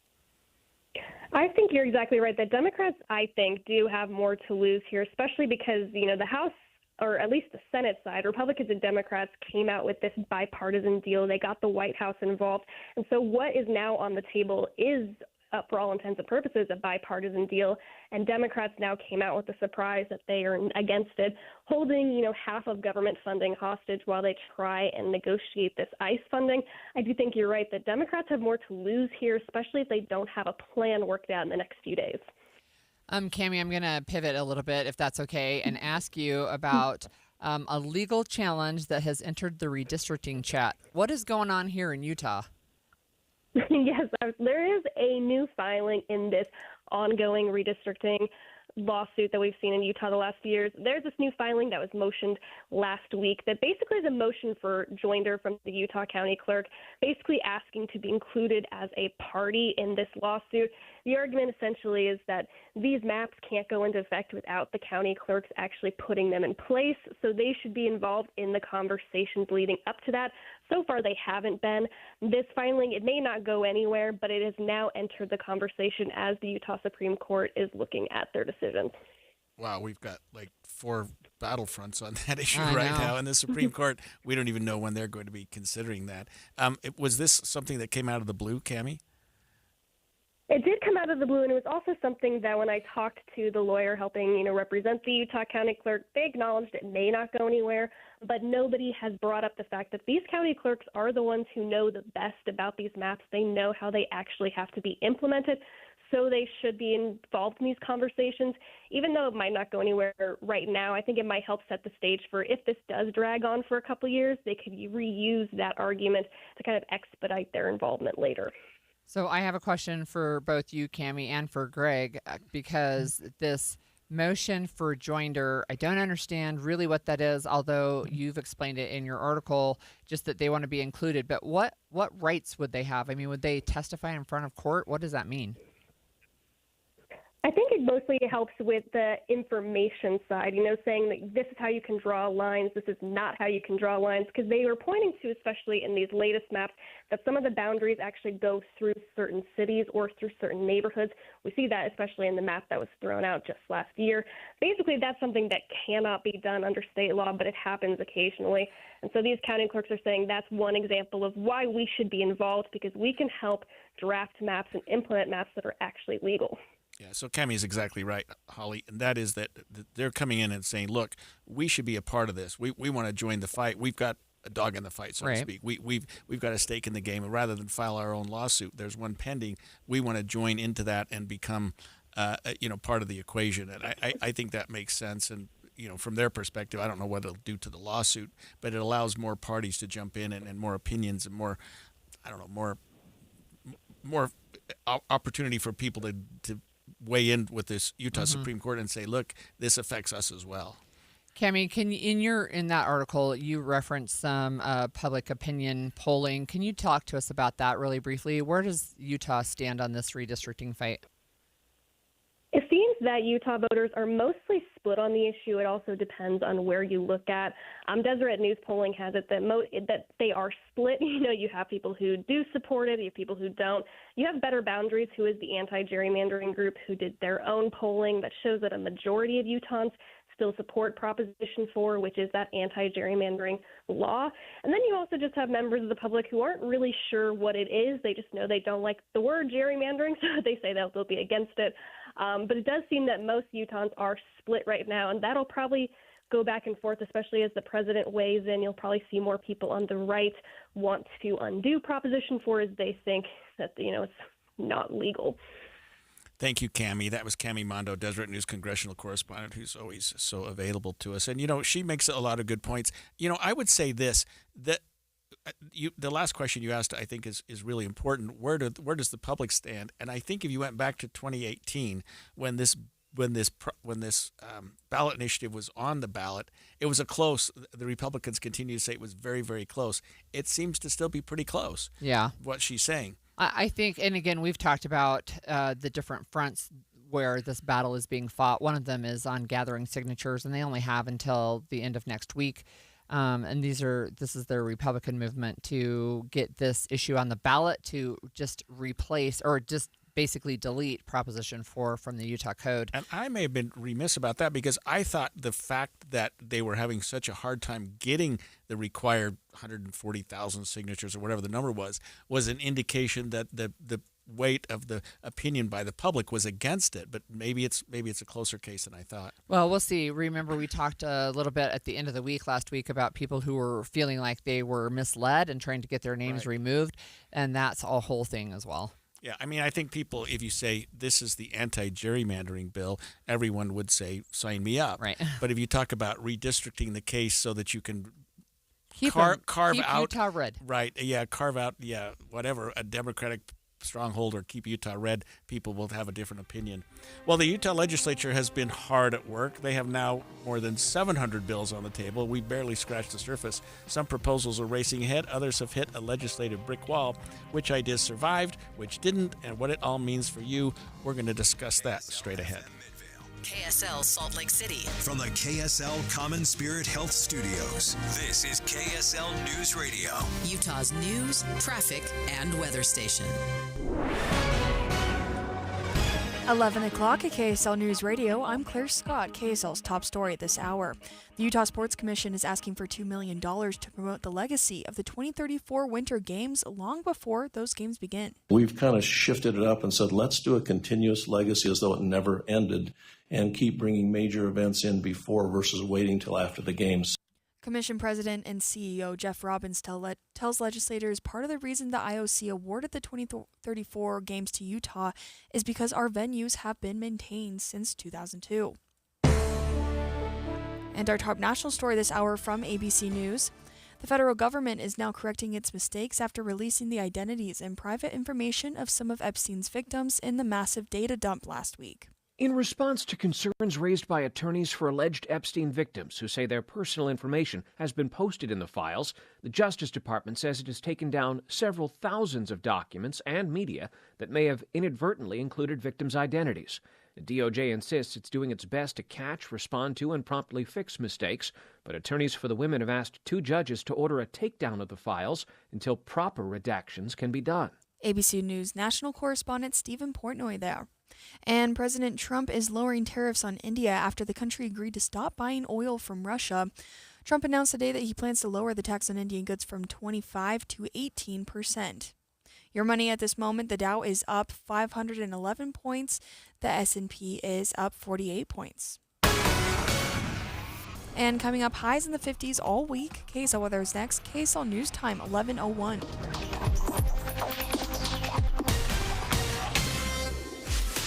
I think you're exactly right. The Democrats, I think, do have more to lose here, especially because, the House or at least the Senate side, Republicans and Democrats came out with this bipartisan deal. They got the White House involved. And so what is now on the table is, for all intents and purposes, a bipartisan deal. And Democrats now came out with the surprise that they are against it, holding, half of government funding hostage while they try and negotiate this ICE funding. I do think you're right that Democrats have more to lose here, especially if they don't have a plan worked out in the next few days. Cami, I'm going to pivot a little bit, if that's okay, and ask you about a legal challenge that has entered the redistricting chat. What is going on here in Utah? Yes, there is a new filing in this ongoing redistricting lawsuit that we've seen in Utah the last few years. There's this new filing that was motioned last week that basically is a motion for joinder from the Utah County Clerk, basically asking to be included as a party in this lawsuit. The argument essentially is that these maps can't go into effect without the county clerks actually putting them in place, so they should be involved in the conversations leading up to that. So far, they haven't been. This filing, it may not go anywhere, but it has now entered the conversation as the Utah Supreme Court is looking at their decision. Wow, we've got like 4 battlefronts on that issue right now in the Supreme Court. We don't even know when they're going to be considering that. Was this something that came out of the blue, Cami? It did come out of the blue, and it was also something that when I talked to the lawyer helping, represent the Utah County Clerk, they acknowledged it may not go anywhere, but nobody has brought up the fact that these county clerks are the ones who know the best about these maps. They know how they actually have to be implemented, so they should be involved in these conversations. Even though it might not go anywhere right now, I think it might help set the stage for if this does drag on for a couple of years, they could reuse that argument to kind of expedite their involvement later. So I have a question for both you, Cami, and for Greg, because this motion for joinder, I don't understand really what that is, although you've explained it in your article, just that they want to be included. But what rights would they have? I mean, would they testify in front of court? What does that mean? I think it mostly helps with the information side, saying that this is how you can draw lines, this is not how you can draw lines, because they were pointing to, especially in these latest maps, that some of the boundaries actually go through certain cities or through certain neighborhoods. We see that especially in the map that was thrown out just last year. Basically, that's something that cannot be done under state law, but it happens occasionally. And so these county clerks are saying that's one example of why we should be involved, because we can help draft maps and implement maps that are actually legal. Yeah, so Cami is exactly right, Holly, and that is that they're coming in and saying, look, we should be a part of this. We want to join the fight. We've got a dog in the fight, so to speak. We've got a stake in the game, and rather than file our own lawsuit, there's one pending. We want to join into that and become part of the equation. And I think that makes sense. And from their perspective, I don't know what it'll do to the lawsuit, but it allows more parties to jump in and more opinions and more opportunity for people to weigh in with this Utah Supreme Court and say, look, this affects us as well. Cami, in that article, you referenced some public opinion polling. Can you talk to us about that really briefly? Where does Utah stand on this redistricting fight? It seems that Utah voters are mostly split on the issue. It also depends on where you look at. Deseret News polling has it that they are split. You have people who do support it. You have people who don't. You have Better Boundaries, who is the anti-gerrymandering group, who did their own polling that shows that a majority of Utahns still support Proposition 4, which is that anti-gerrymandering law. And then you also just have members of the public who aren't really sure what it is. They just know they don't like the word gerrymandering, so they say they'll be against it. But it does seem that most Utahns are split right now, and that'll probably go back and forth, especially as the president weighs in. You'll probably see more people on the right want to undo Proposition 4 as they think that, it's not legal. Thank you, Cami. That was Cami Mondo, Deseret News congressional correspondent, who's always so available to us. And, she makes a lot of good points. I would say this, that the last question you asked, I think, is really important. Where does the public stand? And I think if you went back to 2018, when this ballot initiative was on the ballot, it was the Republicans continue to say it was very, very close. It seems to still be pretty close. Yeah. What she's saying. I think, and again, we've talked about the different fronts where this battle is being fought. One of them is on gathering signatures, and they only have until the end of next week. And this is their Republican movement to get this issue on the ballot to just replace or just basically delete Proposition 4 from the Utah Code. And I may have been remiss about that because I thought the fact that they were having such a hard time getting the required 140,000 signatures or whatever the number was an indication that the weight of the opinion by the public was against it. But maybe it's a closer case than I thought. Well, we'll see. Remember, we talked a little bit at the end of the week last week about people who were feeling like they were misled and trying to get their names removed, and that's a whole thing as well. Yeah, I mean, I think people, if you say this is the anti-gerrymandering bill, everyone would say, sign me up. Right. But if you talk about redistricting the case so that you can keep carve out Utah red. Right, carve out, whatever, a Democratic stronghold or keep Utah red, people will have a different opinion. Well, the Utah legislature has been hard at work. They have now more than 700 bills on the table. We barely scratched the surface. Some proposals are racing ahead. Others have hit a legislative brick wall. Which ideas survived, which didn't, and what it all means for you. We're going to discuss that straight ahead. KSL Salt Lake City. From the KSL Common Spirit Health Studios, this is KSL News Radio. Utah's news, traffic, and weather station. 11 o'clock at KSL News Radio. I'm Claire Scott, KSL's top story this hour. The Utah Sports Commission is asking for $2 million to promote the legacy of the 2034 Winter Games long before those games begin. We've kind of shifted it up and said, let's do a continuous legacy as though it never ended and keep bringing major events in before versus waiting till after the games. Commission President and CEO Jeff Robbins tells legislators part of the reason the IOC awarded the 2034 games to Utah is because our venues have been maintained since 2002. And our top national story this hour from ABC News. The federal government is now correcting its mistakes after releasing the identities and private information of some of Epstein's victims in the massive data dump last week. In response to concerns raised by attorneys for alleged Epstein victims who say their personal information has been posted in the files, the Justice Department says it has taken down several thousands of documents and media that may have inadvertently included victims' identities. The DOJ insists it's doing its best to catch, respond to, and promptly fix mistakes, but attorneys for the women have asked two judges to order a takedown of the files until proper redactions can be done. ABC News national correspondent Stephen Portnoy there. And President Trump is lowering tariffs on India after the country agreed to stop buying oil from Russia. Trump announced today that he plans to lower the tax on Indian goods from 25% to 18%. Your money at this moment, the Dow is up 511 points. The S&P is up 48 points. And coming up, highs in the 50s all week. KSL weather is next. KSL News Time, 11:01.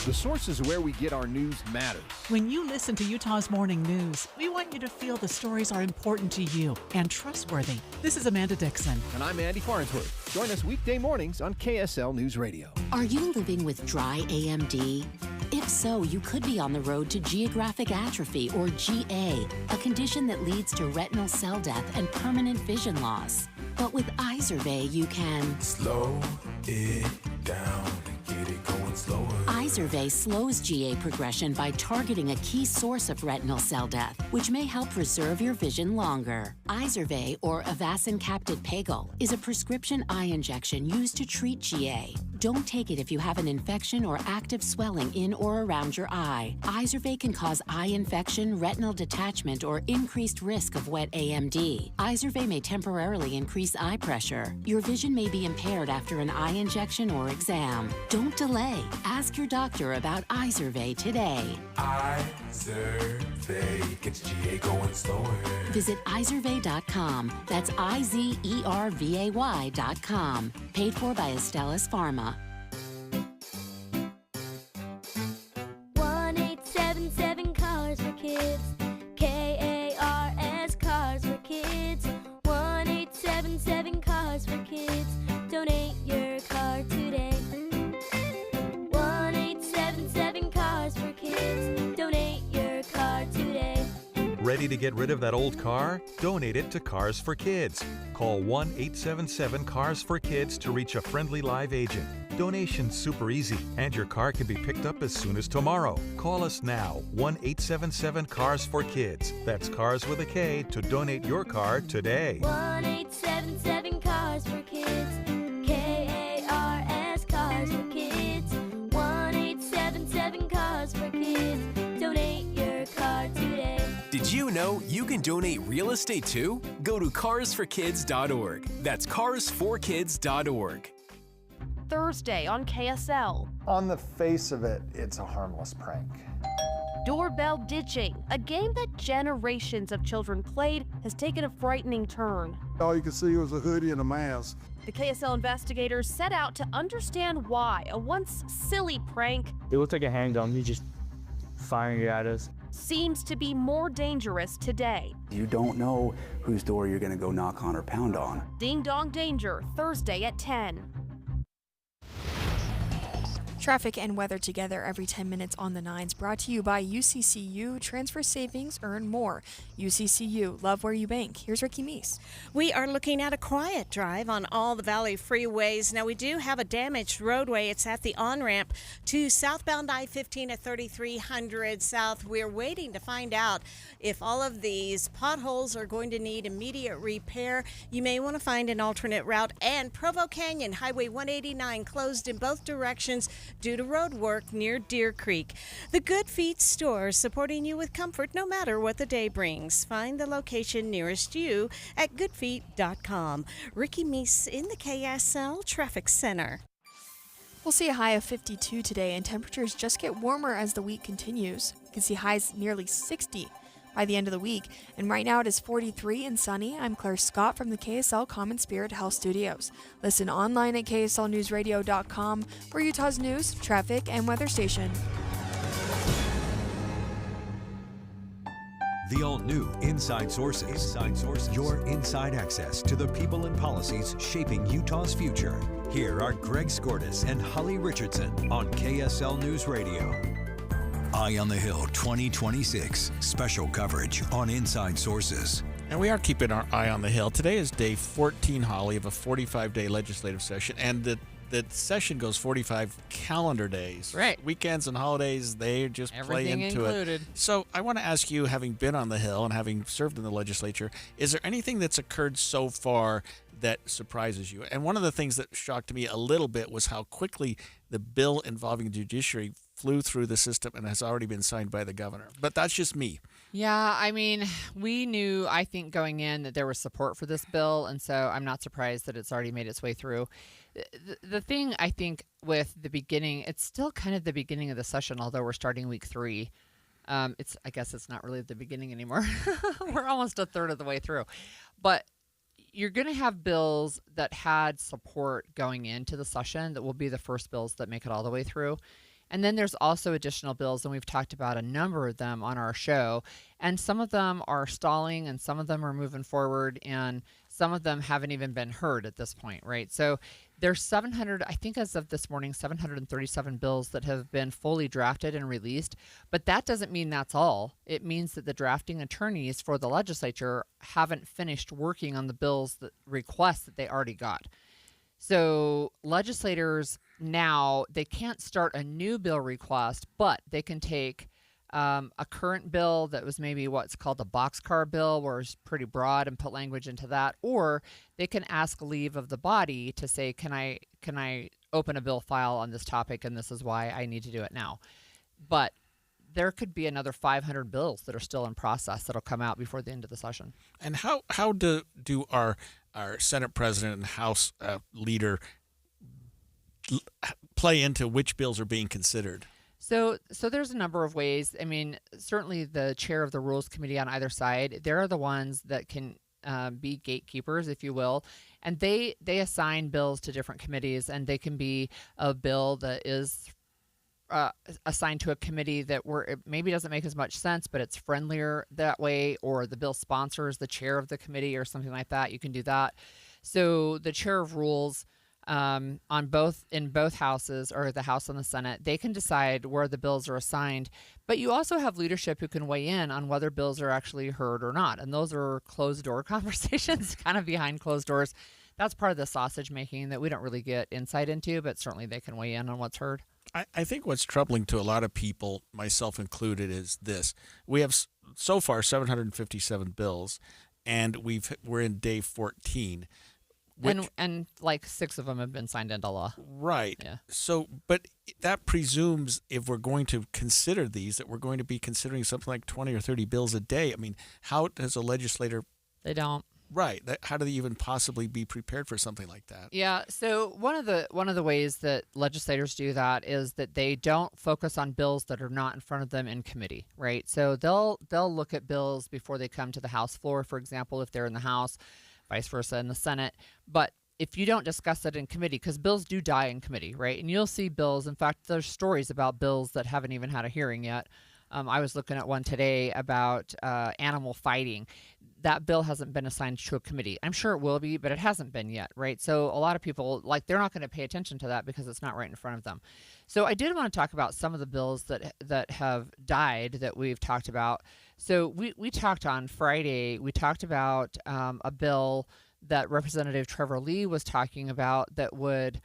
The sources where we get our news matters. When you listen to Utah's Morning News, we want you to feel the stories are important to you and trustworthy. This is Amanda Dixon. And I'm Andy Farnsworth. Join us weekday mornings on KSL News Radio. Are you living with dry AMD? If so, you could be on the road to geographic atrophy, or GA, a condition that leads to retinal cell death and permanent vision loss. But with Izervay, you can slow it down and get it going slower. Izervay slows GA progression by targeting a key source of retinal cell death, which may help preserve your vision longer. Izervay, or Avastin Captid Pagel, is a prescription eye injection used to treat GA. Don't take it if you have an infection or active swelling in or around your eye. Izervay can cause eye infection, retinal detachment, or increased risk of wet AMD. Izervay may temporarily increase eye pressure. Your vision may be impaired after an eye injection or exam. Don't delay. Ask your doctor about Izervay today. Izervay gets GA going slower. Visit Izervay.com. That's IZERVAY.com. Paid for by Astellas Pharma. 1-877 Cars for Kids. KARS Cars for Kids. 1-877 Cars for Kids. Donate your car today. 1-877 Cars for Kids. Donate your car today. Ready to get rid of that old car? Donate it to Cars for Kids. Call 1-877-CARS-FOR-KIDS to reach a friendly live agent. Donation's super easy, and your car can be picked up as soon as tomorrow. Call us now, 1-877-CARS-FOR-KIDS. That's Cars with a K to donate your car today. 1-877 Cars for Kids. KARS Cars for Kids. know you can donate real estate too? Go to carsforkids.org. That's carsforkids.org. Thursday on KSL. On the face of it, it's a harmless prank. Doorbell ditching, a game that generations of children played, has taken a frightening turn. All you could see was a hoodie and a mask. The KSL investigators set out to understand why a once silly prank, it looked like a handgun, you just firing it at us, seems to be more dangerous today. You don't know whose door you're going to go knock on or pound on. Ding Dong Danger, Thursday at 10. Traffic and weather together every 10 minutes on the 9s, brought to you by UCCU. Transfer savings, earn more. UCCU, love where you bank. Here's Ricky Meese. We are looking at a quiet drive on all the Valley freeways. Now, we do have a damaged roadway. It's at the on-ramp to southbound I-15 at 3300 South. We're waiting to find out if all of these potholes are going to need immediate repair. You may want to find an alternate route. And Provo Canyon, Highway 189, closed in both directions due to road work near Deer Creek. The Good Feet store, supporting you with comfort no matter what the day brings. Find the location nearest you at goodfeet.com. Ricky Meese in the KSL Traffic Center. We'll see a high of 52 today, and temperatures just get warmer as the week continues. You can see highs nearly 60 by the end of the week. And right now it is 43 and sunny. I'm Claire Scott from the KSL Common Spirit Health Studios. Listen online at kslnewsradio.com for Utah's news, traffic, and weather station. The all-new Inside Sources. Your inside access to the people and policies shaping Utah's future. Here are Greg Skordas and Holly Richardson on KSL News Radio. Eye on the Hill 2026. Special coverage on Inside Sources. And we are keeping our eye on the Hill. Today is day 14, Holly, of a 45-day legislative session. And the session goes 45 calendar days. Right. Weekends and holidays, they just Everything play into included. it. So I want to ask you, having been on the Hill and having served in the legislature, is there anything that's occurred so far that surprises you? And one of the things that shocked me a little bit was how quickly the bill involving the judiciary flew through the system and has already been signed by the governor. But that's just me. Yeah, I mean, we knew, I think, going in that there was support for this bill, and so I'm not surprised that it's already made its way through. The thing, I think, with the beginning, it's still kind of the beginning of the session, although we're starting week 3. I guess it's not really the beginning anymore. We're almost a third of the way through. But you're going to have bills that had support going into the session that will be the first bills that make it all the way through. And then there's also additional bills, and we've talked about a number of them on our show. And some of them are stalling, and some of them are moving forward, and some of them haven't even been heard at this point, right? So there's 700, I think as of this morning, 737 bills that have been fully drafted and released. But that doesn't mean that's all. It means that the drafting attorneys for the legislature haven't finished working on the bills, that requests that they already got. So legislators now, they can't start a new bill request, but they can take a current bill that was maybe what's called a boxcar bill, where it's pretty broad, and put language into that, or they can ask leave of the body to say, can I open a bill file on this topic, and this is why I need to do it now. But there could be another 500 bills that are still in process that'll come out before the end of the session. And how do our Senate president and House leader play into which bills are being considered? So there's a number of ways. I mean, certainly the chair of the Rules Committee on either side, they're the ones that can be gatekeepers, if you will, and they assign bills to different committees, and they can be a bill that is assigned to a committee that it maybe doesn't make as much sense, but it's friendlier that way, or the bill sponsors the chair of the committee or something like that. You can do that. So the chair of Rules in both houses, or the House and the Senate, they can decide where the bills are assigned. But you also have leadership who can weigh in on whether bills are actually heard or not. And those are closed door conversations, kind of behind closed doors. That's part of the sausage making that we don't really get insight into, but certainly they can weigh in on what's heard. I think what's troubling to a lot of people, myself included, is this. We have so far 757 bills, and we're in day 14. And like 6 of them have been signed into law. Right. Yeah. So, but that presumes if we're going to consider these, that we're going to be considering something like 20 or 30 bills a day. I mean, how does a legislator? They don't. Right. How do they even possibly be prepared for something like that? Yeah. So one of the ways that legislators do that is that they don't focus on bills that are not in front of them in committee, right? So they'll look at bills before they come to the House floor, for example, if they're in the House, vice versa in the Senate. But if you don't discuss it in committee, because bills do die in committee, right? And you'll see bills. In fact, there's stories about bills that haven't even had a hearing yet. I was looking at one today about animal fighting. That bill hasn't been assigned to a committee. I'm sure it will be, but it hasn't been yet, right? So a lot of people, they're not going to pay attention to that because it's not right in front of them. So I did want to talk about some of the bills that have died that we've talked about. So we talked on Friday, we talked about a bill that Representative Trevor Lee was talking about that would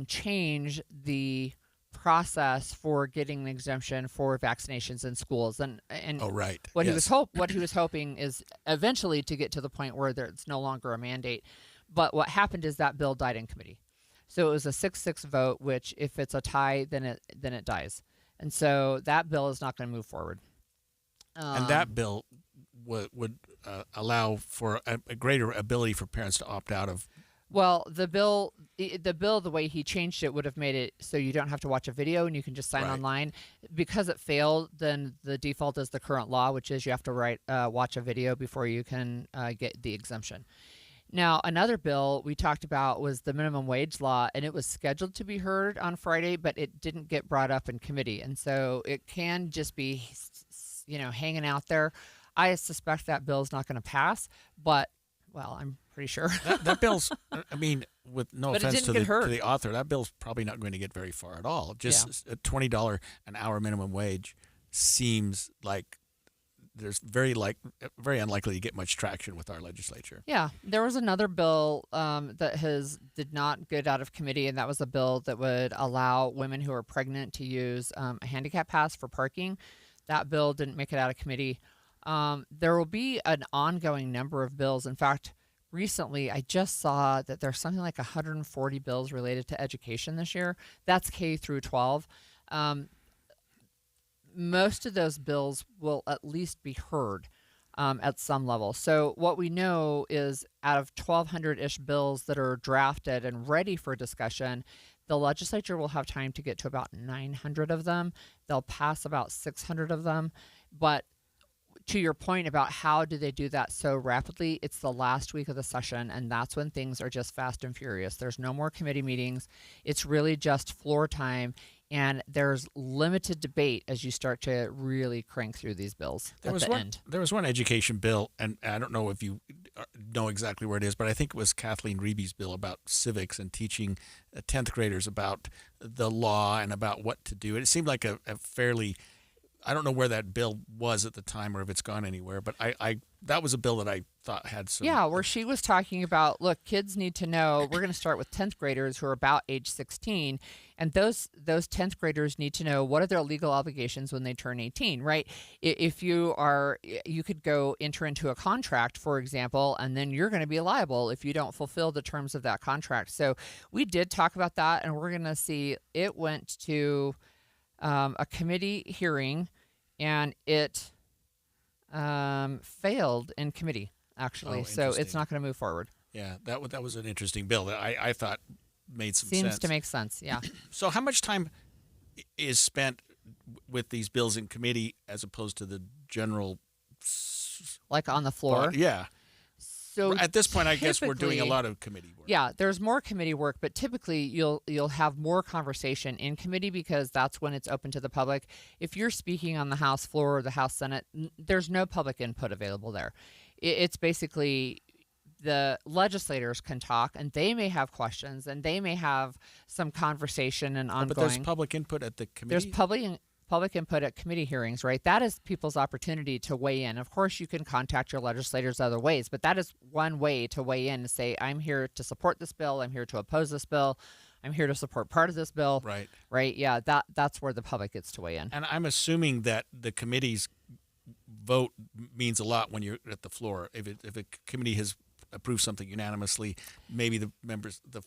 change the process for getting an exemption for vaccinations in schools, and oh, right. What Yes. he was hoping is eventually to get to the point where it's no longer a mandate. But what happened is that bill died in committee, so it was a 6-6 vote. Which, if it's a tie, then it dies, and so that bill is not going to move forward. And that bill would allow for a greater ability for parents to opt out of. Well, the bill, the way he changed it would have made it so you don't have to watch a video and you can just sign online. Because it failed, then the default is the current law, which is you have to watch a video before you can get the exemption. Now, another bill we talked about was the minimum wage law, and it was scheduled to be heard on Friday, but it didn't get brought up in committee. And so it can just be, hanging out there. I suspect that bill is not going to pass, but, well, I'm pretty sure. that bill's, I mean, with no But it offense didn't to get the author, that bill's probably not going to get very far at all. Just a $20 an hour minimum wage seems like there's very unlikely to get much traction with our legislature. Yeah, there was another bill that did not get out of committee, and that was a bill that would allow women who are pregnant to use a handicap pass for parking. That bill didn't make it out of committee. There will be an ongoing number of bills. In fact, recently I just saw that there's something like 140 bills related to education this year. That's K through 12. Most of those bills will at least be heard at some level. So what we know is out of 1,200-ish bills that are drafted and ready for discussion, the legislature will have time to get to about 900 of them. They'll pass about 600 of them. But to your point about how do they do that so rapidly, it's the last week of the session, and that's when things are just fast and furious. There's no more committee meetings. It's really just floor time, and there's limited debate as you start to really crank through these bills end. There was one education bill, and I don't know if you know exactly where it is, but I think it was Kathleen Reeby's bill about civics and teaching 10th graders about the law and about what to do. It seemed like a fairly... I don't know where that bill was at the time or if it's gone anywhere, but that was a bill that I thought had some... Yeah, where she was talking about, look, kids need to know, we're going to start with 10th graders who are about age 16, and those 10th graders need to know what are their legal obligations when they turn 18, right? If you could go enter into a contract, for example, and then you're going to be liable if you don't fulfill the terms of that contract. So we did talk about that, and we're going to see it went to a committee hearing, and it failed in committee, actually. So it's not going to move forward. Yeah, that was an interesting bill that I thought made some sense. Seems to make sense, yeah. So how much time is spent with these bills in committee as opposed to the general... Like on the floor? Yeah. So at this point, I guess we're doing a lot of committee work. Yeah, there's more committee work, but typically you'll have more conversation in committee because that's when it's open to the public. If you're speaking on the House floor or the House Senate, there's no public input available there. It's basically the legislators can talk, and they may have questions, and they may have some conversation and ongoing. But there's public input at the committee? There's public input at committee hearings, right? That is people's opportunity to weigh in. Of course, you can contact your legislators other ways, but that is one way to weigh in and say, I'm here to support this bill. I'm here to oppose this bill. I'm here to support part of this bill. Right. Right. Yeah. That's where the public gets to weigh in. And I'm assuming that the committee's vote means a lot when you're at the floor. If a committee has approve something unanimously, maybe the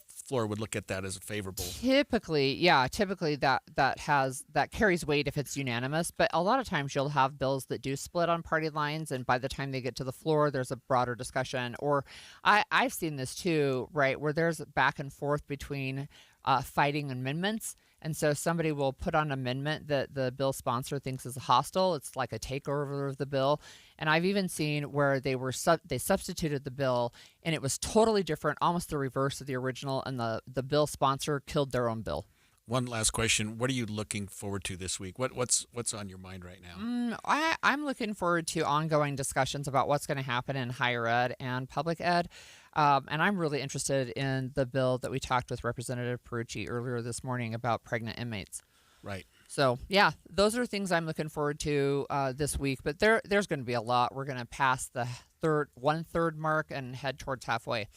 floor would look at that as a favorable. Typically that carries weight if it's unanimous, but a lot of times you'll have bills that do split on party lines, and by the time they get to the floor, there's a broader discussion. Or I've seen this too, right, where there's back and forth between fighting amendments. And so somebody will put on an amendment that the bill sponsor thinks is hostile. It's like a takeover of the bill. And I've even seen where they substituted the bill, and it was totally different, almost the reverse of the original, and the bill sponsor killed their own bill. One last question. What are you looking forward to this week? What's on your mind right now? I'm looking forward to ongoing discussions about what's going to happen in higher ed and public ed. And I'm really interested in the bill that we talked with Representative Perucci earlier this morning about pregnant inmates. Right. So, yeah, those are things I'm looking forward to this week. But there's going to be a lot. We're going to pass the one-third mark and head towards halfway.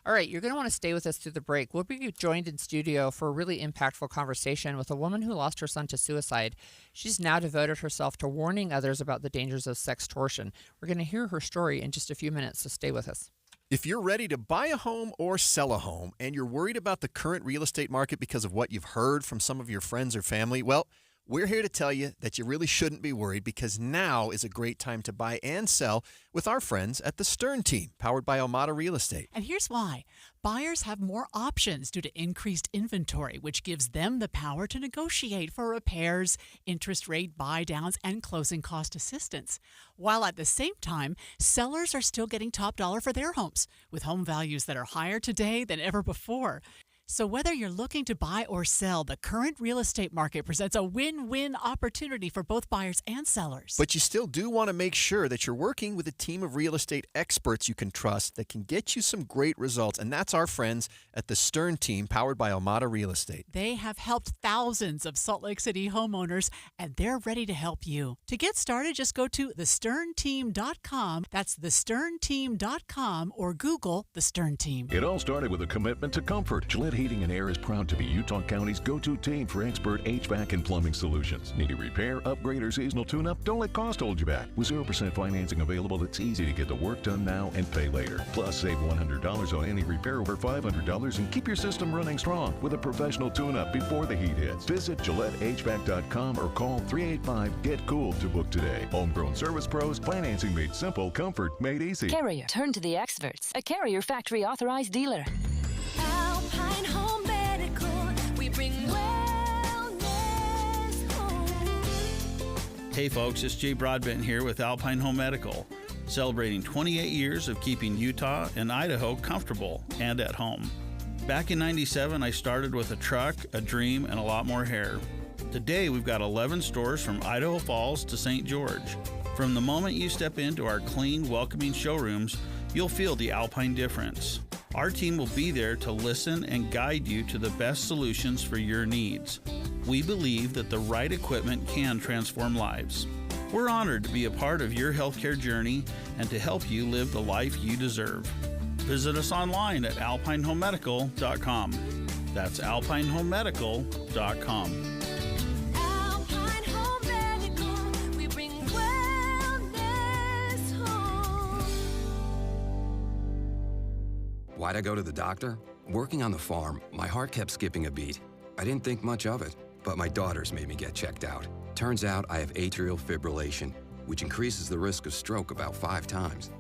All right, you're going to want to stay with us through the break. We'll be joined in studio for a really impactful conversation with a woman who lost her son to suicide. She's now devoted herself to warning others about the dangers of sextortion. We're going to hear her story in just a few minutes, so stay with us. If you're ready to buy a home or sell a home and you're worried about the current real estate market because of what you've heard from some of your friends or family, well, we're here to tell you that you really shouldn't be worried, because now is a great time to buy and sell with our friends at the Stern Team, powered by Almada Real Estate. And here's why. Buyers have more options due to increased inventory, which gives them the power to negotiate for repairs, interest rate buy-downs, and closing cost assistance. While at the same time, sellers are still getting top dollar for their homes, with home values that are higher today than ever before. So whether you're looking to buy or sell, the current real estate market presents a win-win opportunity for both buyers and sellers. But you still do want to make sure that you're working with a team of real estate experts you can trust that can get you some great results. And that's our friends at the Stern Team, powered by Almada Real Estate. They have helped thousands of Salt Lake City homeowners, and they're ready to help you. To get started, just go to thesternteam.com. That's thesternteam.com, or Google The Stern Team. It all started with a commitment to comfort. Gillette Heating and Air is proud to be Utah County's go-to team for expert HVAC and plumbing solutions. Need a repair, upgrade, or seasonal tune-up? Don't let cost hold you back. With 0% financing available, it's easy to get the work done now and pay later. Plus, save $100 on any repair over $500 and keep your system running strong with a professional tune-up before the heat hits. Visit GilletteHVAC.com or call 385-GET-COOL to book today. Homegrown service pros, financing made simple, comfort made easy. Carrier, turn to the experts. A Carrier factory authorized dealer. Alpine Home Medical, we bring wellness home. Hey folks, it's Jay Broadbent here with Alpine Home Medical, celebrating 28 years of keeping Utah and Idaho comfortable and at home. Back in '97, I started with a truck, a dream, and a lot more hair. Today, we've got 11 stores from Idaho Falls to St. George. From the moment you step into our clean, welcoming showrooms, you'll feel the Alpine difference. Our team will be there to listen and guide you to the best solutions for your needs. We believe that the right equipment can transform lives. We're honored to be a part of your healthcare journey and to help you live the life you deserve. Visit us online at alpinehomemedical.com. That's alpinehomemedical.com. Alpine Home Medical, we bring wellness home. Why'd I go to the doctor? Working on the farm, my heart kept skipping a beat. I didn't think much of it, but my daughters made me get checked out. Turns out I have atrial fibrillation, which increases the risk of stroke about 5 times.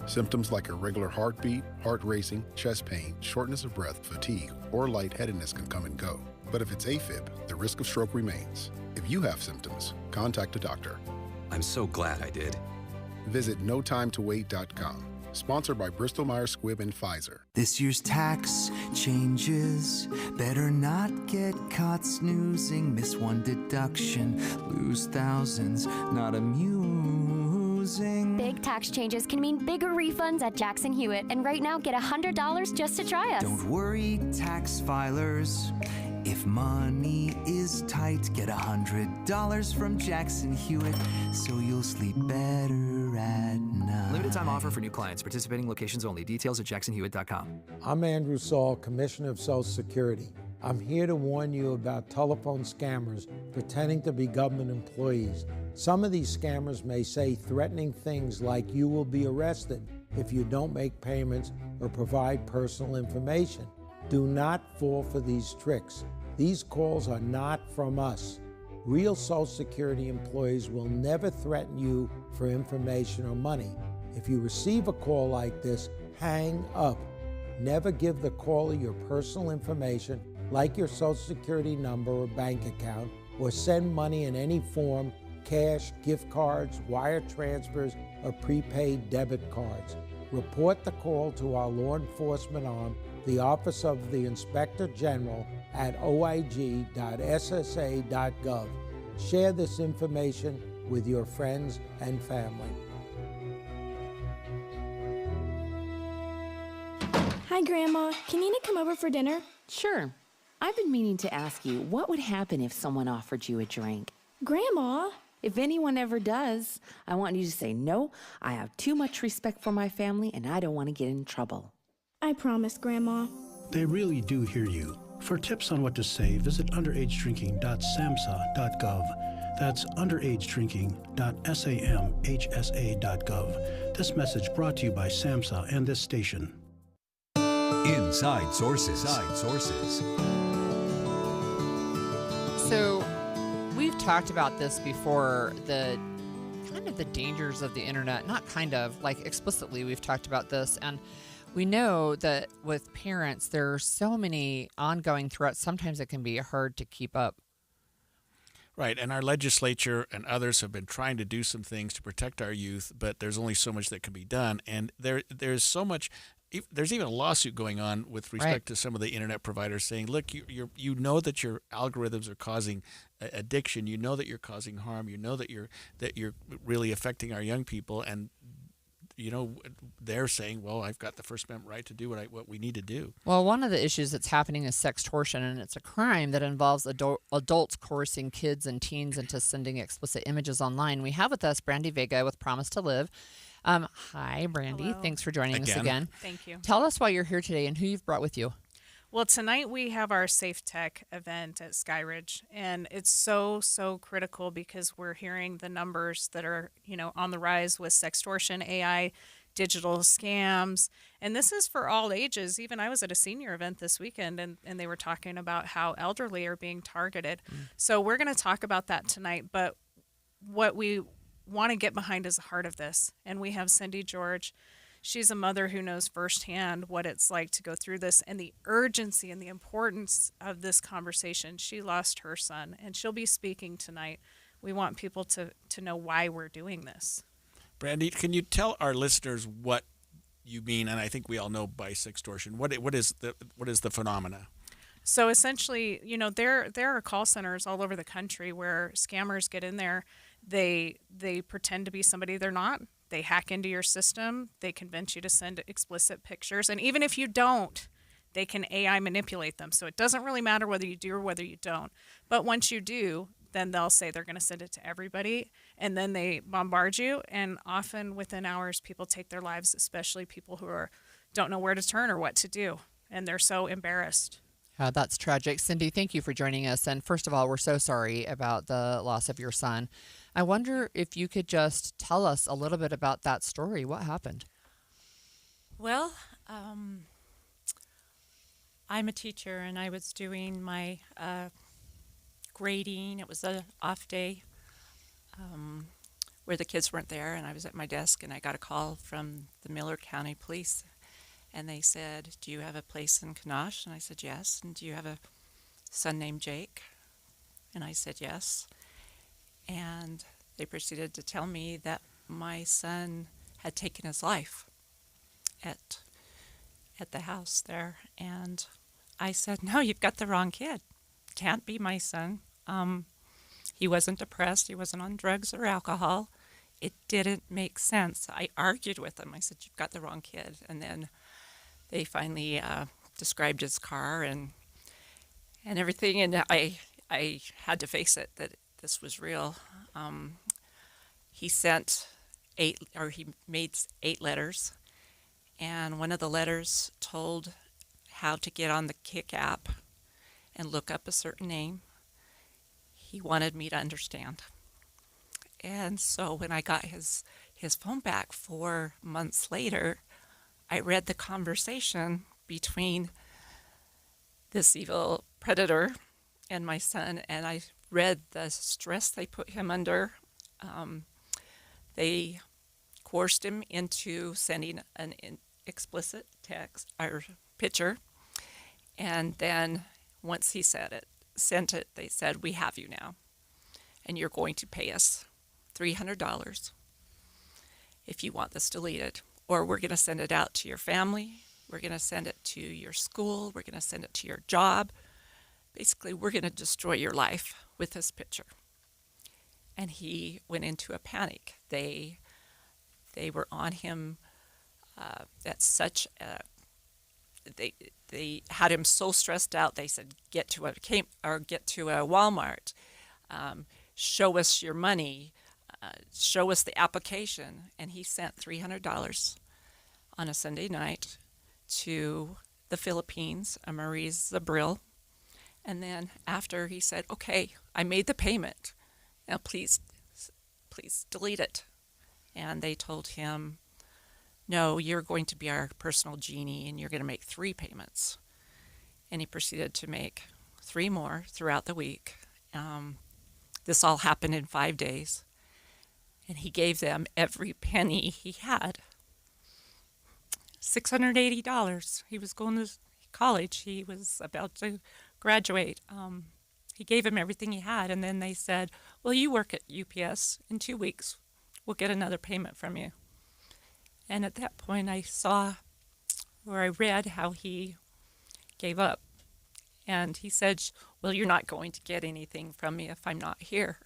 Symptoms like irregular heartbeat, heart racing, chest pain, shortness of breath, fatigue, or lightheadedness can come and go. But if it's AFib, the risk of stroke remains. If you have symptoms, contact a doctor. I'm so glad I did. Visit notimetowait.com. Sponsored by Bristol Myers Squibb and Pfizer. This year's tax changes. Better not get caught snoozing. Miss one deduction, lose thousands. Not amusing. Big tax changes can mean bigger refunds at Jackson Hewitt. And right now, get $100 just to try us. Don't worry, tax filers. If money is tight, get $100 from Jackson Hewitt, so you'll sleep better at night. Limited time offer for new clients. Participating locations only. Details at jacksonhewitt.com. I'm Andrew Saul, Commissioner of Social Security. I'm here to warn you about telephone scammers pretending to be government employees. Some of these scammers may say threatening things like you will be arrested if you don't make payments or provide personal information. Do not fall for these tricks. These calls are not from us. Real Social Security employees will never threaten you for information or money. If you receive a call like this, hang up. Never give the caller your personal information, like your Social Security number or bank account, or send money in any form, cash, gift cards, wire transfers, or prepaid debit cards. Report the call to our law enforcement arm, the Office of the Inspector General, at oig.ssa.gov. Share this information with your friends and family. Hi, Grandma. Can Nina come over for dinner? Sure. I've been meaning to ask you, what would happen if someone offered you a drink? Grandma? If anyone ever does, I want you to say, no, I have too much respect for my family and I don't want to get in trouble. I promise, Grandma. They really do hear you. For tips on what to say, visit underagedrinking.samhsa.gov. That's underagedrinking.samhsa.gov. This message brought to you by SAMHSA and this station. Inside Sources. So we've talked about this before, the dangers of the internet. Not kind of, like explicitly we've talked about this. And we know that with parents, there are so many ongoing threats. Sometimes it can be hard to keep up. Right, and our legislature and others have been trying to do some things to protect our youth, but there's only so much that can be done. And there's so much. There's even a lawsuit going on with respect to some of the internet providers saying, look, you know that your algorithms are causing addiction. You know that you're causing harm. You know that you're really affecting our young people. And they're saying, well, I've got the First Amendment right to do what we need to do. Well, one of the issues that's happening is sextortion, and it's a crime that involves adults coercing kids and teens into sending explicit images online. We have with us Brandy Vega with Promise to Live. Hi, Brandy. Hello. Thanks for joining us again. Thank you. Tell us why you're here today and who you've brought with you. Well, tonight we have our Safe Tech event at Skyridge, and it's so critical because we're hearing the numbers that are, on the rise with sextortion, AI, digital scams, and this is for all ages. Even I was at a senior event this weekend, and they were talking about how elderly are being targeted. So we're going to talk about that tonight, but what we want to get behind is the heart of this, and we have Cindy George. She's a mother who knows firsthand what it's like to go through this and the urgency and the importance of this conversation. She lost her son, and she'll be speaking tonight. We want people to know why we're doing this. Brandy, can you tell our listeners what you mean, and I think we all know by sextortion, what is the phenomena? So essentially, there are call centers all over the country where scammers get in there. They pretend to be somebody they're not. They hack into your system. They convince you to send explicit pictures. And even if you don't, they can AI manipulate them. So it doesn't really matter whether you do or whether you don't. But once you do, then they'll say they're going to send it to everybody. And then they bombard you. And often within hours, people take their lives, especially people who don't know where to turn or what to do. And they're so embarrassed. That's tragic. Cindy, thank you for joining us. And first of all, we're so sorry about the loss of your son. I wonder if you could just tell us a little bit about that story. What happened? Well, I'm a teacher, and I was doing my grading. It was an off day where the kids weren't there, and I was at my desk, and I got a call from the Miller County Police. And they said, do you have a place in Kanosh? And I said, yes. And do you have a son named Jake? And I said, yes. And they proceeded to tell me that my son had taken his life at the house there. And I said, no, you've got the wrong kid. Can't be my son. He wasn't depressed. He wasn't on drugs or alcohol. It didn't make sense. I argued with them. I said, you've got the wrong kid. And then they finally described his car and everything, and I had to face it that this was real. He made 8 letters, and one of the letters told how to get on the Kik app and look up a certain name. He wanted me to understand. And so when I got his phone back 4 months later, I read the conversation between this evil predator and my son, and I read the stress they put him under. They coerced him into sending an explicit text or picture, and then once he sent it, they said, "We have you now, and you're going to pay us $300 if you want this deleted, or we're going to send it out to your family, we're going to send it to your school, we're going to send it to your job. Basically, we're going to destroy your life with this picture." And he went into a panic. They were on him at such a, they had him so stressed out. They said, get to a Walmart, show us your money, show us the application. And he sent $300 on a Sunday night to the Philippines, Marie Zabril. And then after he said, "Okay, I made the payment. Now please delete it." And they told him, "No, you're going to be our personal genie and you're going to make 3 payments." And he proceeded to make 3 more throughout the week. This all happened in 5 days. And he gave them every penny he had. $680. He was going to college. He was about to graduate. He gave him everything he had, and then they said, "Well, you work at UPS. In 2 weeks, we'll get another payment from you." And at that point, I saw, or I read how he gave up. And he said, "Well, you're not going to get anything from me if I'm not here."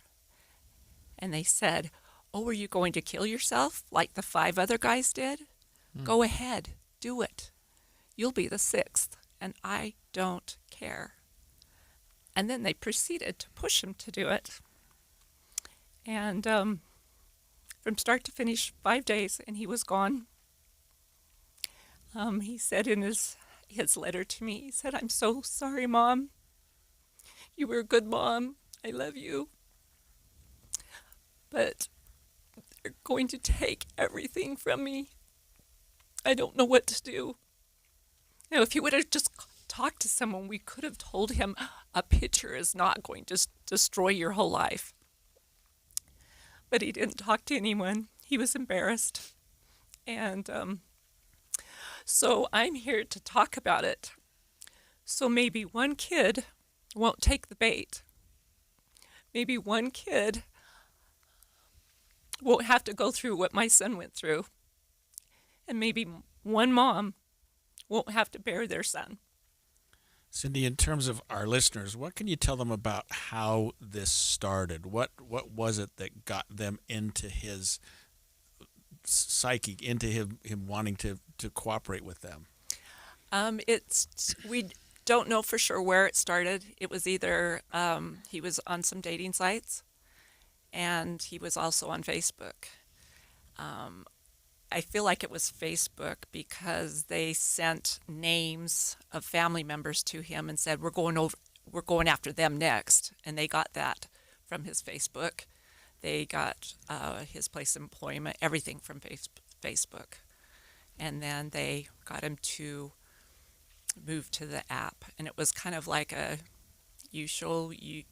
And they said, "Oh, are you going to kill yourself like the 5 other guys did? Go ahead, do it. You'll be the 6th, and I don't care." And then they proceeded to push him to do it. And from start to finish, 5 days, and he was gone. He said in his letter to me, he said, "I'm so sorry, Mom. You were a good mom. I love you. But they're going to take everything from me. I don't know what to do." You know, if he would have just talked to someone, we could have told him a picture is not going to destroy your whole life. But he didn't talk to anyone. He was embarrassed. And so I'm here to talk about it. So maybe one kid won't take the bait. Maybe one kid won't have to go through what my son went through. And maybe one mom won't have to bury their son. Cindy, in terms of our listeners, what can you tell them about how this started? What was it that got them into his psyche, into him wanting to cooperate with them? We don't know for sure where it started. It was either he was on some dating sites, and he was also on Facebook. I feel like it was Facebook because they sent names of family members to him and said, we're going after them next. And they got that from his Facebook. They got his place of employment, everything from Facebook. And then they got him to move to the app. And it was kind of like you show yours,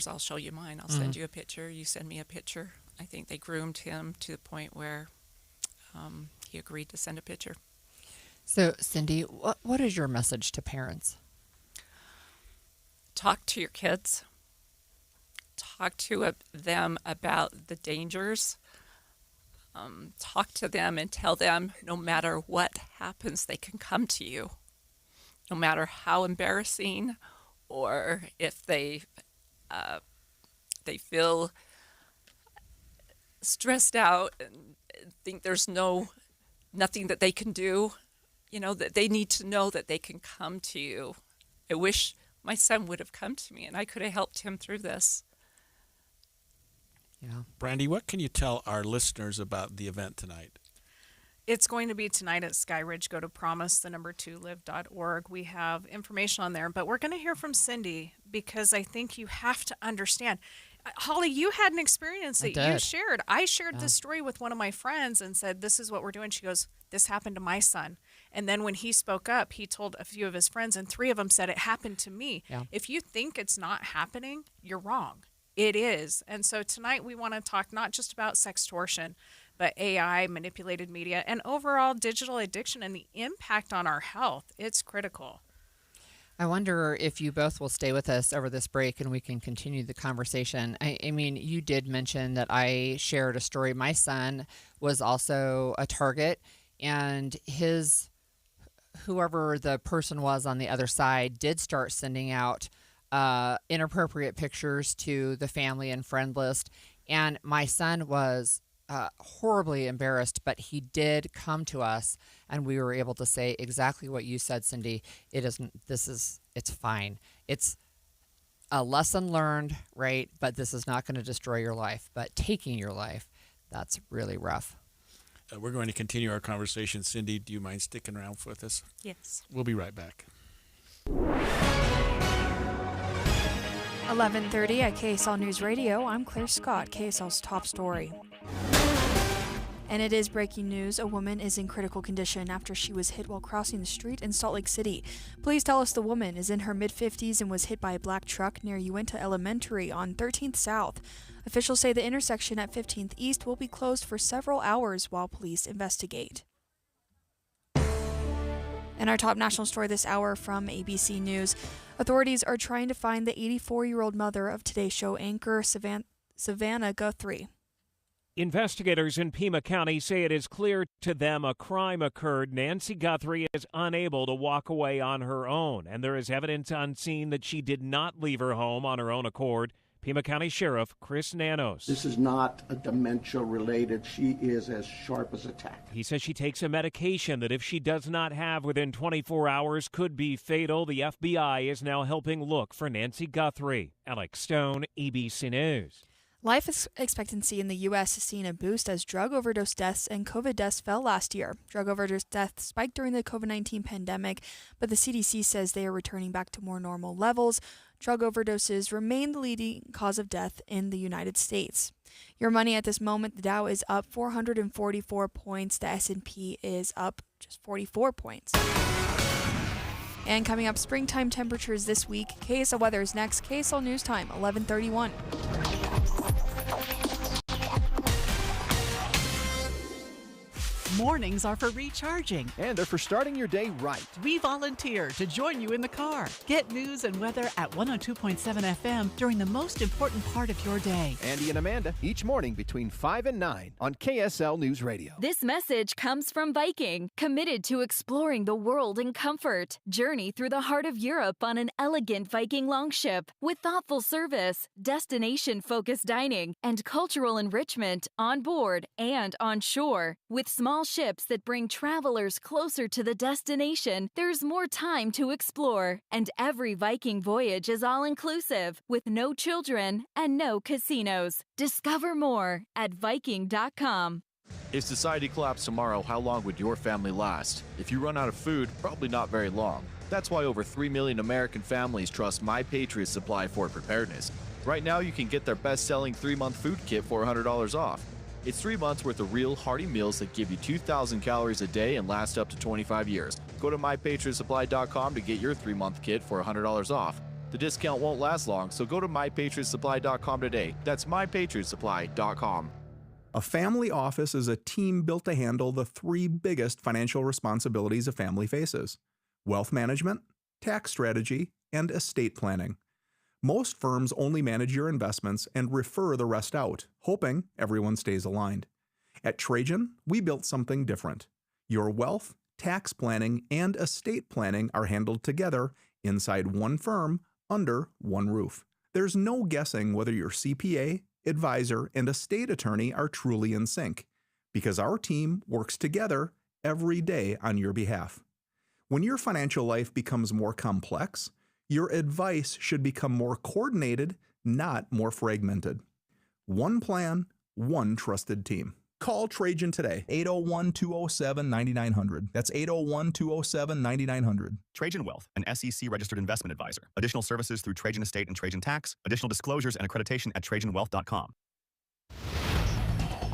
I'll show you mine. I'll send you a picture, you send me a picture. I think they groomed him to the point where he agreed to send a picture. So, Cindy, what is your message to parents? Talk to your kids. Talk to them about the dangers. Talk to them and tell them no matter what happens, they can come to you. No matter how embarrassing, or if they feel stressed out and think there's nothing that they can do, that they need to know that they can come to you. I wish my son would have come to me and I could have helped him through this. Yeah. Brandy, what can you tell our listeners about the event tonight? It's going to be tonight at Sky Ridge. Go to promise2live.org. We have information on there, but we're going to hear from Cindy because I think you have to understand Holly, you had an experience that you did. shared. I shared this story with one of my friends and said, this is what we're doing. She goes, this happened to my son. And then when he spoke up, he told a few of his friends, and 3 of them said, it happened to me. Yeah. If you think it's not happening, you're wrong. It is. And so tonight we want to talk not just about sextortion, but AI, manipulated media, and overall digital addiction and the impact on our health. It's critical. I wonder if you both will stay with us over this break and we can continue the conversation. I mean, you did mention that I shared a story. My son was also a target, and whoever the person was on the other side did start sending out inappropriate pictures to the family and friend list. And my son was horribly embarrassed, but he did come to us and we were able to say exactly what you said, Cindy. It's fine. It's a lesson learned, right? But this is not going to destroy your life. But taking your life, that's really rough. We're going to continue our conversation. Cindy, do you mind sticking around with us? Yes. We'll be right back. 11:30 at KSL News Radio. I'm Claire Scott, KSL's top story. And it is breaking news. A woman is in critical condition after she was hit while crossing the street in Salt Lake City. Police tell us the woman is in her mid-50s and was hit by a black truck near Uinta Elementary on 13th South. Officials say the intersection at 15th East will be closed for several hours while police investigate. And our top national story this hour from ABC News. Authorities are trying to find the 84-year-old mother of Today Show anchor Savannah Guthrie. Investigators in Pima County say it is clear to them a crime occurred. Nancy Guthrie is unable to walk away on her own, and there is evidence on scene that she did not leave her home on her own accord. Pima County Sheriff Chris Nanos. This is not a dementia related. She is as sharp as a tack. He says she takes a medication that if she does not have within 24 hours could be fatal. The FBI is now helping look for Nancy Guthrie. Alex Stone, ABC News. Life expectancy in the U.S. has seen a boost as drug overdose deaths and COVID deaths fell last year. Drug overdose deaths spiked during the COVID-19 pandemic, but the CDC says they are returning back to more normal levels. Drug overdoses remain the leading cause of death in the United States. Your money at this moment, the Dow is up 444 points. The S&P is up just 44 points. And coming up, springtime temperatures this week. KSL weather is next. KSL News Time, 11:31. Mornings are for recharging. And they're for starting your day right. We volunteer to join you in the car. Get news and weather at 102.7 FM during the most important part of your day. Andy and Amanda, each morning between 5 and 9 on KSL News Radio. This message comes from Viking, committed to exploring the world in comfort. Journey through the heart of Europe on an elegant Viking longship with thoughtful service, destination-focused dining, and cultural enrichment on board and on shore. With small ships that bring travelers closer to the destination, there's more time to explore. And every Viking voyage is all-inclusive, with no children and no casinos. Discover more at Viking.com. If society collapsed tomorrow, how long would your family last? If you run out of food, probably not very long. That's why over 3 million American families trust My Patriot Supply for preparedness. Right now, you can get their best-selling 3-month food kit for $100 off. It's 3 months worth of real, hearty meals that give you 2,000 calories a day and last up to 25 years. Go to MyPatriotSupply.com to get your 3-month kit for $100 off. The discount won't last long, so go to MyPatriotSupply.com today. That's MyPatriotSupply.com. A family office is a team built to handle the 3 biggest financial responsibilities a family faces: wealth management, tax strategy, and estate planning. Most firms only manage your investments and refer the rest out, hoping everyone stays aligned. At Trajan, we built something different. Your wealth, tax planning, and estate planning are handled together inside one firm under one roof. There's no guessing whether your CPA, advisor, and estate attorney are truly in sync, because our team works together every day on your behalf. When your financial life becomes more complex, your advice should become more coordinated, not more fragmented. One plan, one trusted team. Call Trajan today, 801-207-9900. That's 801-207-9900. Trajan Wealth, an SEC-registered investment advisor. Additional services through Trajan Estate and Trajan Tax. Additional disclosures and accreditation at TrajanWealth.com.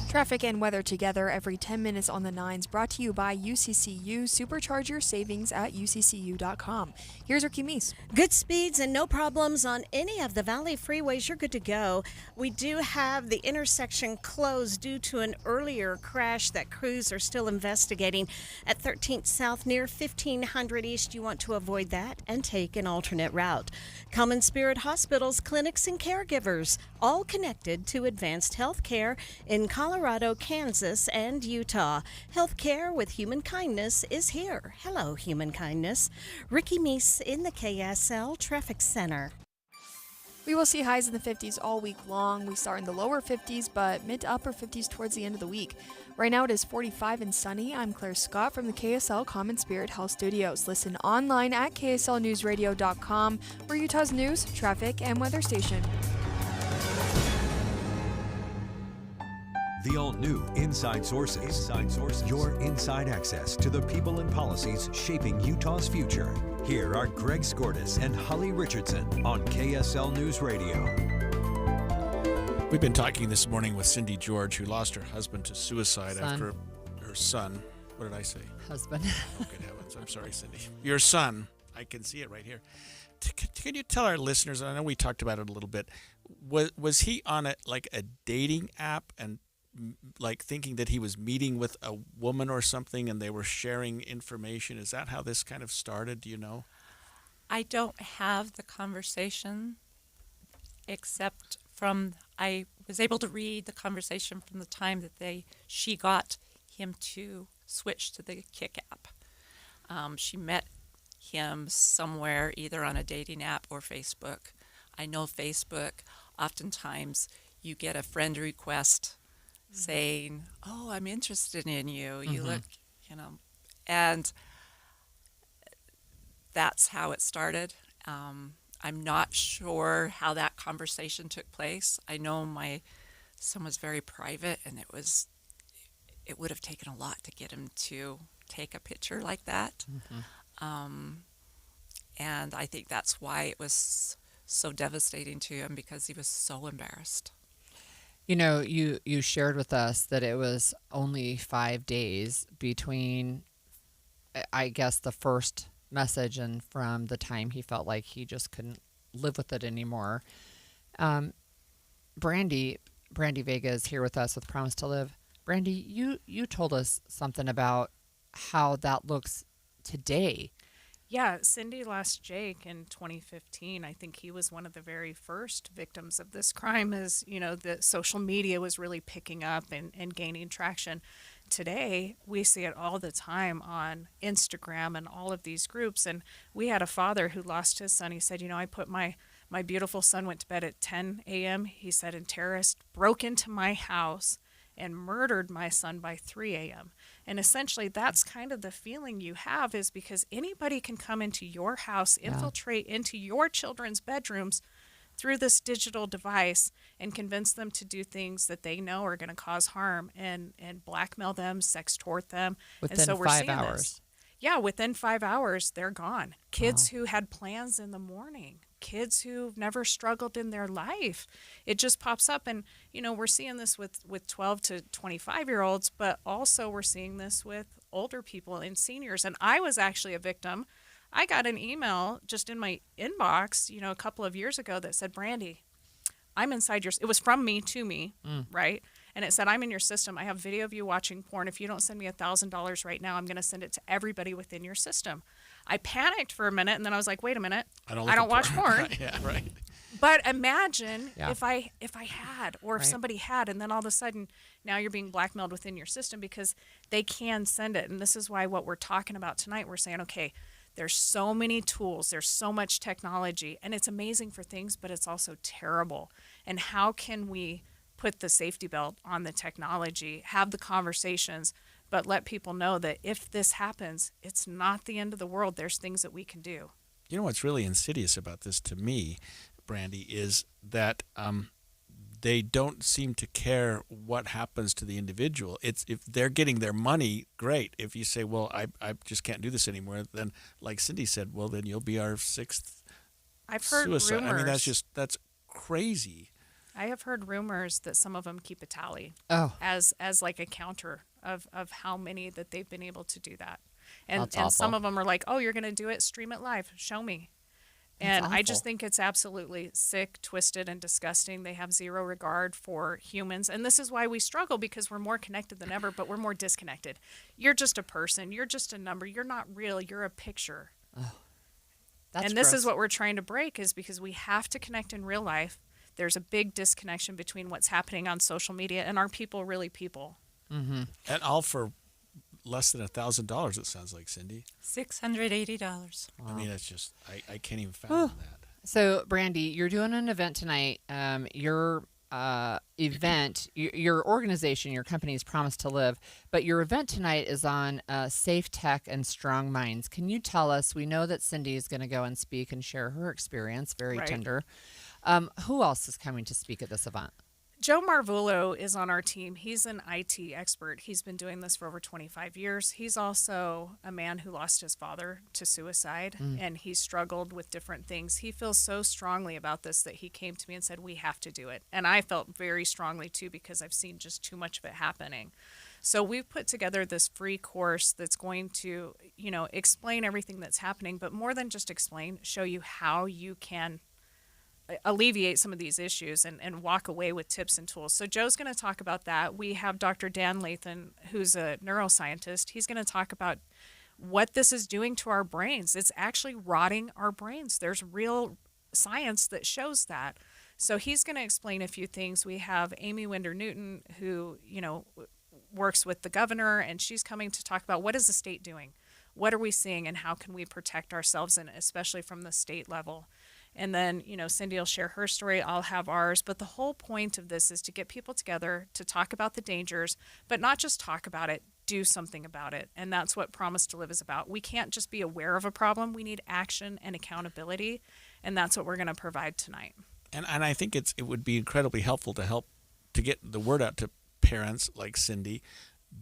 Traffic and weather together every 10 minutes on the 9s, brought to you by UCCU. Supercharge your savings at UCCU.com. Here's Ricky Meese. Good speeds and no problems on any of the Valley freeways. You're good to go. We do have the intersection closed due to an earlier crash that crews are still investigating at 13th South near 1500 East. You want to avoid that and take an alternate route. Common Spirit Hospitals, clinics, and caregivers, all connected to advanced health care in Colorado, Kansas, and Utah. Healthcare with human kindness is here. Hello, human kindness. Ricky Meese in the KSL Traffic Center. We will see highs in the 50s all week long. We start in the lower 50s, but mid to upper 50s towards the end of the week. Right now it is 45 and sunny. I'm Claire Scott from the KSL Common Spirit Health Studios. Listen online at kslnewsradio.com for Utah's news, traffic, and weather station. The all-new Inside Sources. Your inside access to the people and policies shaping Utah's future. Here are Greg Skordas and Holly Richardson on KSL News Radio. We've been talking this morning with Cindy George, who lost her husband to suicide after her son. What did I say? Husband. Oh, good heavens. I'm sorry, Cindy. Your son. I can see it right here. Can you tell our listeners, and I know we talked about it a little bit, was he on a dating app and like thinking that he was meeting with a woman or something and they were sharing information? Is that how this kind of started? Do you know? I don't have the conversation except I was able to read the conversation from the time that she got him to switch to the Kik app. She met him somewhere either on a dating app or Facebook. I know Facebook, oftentimes you get a friend request saying, "Oh, I'm interested in you. You look, and that's how it started. I'm not sure how that conversation took place. I know my son was very private, and it would have taken a lot to get him to take a picture like that. And I think that's why it was so devastating to him, because he was so embarrassed. You know, you shared with us that it was only 5 days between, I guess, the first message and from the time he felt like he just couldn't live with it anymore. Brandy Vega is here with us with Promise to Live. Brandy, you told us something about how that looks today. Yeah, Cindy lost Jake in 2015. I think he was one of the very first victims of this crime, as the social media was really picking up and gaining traction. Today, we see it all the time on Instagram and all of these groups. And we had a father who lost his son. He said, I put my beautiful son went to bed at 10 a.m. He said, and terrorists broke into my house and murdered my son by 3 a.m. And essentially that's kind of the feeling you have, is because anybody can come into your house, infiltrate into your children's bedrooms through this digital device and convince them to do things that they know are going to cause harm and blackmail them, sextort them. Within and so we're 5 seeing hours. This. Yeah, within 5 hours, they're gone. Kids who had plans in the morning, kids who've never struggled in their life. It just pops up. And, we're seeing this with 12 to 25-year-olds, but also we're seeing this with older people and seniors. And I was actually a victim. I got an email just in my inbox, a couple of years ago that said, Brandy, I'm inside your, it was from me to me, right? And it said, I'm in your system. I have video of you watching porn. If you don't send me $1,000 right now, I'm going to send it to everybody within your system. I panicked for a minute, and then I was like, wait a minute. I don't watch porn. Yeah, right. But imagine if I had, or if somebody had, and then all of a sudden now you're being blackmailed within your system because they can send it. And this is why what we're talking about tonight, we're saying, okay, there's so many tools, there's so much technology, and it's amazing for things, but it's also terrible. And how can we put the safety belt on the technology, have the conversations, but let people know that if this happens, it's not the end of the world. There's things that we can do. You know what's really insidious about this to me, Brandy, is that they don't seem to care what happens to the individual. It's if they're getting their money, great. If you say, well, I just can't do this anymore, then like Cindy said, well, then you'll be our sixth I've heard suicide. rumors. I mean, that's crazy. I have heard rumors that some of them keep a tally as like a counter of how many that they've been able to do that. And some of them are like, oh, you're going to do it? Stream it live. Show me. And I just think it's absolutely sick, twisted, and disgusting. They have zero regard for humans. And this is why we struggle, because we're more connected than ever, but we're more disconnected. You're just a person. You're just a number. You're not real. You're a picture. That's and this gross. is what we're trying to break, is because we have to connect in real life. There's a big disconnection between what's happening on social media and are people really people. Mm-hmm. And all for less than $1,000, it sounds like, Cindy. $680. I mean, it's just, I can't even fathom that. So, Brandy, you're doing an event tonight. Your event, your organization, your company is Promise to Live, but your event tonight is on safe tech and strong minds. Can you tell us, we know that Cindy is going to go and speak and share her experience, very tender. Who else is coming to speak at this event? Joe Marvullo is on our team. He's an IT expert. He's been doing this for over 25 years. He's also a man who lost his father to suicide, and he struggled with different things. He feels so strongly about this that he came to me and said, we have to do it. And I felt very strongly, too, because I've seen just too much of it happening. So we've put together this free course that's going to, explain everything that's happening, but more than just explain, show you how you can alleviate some of these issues and walk away with tips and tools. So Joe's going to talk about that. We have Dr. Dan Lathan, who's a neuroscientist. He's going to talk about what this is doing to our brains. It's actually rotting our brains. There's real science that shows that. So he's going to explain a few things. We have Amy Winder Newton, who, works with the governor, and she's coming to talk about what is the state doing? What are we seeing, and how can we protect ourselves, and especially from the state level? And then, Cindy will share her story, I'll have ours. But the whole point of this is to get people together to talk about the dangers, but not just talk about it, do something about it. And that's what Promise to Live is about. We can't just be aware of a problem. We need action and accountability. And that's what we're going to provide tonight. And I think it would be incredibly helpful to get the word out to parents like Cindy.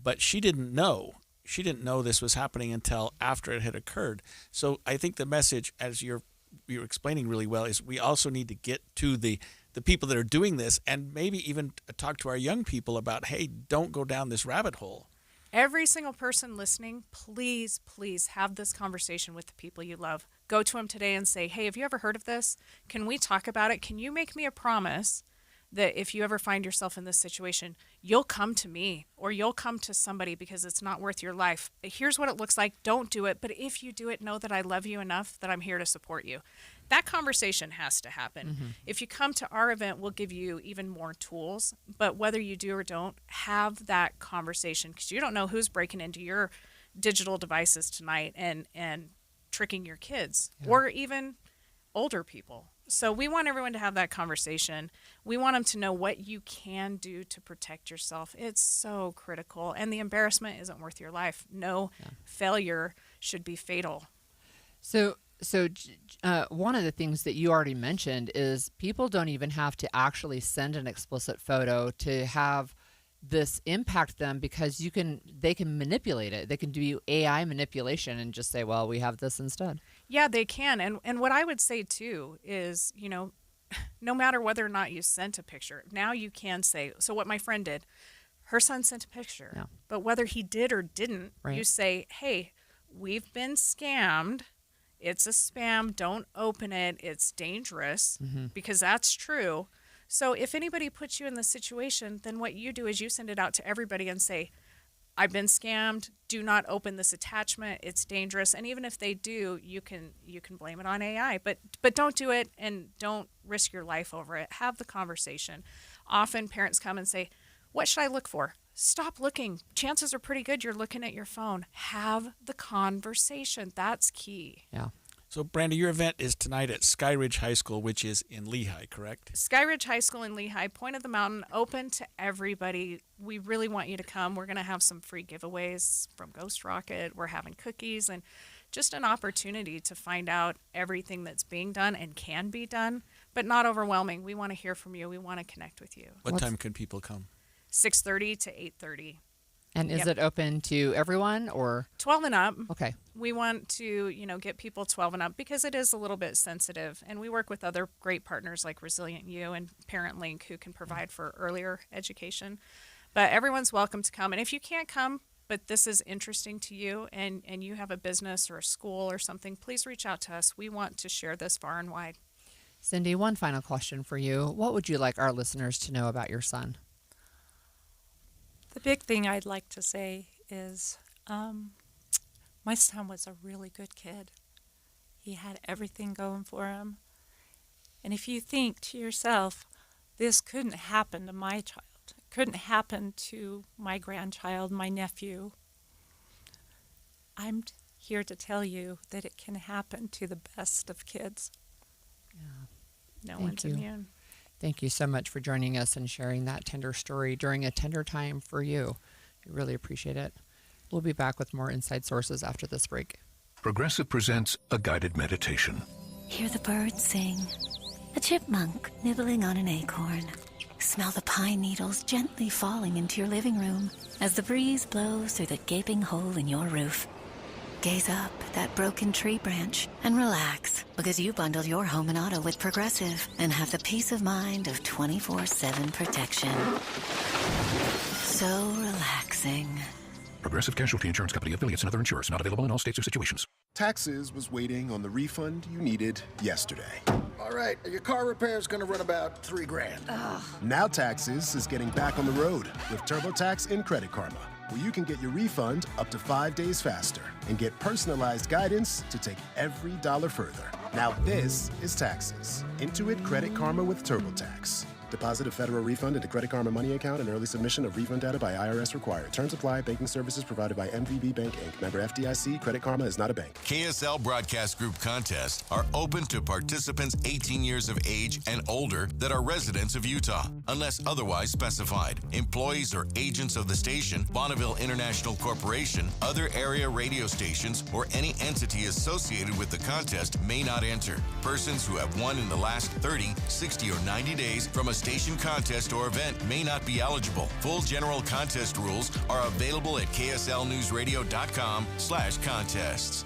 But she didn't know. She didn't know this was happening until after it had occurred. So I think the message, as you're explaining really well, is we also need to get to the people that are doing this, and maybe even talk to our young people about, hey, don't go down this rabbit hole. Every single person listening, please, please have this conversation with the people you love. Go to them today and say, hey, have you ever heard of this? Can we talk about it? Can you make me a promise that if you ever find yourself in this situation, you'll come to me or you'll come to somebody, because it's not worth your life. Here's what it looks like. Don't do it. But if you do it, know that I love you enough that I'm here to support you. That conversation has to happen. Mm-hmm. If you come to our event, we'll give you even more tools. But whether you do or don't, have that conversation, because you don't know who's breaking into your digital devices tonight and tricking your kids or even older people. So we want everyone to have that conversation. We want them to know what you can do to protect yourself. It's so critical. And the embarrassment isn't worth your life. No failure should be fatal. So one of the things that you already mentioned is people don't even have to actually send an explicit photo to have this impact them, because they can manipulate it. They can do AI manipulation and just say, well, we have this instead. Yeah, they can. And what I would say too is, no matter whether or not you sent a picture, now you can say, so what my friend did, her son sent a picture, but whether he did or didn't, you say, hey, we've been scammed. It's a spam. Don't open it. It's dangerous, because that's true. So if anybody puts you in this situation, then what you do is you send it out to everybody and say, I've been scammed. Do not open this attachment. It's dangerous. And even if they do, you can blame it on AI. But don't do it, and don't risk your life over it. Have the conversation. Often parents come and say, what should I look for? Stop looking. Chances are pretty good you're looking at your phone. Have the conversation. That's key. Yeah. So, Brandy, your event is tonight at Skyridge High School, which is in Lehigh, correct? Skyridge High School in Lehigh, Point of the Mountain, open to everybody. We really want you to come. We're going to have some free giveaways from Ghost Rocket. We're having cookies, and just an opportunity to find out everything that's being done and can be done. but not overwhelming. We want to hear from you. We want to connect with you. What time can people come? 6:30 to 8:30. And is it open to everyone or 12 and up? Okay. We want to, get people 12 and up because it is a little bit sensitive. And we work with other great partners like Resilient U and ParentLink who can provide for earlier education. But everyone's welcome to come. And if you can't come, but this is interesting to you and you have a business or a school or something, please reach out to us. We want to share this far and wide. Cindy, one final question for you. What would you like our listeners to know about your son? The big thing I'd like to say is my son was a really good kid. He had everything going for him. And if you think to yourself, this couldn't happen to my child, it couldn't happen to my grandchild, my nephew, I'm here to tell you that it can happen to the best of kids. No one's immune. Thank you so much for joining us and sharing that tender story during a tender time for you. We really appreciate it. We'll be back with more Inside Sources after this break. Progressive presents a guided meditation. Hear the birds sing. A chipmunk nibbling on an acorn. Smell the pine needles gently falling into your living room as the breeze blows through the gaping hole in your roof. Gaze up at that broken tree branch and relax because you bundled your home and auto with Progressive and have the peace of mind of 24/7 protection. So relaxing. Progressive Casualty Insurance Company, affiliates, and other insurers. Not available in all states or situations. Taxes was waiting on the refund you needed yesterday. All right, your car repair is going to run about $3,000. Now Taxes is getting back on the road with TurboTax and Credit Karma, where you can get your refund up to 5 days faster and get personalized guidance to take every dollar further. Now this is Taxes. Intuit Credit Karma with TurboTax. Deposit a federal refund into Credit Karma Money account and early submission of refund data by IRS required. Terms apply. Banking services provided by MVB Bank, Inc. Member FDIC. Credit Karma is not a bank. KSL Broadcast Group contests are open to participants 18 years of age and older that are residents of Utah, unless otherwise specified. Employees or agents of the station, Bonneville International Corporation, other area radio stations, or any entity associated with the contest may not enter. Persons who have won in the last 30, 60, or 90 days from a station contest or event may not be eligible. Full general contest rules are available at kslnewsradio.com/contests.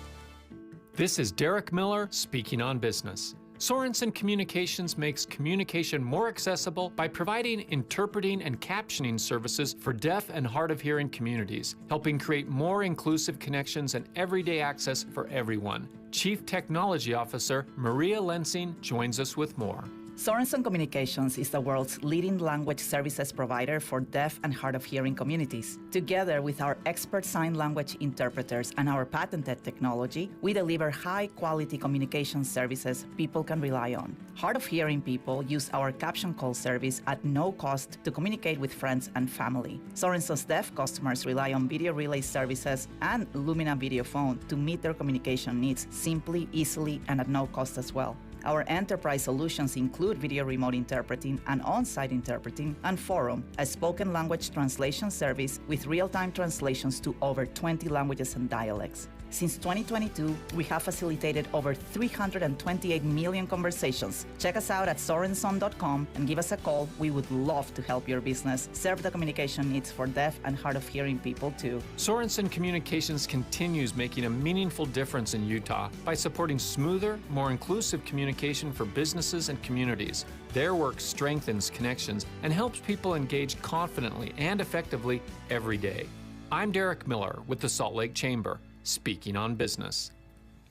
This is Derek Miller speaking on business. Sorensen Communications makes communication more accessible by providing interpreting and captioning services for deaf and hard of hearing communities, helping create more inclusive connections and everyday access for everyone. Chief Technology Officer Maria Lensing joins us with more. Sorensen Communications is the world's leading language services provider for deaf and hard of hearing communities. Together with our expert sign language interpreters and our patented technology, we deliver high-quality communication services people can rely on. Hard of hearing people use our caption call service at no cost to communicate with friends and family. Sorensen's deaf customers rely on video relay services and Lumina Video Phone to meet their communication needs simply, easily, and at no cost as well. Our enterprise solutions include video remote interpreting and on-site interpreting, and Forum, a spoken language translation service with real-time translations to over 20 languages and dialects. Since 2022, we have facilitated over 328 million conversations. Check us out at sorenson.com and give us a call. We would love to help your business serve the communication needs for deaf and hard of hearing people too. Sorensen Communications continues making a meaningful difference in Utah by supporting smoother, more inclusive communication for businesses and communities. Their work strengthens connections and helps people engage confidently and effectively every day. I'm Derek Miller with the Salt Lake Chamber, speaking on business.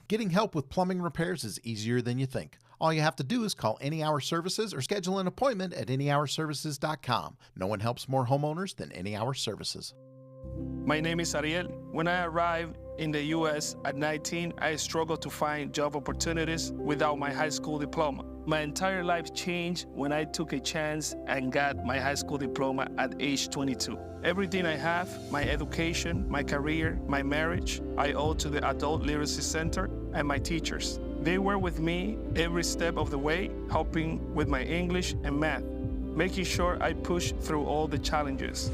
Getting help with plumbing repairs is easier than you think. All you have to do is call Any Hour Services or schedule an appointment at anyhourservices.com. No one helps more homeowners than Any Hour Services. My name is Ariel. When I arrived in the U.S. at 19, I struggled to find job opportunities without my high school diploma. My entire life changed when I took a chance and got my high school diploma at age 22. Everything I have, my education, my career, my marriage, I owe to the Adult Literacy Center and my teachers. They were with me every step of the way, helping with my English and math, making sure I push through all the challenges.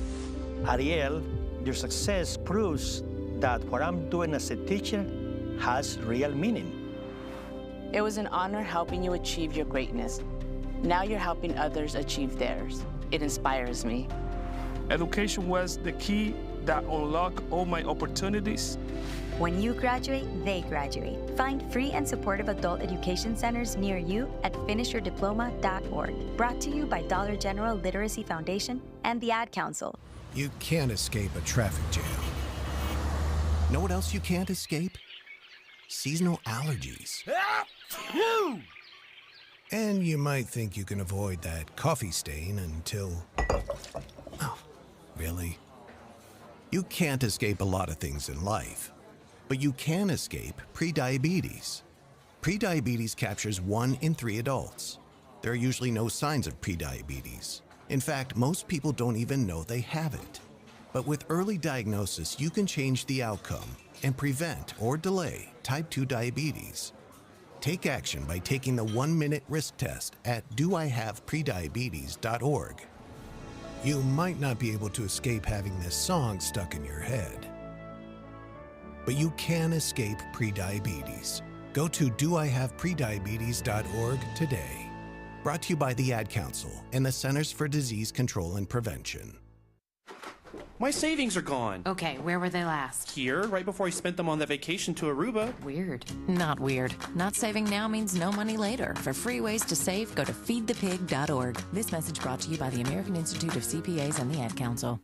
Ariel, your success proves that what I'm doing as a teacher has real meaning. It was an honor helping you achieve your greatness. Now you're helping others achieve theirs. It inspires me. Education was the key that unlocked all my opportunities. When you graduate, they graduate. Find free and supportive adult education centers near you at finishyourdiploma.org. Brought to you by Dollar General Literacy Foundation and the Ad Council. You can't escape a traffic jam. Know what else you can't escape? Seasonal allergies. And you might think you can avoid that coffee stain until... Oh, really? You can't escape a lot of things in life, but you can escape prediabetes. Prediabetes captures 1 in 3 adults. There are usually no signs of prediabetes. In fact, most people don't even know they have it. But with early diagnosis, you can change the outcome and prevent or delay type 2 diabetes. Take action by taking the 1-minute risk test at doihaveprediabetes.org. You might not be able to escape having this song stuck in your head, but you can escape prediabetes. Go to doihaveprediabetes.org today. Brought to you by the Ad Council and the Centers for Disease Control and Prevention. My savings are gone. Okay, where were they last? Here, right before I spent them on that vacation to Aruba. Weird. Not weird. Not saving now means no money later. For free ways to save, go to feedthepig.org. This message brought to you by the American Institute of CPAs and the Ad Council.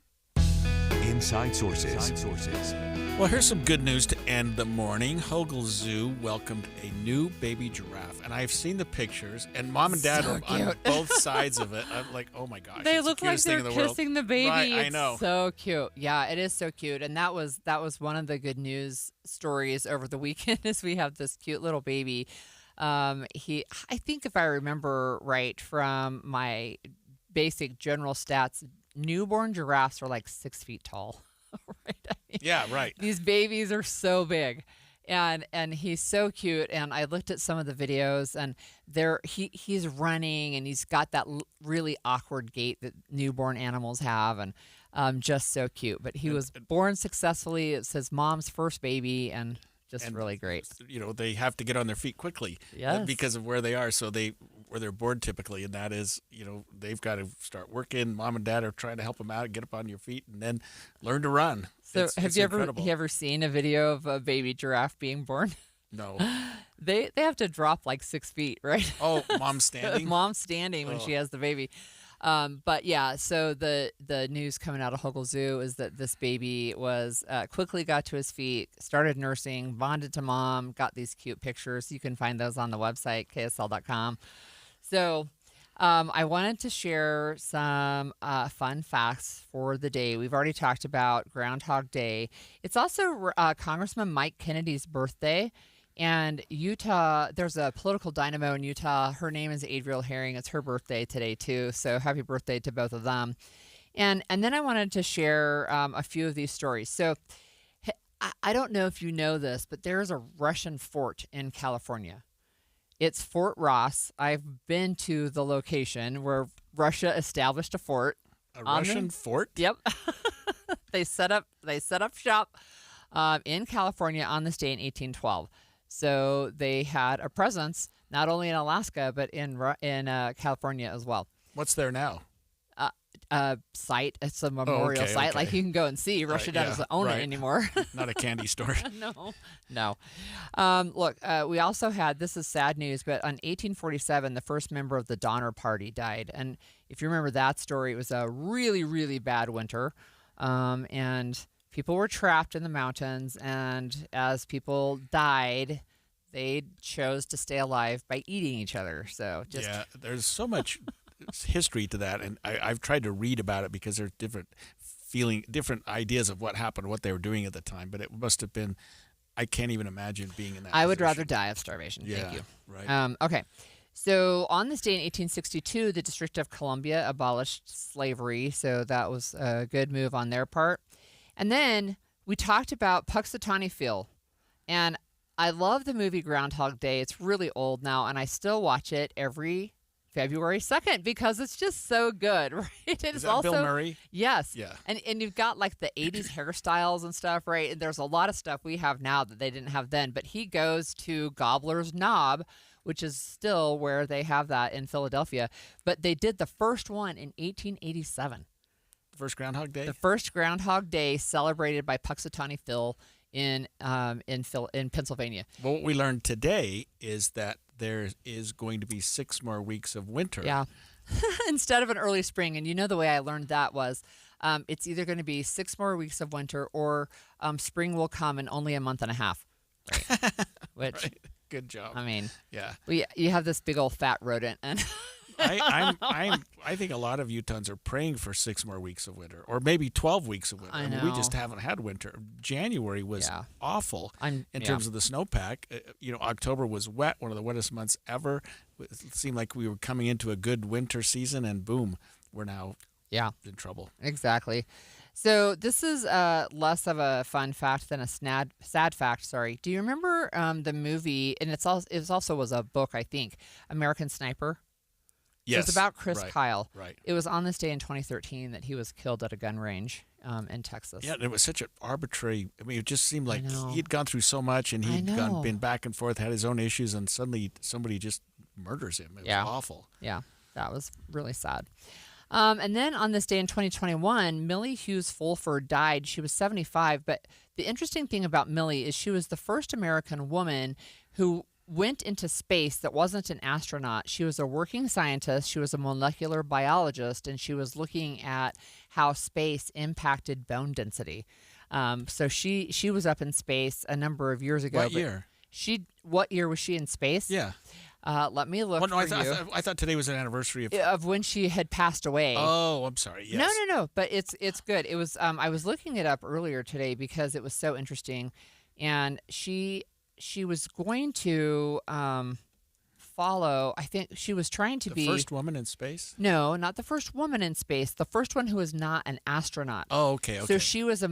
Inside Sources. Well, here's some good news to end the morning. Hogle Zoo welcomed a new baby giraffe, and I've seen the pictures, and Mom and Dad are on both sides of it. I'm like, oh my gosh. They it's look the like cutest they're thing in the kissing world. the baby. Right, I It's know. so cute. Yeah, it is so cute. And that was one of the good news stories over the weekend is we have this cute little baby. I think if I remember right from my basic general stats, newborn giraffes are like 6 feet tall. Right? I mean, Yeah, right. These babies are so big. And he's so cute. And I looked at some of the videos, and he's running, and he's got that really awkward gait that newborn animals have, and just so cute. But he was born successfully. It's his mom's first baby, and just really great. You know, they have to get on their feet quickly because of where they are. So where they're born typically, and that is, you know, they've got to start working. Mom and Dad are trying to help them out, get up on your feet, and then learn to run. So It's you incredible. ever seen a video of a baby giraffe being born? No. They have to drop like 6 feet, right? Oh, mom's standing? Mom's standing when she has the baby. But yeah, so the news coming out of Hogle Zoo is that this baby was quickly got to his feet, started nursing, bonded to mom, got these cute pictures. You can find those on the website, ksl.com. So I wanted to share some fun facts for the day. We've already talked about Groundhog Day. It's also Congressman Mike Kennedy's birthday. And Utah, there's a political dynamo in Utah. Her name is Adriel Herring. It's her birthday today, too. So happy birthday to both of them. And then I wanted to share a few of these stories. So I don't know if you know this, but there's a Russian fort in California. It's Fort Ross. I've been to the location where Russia established a fort. A Russian fort? Yep. They set up shop in California on this day in 1812. So they had a presence not only in Alaska but in California as well. What's there now? Site. It's a memorial site. Like you can go and see. Russia doesn't own it anymore. Not a candy store. No. Look, we also had, this is sad news, but on 1847, the first member of the Donner Party died. And if you remember that story, it was a really, really bad winter. And people were trapped in the mountains. And as people died, they chose to stay alive by eating each other. So Yeah, there's so much history to that, and I've tried to read about it because there's different ideas of what happened, what they were doing at the time. But it must have been, I can't even imagine being in that I would position. rather die of starvation. Yeah, Thank you. right. Okay. So on this day in 1862, the District of Columbia abolished slavery. So that was a good move on their part. And then we talked about Puxatawny Phil. And I love the movie Groundhog Day. It's really old now, and I still watch it every February 2nd because it's just so good, right? Is that Bill Murray? Yes. Yeah. And you've got like the 80s hairstyles and stuff, right? And there's a lot of stuff we have now that they didn't have then. But he goes to Gobbler's Knob, which is still where they have that in Philadelphia. But they did the first one in 1887. First Groundhog Day? The first Groundhog Day celebrated by Puxatawny Phil in Pennsylvania. Well, what we learned today is that there is going to be 6 more weeks of winter. Yeah. Instead of an early spring. And you know the way I learned that was it's either going to be 6 more weeks of winter or spring will come in only a month and a half. Right? Which, right. Good job. I mean, yeah. You have this big old fat rodent. And I think a lot of Utahns are praying for 6 more weeks of winter, or maybe 12 weeks of winter. I mean, we know. just haven't had winter. January was awful in terms of the snowpack. October was wet, one of the wettest months ever. It seemed like we were coming into a good winter season, and boom, we're now in trouble. Exactly. So this is less of a fun fact than a sad fact. Sorry. Do you remember the movie? And it also was a book, I think, American Sniper. Yes. It was about Chris Kyle. Right. It was on this day in 2013 that he was killed at a gun range in Texas. Yeah, it was such an arbitrary. I mean, it just seemed like know. he'd gone through so much, and he'd know. been back and forth, had his own issues, and suddenly somebody just murders him. It was awful. Yeah, that was really sad. And then on this day in 2021, Millie Hughes Fulford died. She was 75. But the interesting thing about Millie is she was the first American woman who went into space that wasn't an astronaut. She was a working scientist. She was a molecular biologist, and she was looking at how space impacted bone density. So she was up in space a number of years ago. What year? What year was she in space? Yeah. Let me look Well, no, for you. I thought today was an anniversary of when she had passed away. Oh, I'm sorry. Yes. No. But it's good. It was. I was looking it up earlier today because it was so interesting, and she was going to follow. I think she was trying to be the first woman in space. No, not the first woman in space. The first one who was not an astronaut. Oh, okay. So she was a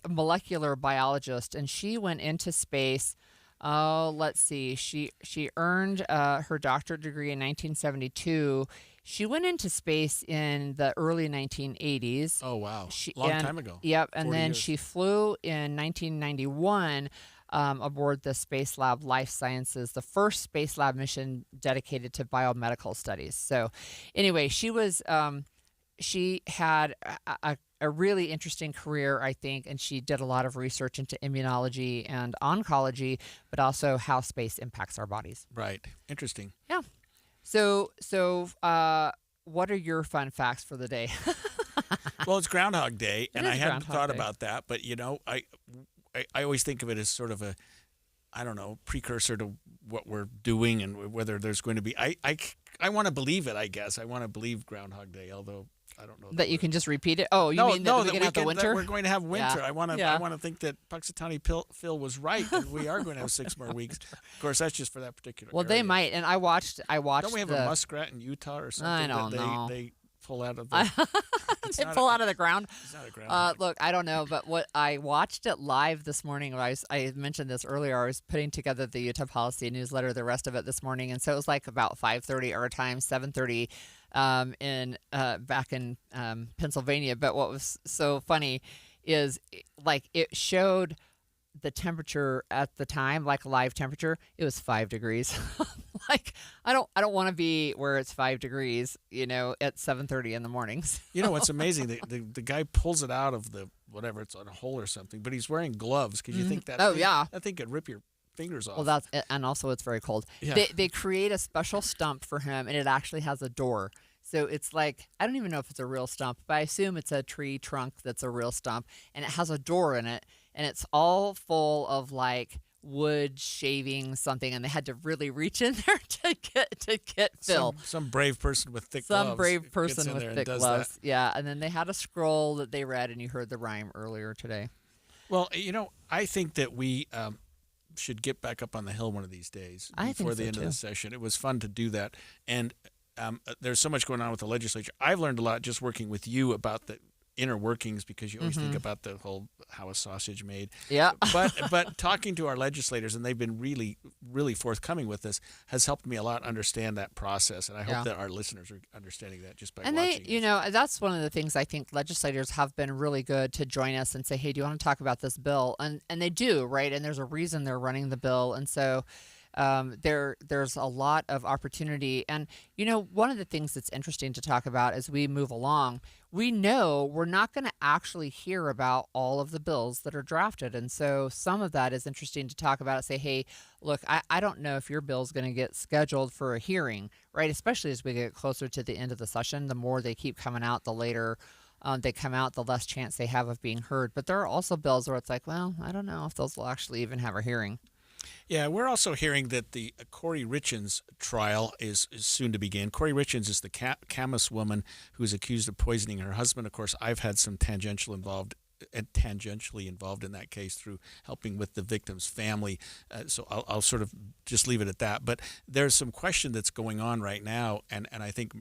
molecular biologist, and she went into space. Oh, let's see. She earned her doctorate degree in 1972. She went into space in the early 1980s. Oh, wow. Long time ago. Yep. And 40 then years. she flew in 1991 aboard the Space Lab Life Sciences, the first Space Lab mission dedicated to biomedical studies. So anyway, she had a really interesting career, I think, and she did a lot of research into immunology and oncology, but also how space impacts our bodies. Right. Interesting. Yeah. So what are your fun facts for the day? Well, it's Groundhog Day, and is I hadn't Groundhog thought Day. about that, but I always think of it as sort of a, I don't know, precursor to what we're doing and whether there's going to be. I want to believe it. I guess I want to believe Groundhog Day, although I don't know that you can just repeat it. Oh, you mean that we're going to have the winter? That we're going to have winter. Yeah. I want to think that Puxatawny Phil was right, and we are going to have 6 more weeks. Of course, that's just for that particular. Well, area. they might, and I watched. Don't we have a muskrat in Utah or something? I don't know. They pull out of the. They pull out of the ground. It's not a ground. Look, I don't know, but what I watched it live this morning. I mentioned this earlier. I was putting together the Utah Policy newsletter, the rest of it this morning, and so it was like about 5:30 our time, 7:30 back in Pennsylvania. But what was so funny is like it showed the temperature at the time, like live temperature. It was 5 degrees. Like I don't want to be where it's 5 degrees, at 7:30 in the mornings. You know what's amazing? The guy pulls it out of the whatever, it's on a hole or something, but he's wearing gloves because you think that. That thing could rip your fingers off. Well, and also it's very cold. Yeah. They create a special stump for him, and it actually has a door. So it's like, I don't even know if it's a real stump, but I assume it's a tree trunk that's a real stump, and it has a door in it, and it's all full of like wood shaving something, and they had to really reach in there to get Phil. Some brave person with thick gloves. Some brave person with thick gloves. That. Yeah, and then they had a scroll that they read, and you heard the rhyme earlier today. Well, I think that we should get back up on the hill one of these days before the end of the session. It was fun to do that, and there's so much going on with the legislature. I've learned a lot just working with you about the inner workings, because you always think about the whole how a sausage made. Yeah. But talking to our legislators, and they've been really, really forthcoming with this, has helped me a lot understand that process. And I hope that our listeners are understanding that just by watching. And that's one of the things I think legislators have been really good to join us and say, hey, do you want to talk about this bill? And they do, right? And there's a reason they're running the bill. And so There's a lot of opportunity. And, one of the things that's interesting to talk about as we move along, we know we're not going to actually hear about all of the bills that are drafted. And so some of that is interesting to talk about. Say, hey, look, I don't know if your bill is going to get scheduled for a hearing, right? Especially as we get closer to the end of the session, the more they keep coming out, the later they come out, the less chance they have of being heard. But there are also bills where it's like, well, I don't know if those will actually even have a hearing. Yeah, we're also hearing that the Corey Richins trial is soon to begin. Corey Richins is the Camas woman who's accused of poisoning her husband. Of course, I've had some tangentially involved in that case through helping with the victim's family. So I'll sort of just leave it at that. But there's some question that's going on right now, and I think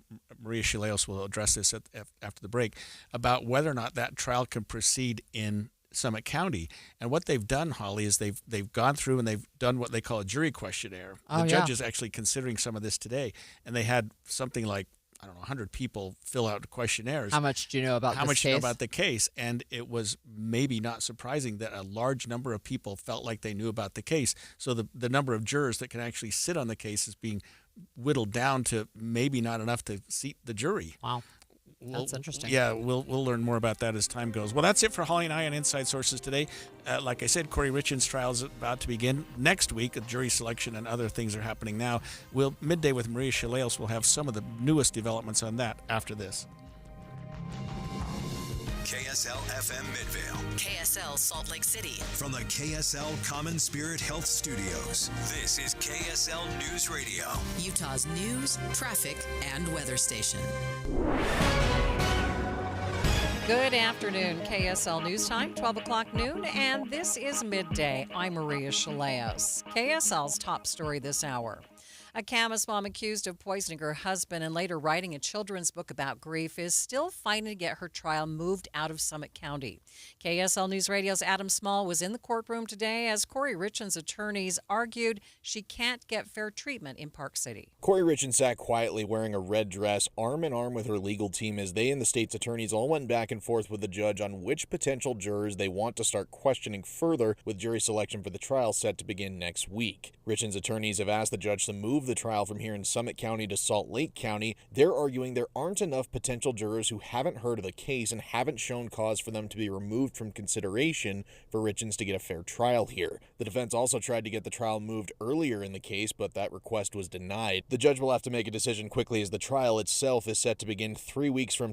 Maria Shilaos will address this after the break, about whether or not that trial can proceed in Summit County. And what they've done, Holly, is they've gone through and they've done what they call a jury questionnaire. The judge is actually considering some of this today, and they had something like 100 people fill out questionnaires. How much do you know about you know about the case? And it was maybe not surprising that a large number of people felt like they knew about the case. So the number of jurors that can actually sit on the case is being whittled down to maybe not enough to seat the jury. Wow. That's interesting. Yeah, we'll learn more about that as time goes. Well, that's it for Holly and I on Inside Sources today. Like I said, Corey Richins' trial is about to begin next week. Jury selection and other things are happening now. Midday with Maria Shilaos will have some of the newest developments on that after this. KSL FM Midvale. KSL Salt Lake City. From the KSL Common Spirit Health Studios, this is KSL News Radio. Utah's news, traffic, and weather station. Good afternoon, KSL News Time, 12 o'clock noon, and this is Midday. I'm Maria Shilaos. KSL's top story this hour. A Camas mom accused of poisoning her husband and later writing a children's book about grief is still fighting to get her trial moved out of Summit County. KSL News Radio's Adam Small was in the courtroom today as Corey Richins' attorneys argued she can't get fair treatment in Park City. Corey Richins sat quietly wearing a red dress, arm in arm with her legal team as they and the state's attorneys all went back and forth with the judge on which potential jurors they want to start questioning further, with jury selection for the trial set to begin next week. Richins' attorneys have asked the judge to move the trial from here in Summit County to Salt Lake County. They're arguing there aren't enough potential jurors who haven't heard of the case and haven't shown cause for them to be removed from consideration for Richins to get a fair trial here. The defense also tried to get the trial moved earlier in the case, but that request was denied. The judge will have to make a decision quickly as the trial itself is set to begin 3 weeks from